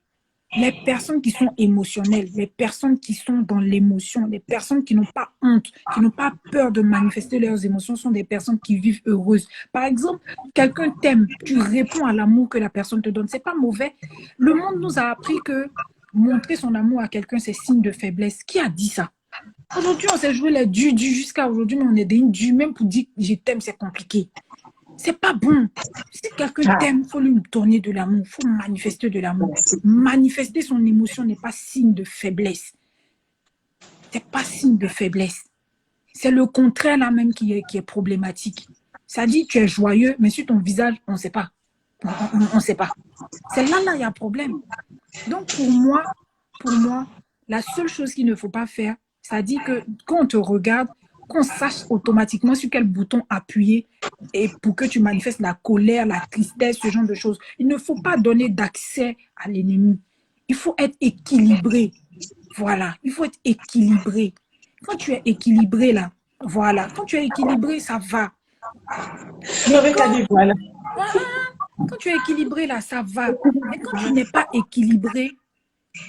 les personnes qui sont émotionnelles, les personnes qui sont dans l'émotion, les personnes qui n'ont pas honte, qui n'ont pas peur de manifester leurs émotions sont des personnes qui vivent heureuses. Par exemple, quelqu'un t'aime, tu réponds à l'amour que la personne te donne. C'est pas mauvais. Le monde nous a appris que montrer son amour à quelqu'un, c'est signe de faiblesse. Qui a dit ça? Aujourd'hui, on s'est joué les du jusqu'à aujourd'hui, mais on est des du. Même pour dire je t'aime, c'est compliqué. C'est pas bon. Si quelqu'un t'aime, il faut lui tourner de l'amour, il faut manifester de l'amour. Manifester son émotion n'est pas signe de faiblesse. C'est pas signe de faiblesse. C'est le contraire là même qui est problématique. Ça dit tu es joyeux, mais sur ton visage, on ne sait pas. On ne sait pas. C'est là il y a un problème. Donc pour moi, la seule chose qu'il ne faut pas faire, ça dit que quand on te regarde, qu'on sache automatiquement sur quel bouton appuyer et pour que tu manifestes la colère, la tristesse, ce genre de choses. Il ne faut pas donner d'accès à l'ennemi. Il faut être équilibré. Voilà, il faut être équilibré. Quand tu es équilibré là, voilà, quand tu es équilibré, ça va. Quand tu es équilibré là, ça va. Mais quand tu n'es pas équilibré,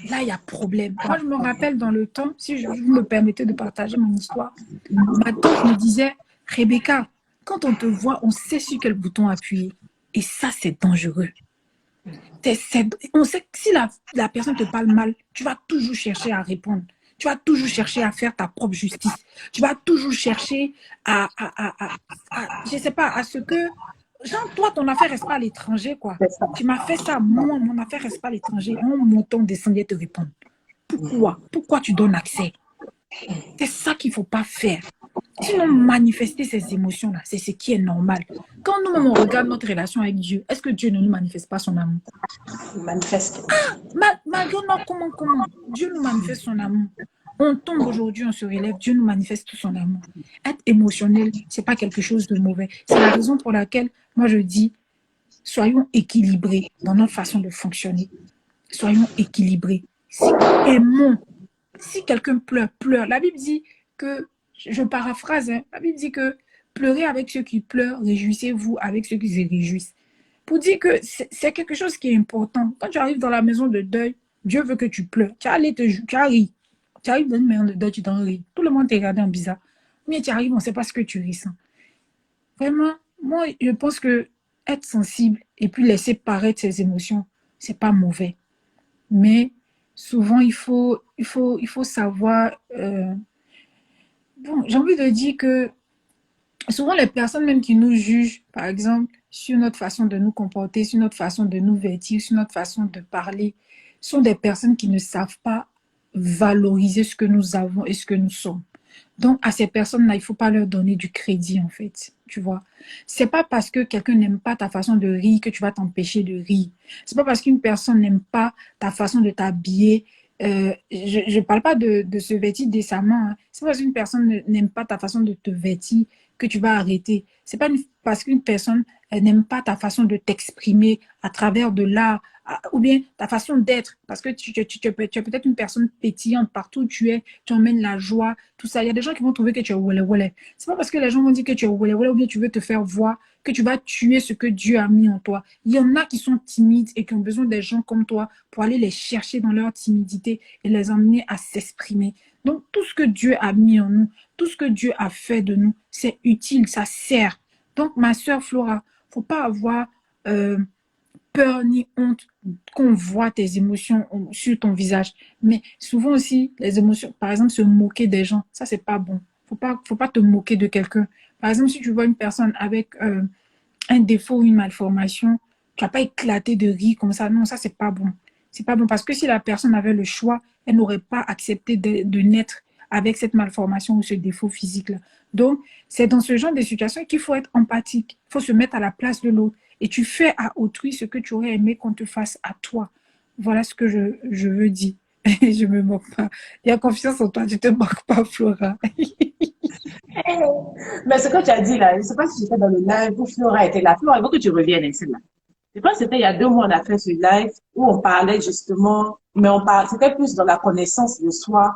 là, il y a problème. Moi, je me rappelle dans le temps, si vous me permettez de partager mon histoire, ma tante me disait, Rebecca, quand on te voit, on sait sur quel bouton appuyer. Et ça, c'est dangereux. On sait que si la personne te parle mal, tu vas toujours chercher à répondre. Tu vas toujours chercher à faire ta propre justice. Tu vas toujours chercher je sais pas, à ce que, genre, toi, ton affaire reste pas à l'étranger, quoi. Tu m'as fait ça, moi, mon affaire reste pas à l'étranger. On monte, on descend, te répondre. Pourquoi? Pourquoi tu donnes accès? C'est ça qu'il faut pas faire. Sinon, manifester ces émotions-là, c'est ce qui est normal. Quand nous-mêmes, on regarde notre relation avec Dieu, est-ce que Dieu ne nous manifeste pas son amour? Il manifeste. Malgré nous, comment? Dieu nous manifeste son amour. On tombe aujourd'hui, on se relève, Dieu nous manifeste tout son amour. Être émotionnel, c'est pas quelque chose de mauvais. C'est la raison pour laquelle, moi, je dis, soyons équilibrés dans notre façon de fonctionner. Soyons équilibrés. Aimons. Si quelqu'un pleure, pleure. La Bible dit que, je paraphrase, hein, la Bible dit que pleurez avec ceux qui pleurent, réjouissez-vous avec ceux qui se réjouissent. Pour dire que c'est quelque chose qui est important. Quand tu arrives dans la maison de deuil, Dieu veut que tu pleures. Tu as ri. Tu arrives dans une maison de deuil, tu t'en ris. Tout le monde te regarde en bizarre. Mais tu arrives, on ne sait pas ce que tu ressens. Vraiment, moi, je pense que être sensible et puis laisser paraître ses émotions, c'est pas mauvais. Mais souvent, il faut savoir... Bon, j'ai envie de dire que souvent, les personnes même qui nous jugent, par exemple, sur notre façon de nous comporter, sur notre façon de nous vêtir, sur notre façon de parler, sont des personnes qui ne savent pas valoriser ce que nous avons et ce que nous sommes. Donc, à ces personnes-là, il ne faut pas leur donner du crédit, en fait, tu vois. C'est pas parce que quelqu'un n'aime pas ta façon de rire que tu vas t'empêcher de rire. C'est pas parce qu'une personne n'aime pas ta façon de t'habiller. Je ne parle pas de se vêtir décemment. Hein. C'est pas parce qu'une personne n'aime pas ta façon de te vêtir que tu vas arrêter. C'est pas parce qu'une personne n'aime pas ta façon de t'exprimer à travers de l'art ou bien ta façon d'être. Parce que tu es peut-être une personne pétillante partout où tu es, tu emmènes la joie, tout ça. Il y a des gens qui vont trouver que tu es wole. C'est pas parce que les gens vont dire que tu es wole ou bien tu veux te faire voir que tu vas tuer ce que Dieu a mis en toi. Il y en a qui sont timides et qui ont besoin des gens comme toi pour aller les chercher dans leur timidité et les emmener à s'exprimer. Donc, tout ce que Dieu a mis en nous, tout ce que Dieu a fait de nous, c'est utile, ça sert. Donc, ma sœur Flora, faut pas avoir peur ni honte qu'on voit tes émotions sur ton visage. Mais souvent aussi, les émotions, par exemple, se moquer des gens, ça, c'est pas bon. Faut pas te moquer de quelqu'un. Par exemple, si tu vois une personne avec un défaut ou une malformation, tu vas pas éclater de rire comme ça. Non, ça, c'est pas bon. C'est pas bon parce que si la personne avait le choix, elle n'aurait pas accepté de naître avec cette malformation ou ce défaut physique-là. Donc, c'est dans ce genre de situation qu'il faut être empathique. Il faut se mettre à la place de l'autre. Et tu fais à autrui ce que tu aurais aimé qu'on te fasse à toi. Voilà ce que je veux dire. Je me moque pas. Il y a confiance en toi, tu te moques pas, Flora. Mais ce que tu as dit là, je ne sais pas si j'étais dans le live où Flora était là. Flora, il faut que tu reviennes avec celle-là. Je pense que c'était il y a 2 mois, on a fait ce live où on parlait justement, mais c'était plus dans la connaissance de soi,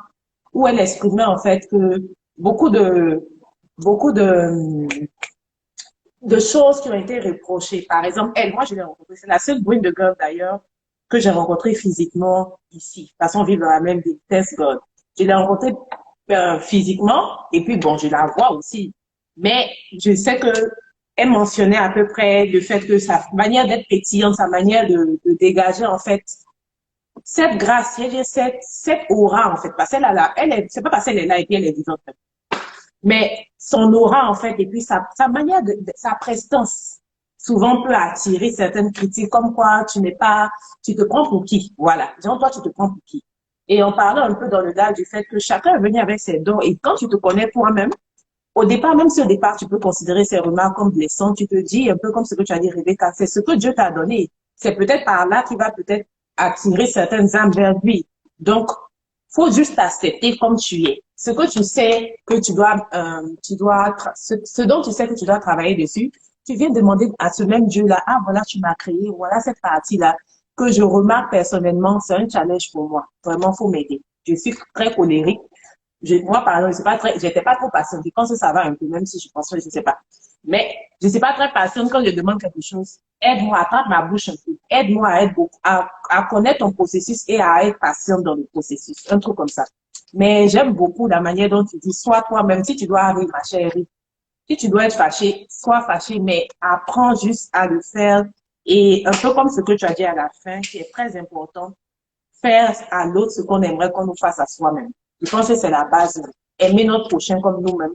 où elle exprimait en fait que beaucoup de choses qui ont été reprochées. Par exemple, moi je l'ai rencontrée, c'est la seule brune de girl d'ailleurs que j'ai rencontrée physiquement ici. De toute façon, on vit dans la même ville, thank God. Je l'ai rencontrée physiquement et puis bon, je la vois aussi. Mais je sais que elle mentionnait à peu près le fait que sa manière d'être pétillante, sa manière de dégager en fait cette grâce, cette aura en fait, parce qu'elle c'est pas parce qu'elle est là et puis elle est vivante, mais son aura en fait et puis sa manière sa prestance souvent peut attirer certaines critiques comme quoi tu te prends pour qui, voilà, disons toi tu te prends pour qui. Et on parlait un peu dans le live du fait que chacun est venu avec ses dons et quand tu te connais toi-même, au départ, même si au départ, tu peux considérer ces remarques comme blessantes, tu te dis un peu comme ce que tu as dit, Rebecca, c'est ce que Dieu t'a donné. C'est peut-être par là qu'il va peut-être attirer certaines âmes vers lui. Donc, faut juste accepter comme tu es. Ce que tu sais que ce dont tu sais que tu dois travailler dessus, tu viens demander à ce même Dieu-là, ah, voilà, tu m'as créé, voilà cette partie-là, que je remarque personnellement, c'est un challenge pour moi. Vraiment, faut m'aider. Je suis très colérique. Moi, par exemple, j'étais pas trop patiente. Je pense que ça va un peu, même si je pense que je sais pas. Mais je suis pas très patiente quand je demande quelque chose. aide-moi, attrape ma bouche un peu, aide-moi à être beaucoup, à connaître ton processus et à être patient dans le processus, un truc comme ça. Mais j'aime beaucoup la manière dont tu dis, sois toi-même, si tu dois arriver, ma chérie, si tu dois être fâché, sois fâché, mais apprends juste à le faire. Et un peu comme ce que tu as dit à la fin, qui est très important, faire à l'autre ce qu'on aimerait qu'on nous fasse à soi-même. Je pense que c'est la base. Aimer notre prochain comme nous-mêmes.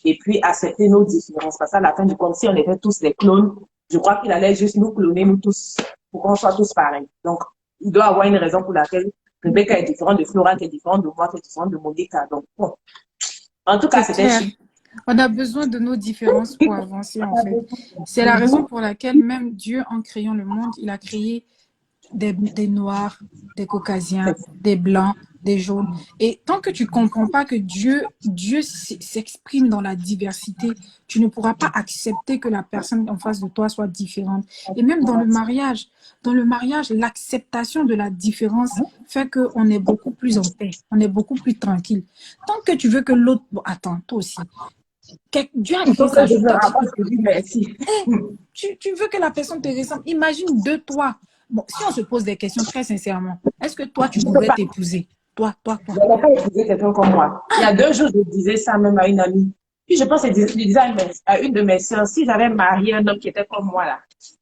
Et puis accepter nos différences. Parce qu'à la fin du compte, si on était tous des clones, je crois qu'il allait juste nous cloner, nous tous, pour qu'on soit tous pareils. Donc, il doit y avoir une raison pour laquelle Rebecca est différente de Flora, qui est différente de moi, qui est différente de Monica. Donc, bon. En tout cas, c'était chic. On a besoin de nos différences pour avancer, en fait. C'est la raison pour laquelle même Dieu, en créant le monde, il a créé des noirs, des caucasiens, des blancs, des jaunes. Et tant que tu ne comprends pas que Dieu s'exprime dans la diversité, tu ne pourras pas accepter que la personne en face de toi soit différente. Et même dans le mariage, l'acceptation de la différence fait qu'on est beaucoup plus en paix, on est beaucoup plus tranquille. Tant que tu veux que l'autre... Bon, attends, toi aussi. Dieu a créé ça, tu veux que la personne te ressemble. Imagine de toi. Bon, si on se pose des questions très sincèrement, est-ce que toi, tu voudrais t'épouser? Toi. Je n'aurais pas épousé quelqu'un comme moi. Il y a 2 jours, je disais ça même à une amie. Puis je pense que je disais à une de mes soeurs, si j'avais marié un homme qui était comme moi, là,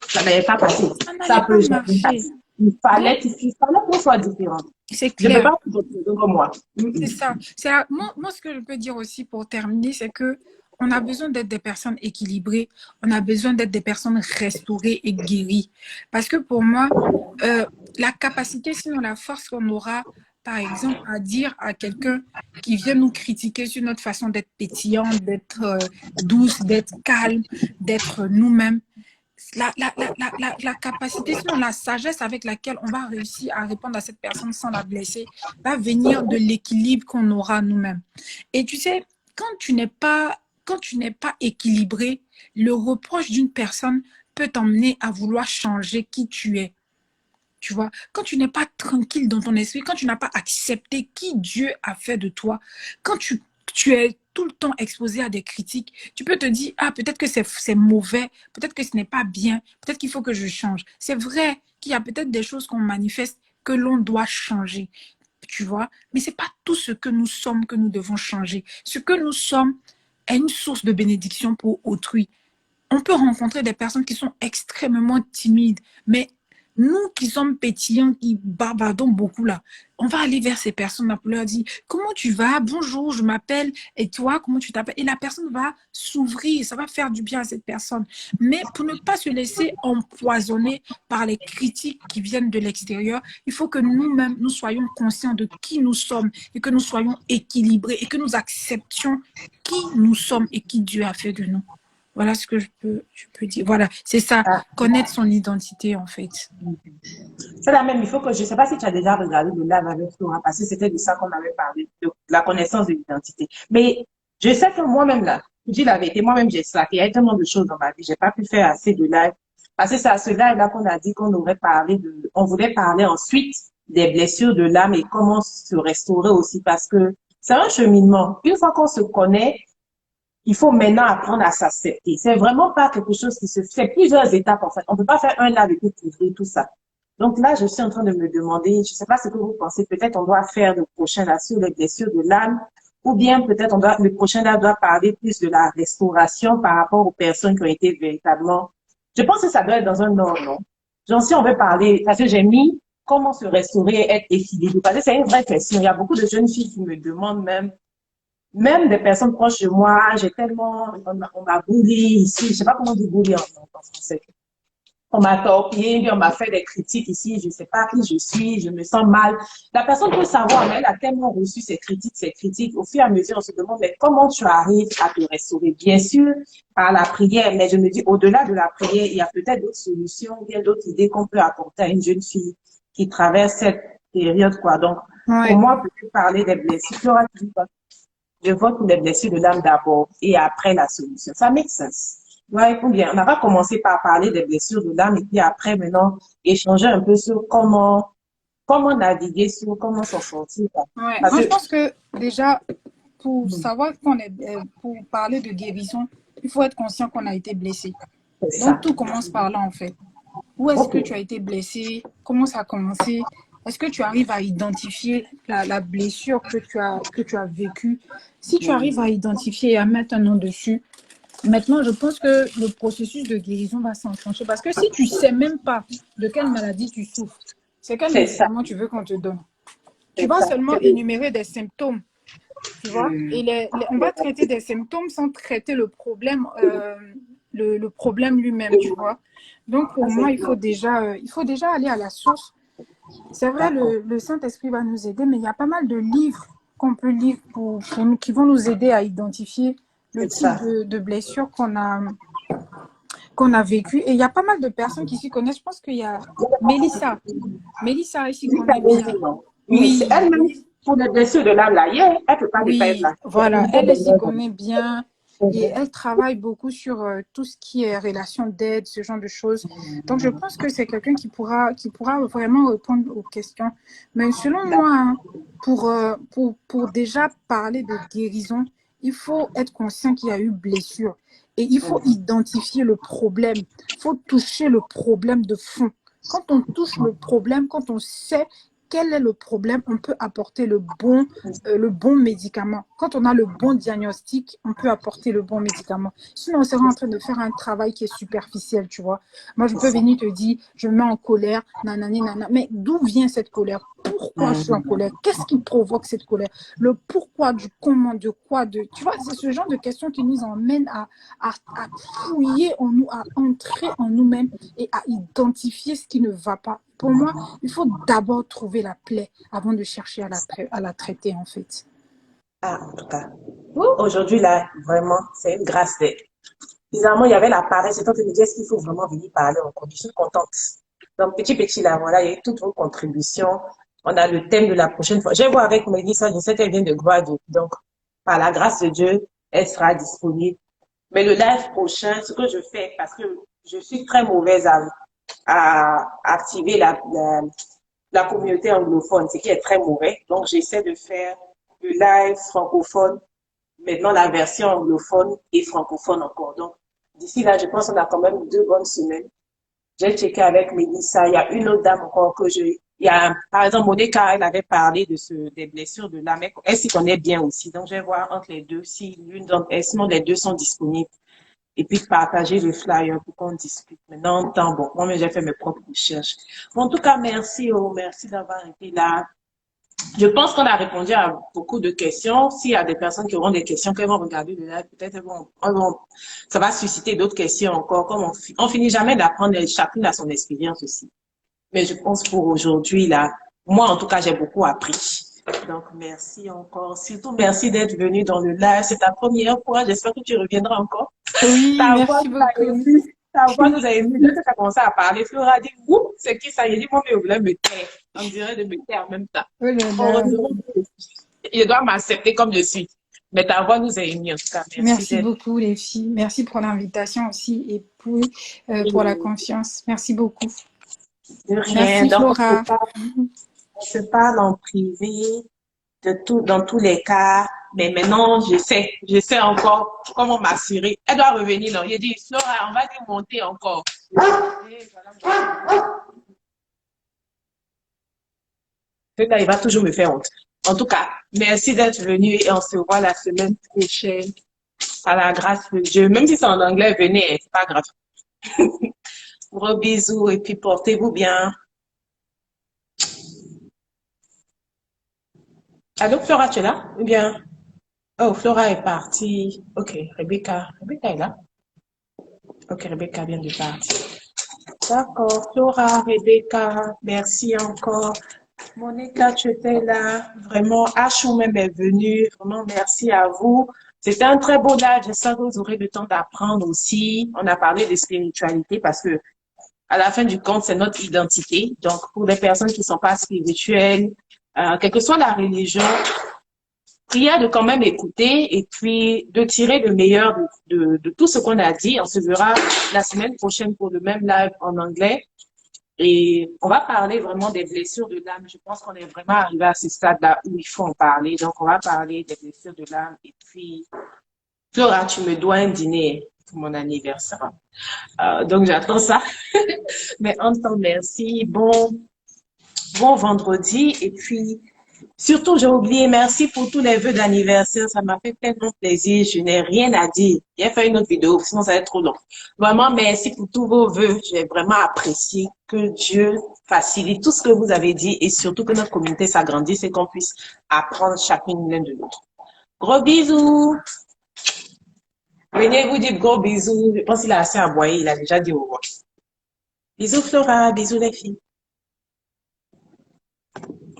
ça n'allait pas passer. Ça peut jamais passer. Il fallait qu'on soit différents. C'est clair. Je ne peux pas tout comme moi. C'est ça. Moi, ce que je peux dire aussi pour terminer, c'est que on a besoin d'être des personnes équilibrées. On a besoin d'être des personnes restaurées et guéries. Parce que pour moi, la capacité, sinon la force qu'on aura, par exemple, à dire à quelqu'un qui vient nous critiquer sur notre façon d'être pétillante, d'être douce, d'être calme, d'être nous-mêmes, la capacité, sinon la sagesse avec laquelle on va réussir à répondre à cette personne sans la blesser, va venir de l'équilibre qu'on aura nous-mêmes. Et tu sais, quand tu n'es pas équilibré, le reproche d'une personne peut t'emmener à vouloir changer qui tu es. Tu vois, quand tu n'es pas tranquille dans ton esprit, quand tu n'as pas accepté qui Dieu a fait de toi, quand tu es tout le temps exposé à des critiques, tu peux te dire, ah, peut-être que c'est mauvais, peut-être que ce n'est pas bien, peut-être qu'il faut que je change. C'est vrai qu'il y a peut-être des choses qu'on manifeste que l'on doit changer, tu vois, mais ce n'est pas tout ce que nous sommes que nous devons changer. Ce que nous sommes est une source de bénédiction pour autrui. On peut rencontrer des personnes qui sont extrêmement timides, mais nous qui sommes pétillants, qui bavardons beaucoup là, on va aller vers ces personnes-là pour leur dire « Comment tu vas? Bonjour, je m'appelle. Et toi, comment tu t'appelles ?» Et la personne va s'ouvrir, ça va faire du bien à cette personne. Mais pour ne pas se laisser empoisonner par les critiques qui viennent de l'extérieur, il faut que nous-mêmes, nous soyons conscients de qui nous sommes et que nous soyons équilibrés et que nous acceptions qui nous sommes et qui Dieu a fait de nous. Voilà ce que je peux dire. Voilà, c'est ça, connaître son identité en fait. C'est la même, il faut que, je ne sais pas si tu as déjà regardé le live avec Flora, parce que c'était de ça qu'on avait parlé, de la connaissance de l'identité. Mais je sais que moi-même là, je dis la vérité, moi-même j'ai slacké. Il y a tellement de choses dans ma vie, j'ai pas pu faire assez de live. Parce que c'est à ce live-là qu'on a dit qu'on aurait parlé on voulait parler ensuite des blessures de l'âme et comment se restaurer aussi, parce que c'est un cheminement. Une fois qu'on se connaît, il faut maintenant apprendre à s'accepter. C'est vraiment pas quelque chose qui se fait. C'est plusieurs étapes, en fait. On peut pas faire un live et puis couvrir tout ça. Donc là, je suis en train de me demander, je sais pas ce que vous pensez, peut-être on doit faire le prochain là sur les blessures de l'âme, ou bien peut-être le prochain là doit parler plus de la restauration par rapport aux personnes qui ont été véritablement. Je pense que ça doit être dans un ordre, non? Genre, si on veut parler, parce que j'ai mis comment se restaurer et être équilibré. Parce que c'est une vraie question. Il y a beaucoup de jeunes filles qui me demandent même des personnes proches de moi, on m'a bully ici, je sais pas comment on dit bully en français. On m'a torpillé, puis on m'a fait des critiques ici, je sais pas qui je suis, je me sens mal. La personne peut savoir, mais elle a tellement reçu ces critiques. Au fur et à mesure, on se demande, mais comment tu arrives à te restaurer? Bien sûr, par la prière, mais je me dis, au-delà de la prière, il y a peut-être d'autres solutions, il y a d'autres idées qu'on peut apporter à une jeune fille qui traverse cette période, quoi. Donc, pour moi, peut-être parler des blessures. Je vote pour les blessures de l'âme d'abord et après la solution. Ça make sense. Ouais, ou bien, on va commencer par parler des blessures de l'âme et puis après, maintenant, échanger un peu sur comment naviguer, sur comment s'en sortir. Ouais. Moi, je pense que déjà, pour savoir pour parler de guérison, il faut être conscient qu'on a été blessé. Donc, tout commence par là, en fait. Où est-ce que Ok. tu as été blessé? Comment ça a commencé? Est-ce que tu arrives à identifier la blessure que tu as vécue? Si tu arrives à identifier et à mettre un nom dessus, maintenant, je pense que le processus de guérison va s'enclencher. Parce que si tu ne sais même pas de quelle maladie tu souffres, c'est quel C'est ça, médicament tu veux qu'on te donne? Tu c'est vas ça. seulement énumérer des symptômes, tu vois? Et on va traiter des symptômes sans traiter le problème lui-même, tu vois? Donc, pour moi, il faut déjà aller à la source. C'est vrai, D'accord. le Saint-Esprit va nous aider, mais il y a pas mal de livres qu'on peut lire qui vont nous aider à identifier le C'est type ça. de blessure qu'on a vécu. Et il y a pas mal de personnes qui s'y connaissent. Je pense qu'il y a Mélissa. Mélissa, elle s'y connaît bien. Oui, c'est Oui, elle-même, pour les blessures de l'âme, là, elle ne peut pas ne pas être oui, là. voilà. Elle s'y connaît bien. Et elle travaille beaucoup sur tout ce qui est relation d'aide, ce genre de choses. Donc, je pense que c'est quelqu'un qui pourra vraiment répondre aux questions. Mais selon moi, hein, pour déjà parler de guérison, il faut être conscient qu'il y a eu blessure. Et il faut identifier le problème. Il faut toucher le problème de fond. Quand on touche le problème, quand on sait quel est le problème, on peut apporter le bon médicament. Quand on a le bon diagnostic, on peut apporter le bon médicament. Sinon, on sera en train de faire un travail qui est superficiel, tu vois. Moi, je peux venir te dire, je me mets en colère, nanani, nanana. Mais d'où vient cette colère? Pourquoi je suis en colère? Qu'est-ce qui provoque cette colère? Le pourquoi du comment, de quoi, de... Tu vois, c'est ce genre de questions qui nous emmènent à fouiller en nous, à entrer en nous-mêmes et à identifier ce qui ne va pas. Pour moi, il faut d'abord trouver la plaie avant de chercher à la traiter, en fait. Ah, en tout cas. Aujourd'hui, là, vraiment, c'est une grâce d'être. Bizarrement, il y avait la paresse. J'étais en train de me dire, est-ce qu'il faut vraiment venir parler encore? Je suis contente. Donc, petit, là, voilà, il y a eu toutes vos contributions. On a le thème de la prochaine fois. Je vais voir avec Mélissa, je sais qu'elle vient de Guadeloupe. Donc, par la grâce de Dieu, elle sera disponible. Mais le live prochain, ce que je fais, parce que je suis très mauvaise à activer la communauté anglophone, ce qui est très mauvais. Donc, j'essaie de faire le live francophone, maintenant la version anglophone et francophone encore. Donc, d'ici là, je pense qu'on a quand même 2 bonnes semaines. J'ai checké avec Mélissa. Il y a une autre dame encore par exemple, Monica, elle avait parlé des blessures de l'âme. Elle s'y connaît bien aussi. Donc, je vais voir entre les deux si sinon les deux sont disponibles. Et puis, partager le flyer pour qu'on discute. Maintenant, bon, moi, j'ai fait mes propres recherches. Bon, en tout cas, merci d'avoir été là. Je pense qu'on a répondu à beaucoup de questions. S'il y a des personnes qui auront des questions, qu'elles vont regarder le live, peut-être ça va susciter d'autres questions encore. Comme on finit jamais d'apprendre, chacune à son expérience aussi. Mais je pense pour aujourd'hui, là, moi, en tout cas, j'ai beaucoup appris. Donc, merci encore. Surtout, merci d'être venu dans le live. C'est ta première fois. J'espère que tu reviendras encore. Oui, Ta voix merci nous a beaucoup. ému. Ta voix nous a ému. Dès que tu as commencé à parler, Flora a dit, ouh, c'est qui ça? Il dit, moi, mais je voulais me taire. On dirait de me taire en même temps. Oh là là. Heureusement, je dois m'accepter comme je suis. Mais ta voix nous a émus, en tout cas. Merci d'être. beaucoup, les filles. Merci pour l'invitation aussi et pour la confiance. Merci beaucoup. De rien. Merci, Donc, Flora. on se parle en privé, dans tous les cas. Mais maintenant, je sais encore comment m'assurer. Elle doit revenir, non? Il dit, Flora, on va lui monter encore. Et voilà. Il va toujours me faire honte. En tout cas, merci d'être venu et on se voit la semaine prochaine. À la grâce de Dieu. Même si c'est en anglais, venez, c'est pas grave. Gros bisous et puis portez-vous bien. Allô, Flora, tu es là? Ou bien? Oh, Flora est partie. Ok, Rebecca est là? Ok, Rebecca vient de partir. D'accord, Flora, Rebecca, merci encore. Monica, tu étais là. Vraiment, Achou même est venue. Vraiment, merci à vous. C'était un très beau live. J'espère que vous aurez le temps d'apprendre aussi. On a parlé de spiritualité parce que, à la fin du compte, c'est notre identité. Donc, pour les personnes qui ne sont pas spirituelles, quelle que soit la religion, prière de quand même écouter et puis de tirer le meilleur de tout ce qu'on a dit. On se verra la semaine prochaine pour le même live en anglais. Et on va parler vraiment des blessures de l'âme. Je pense qu'on est vraiment arrivé à ce stade-là où il faut en parler. Donc, on va parler des blessures de l'âme. Et puis, Flora, tu me dois un dîner. pour mon anniversaire. Donc, j'attends ça. Mais en temps, merci. Bon vendredi. Et puis, surtout, j'ai oublié, merci pour tous les vœux d'anniversaire. Ça m'a fait tellement plaisir. Je n'ai rien à dire. J'ai fait une autre vidéo, sinon ça va être trop long. Vraiment, merci pour tous vos vœux. J'ai vraiment apprécié que Dieu facilite tout ce que vous avez dit et surtout que notre communauté s'agrandisse et qu'on puisse apprendre chacune l'un de l'autre. Gros bisous. Venez vous dire gros bisous. Je pense qu'il a assez aboyé. Il a déjà dit au revoir. Bisous Flora. Bisous les filles.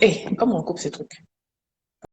Eh, comment on coupe ce truc?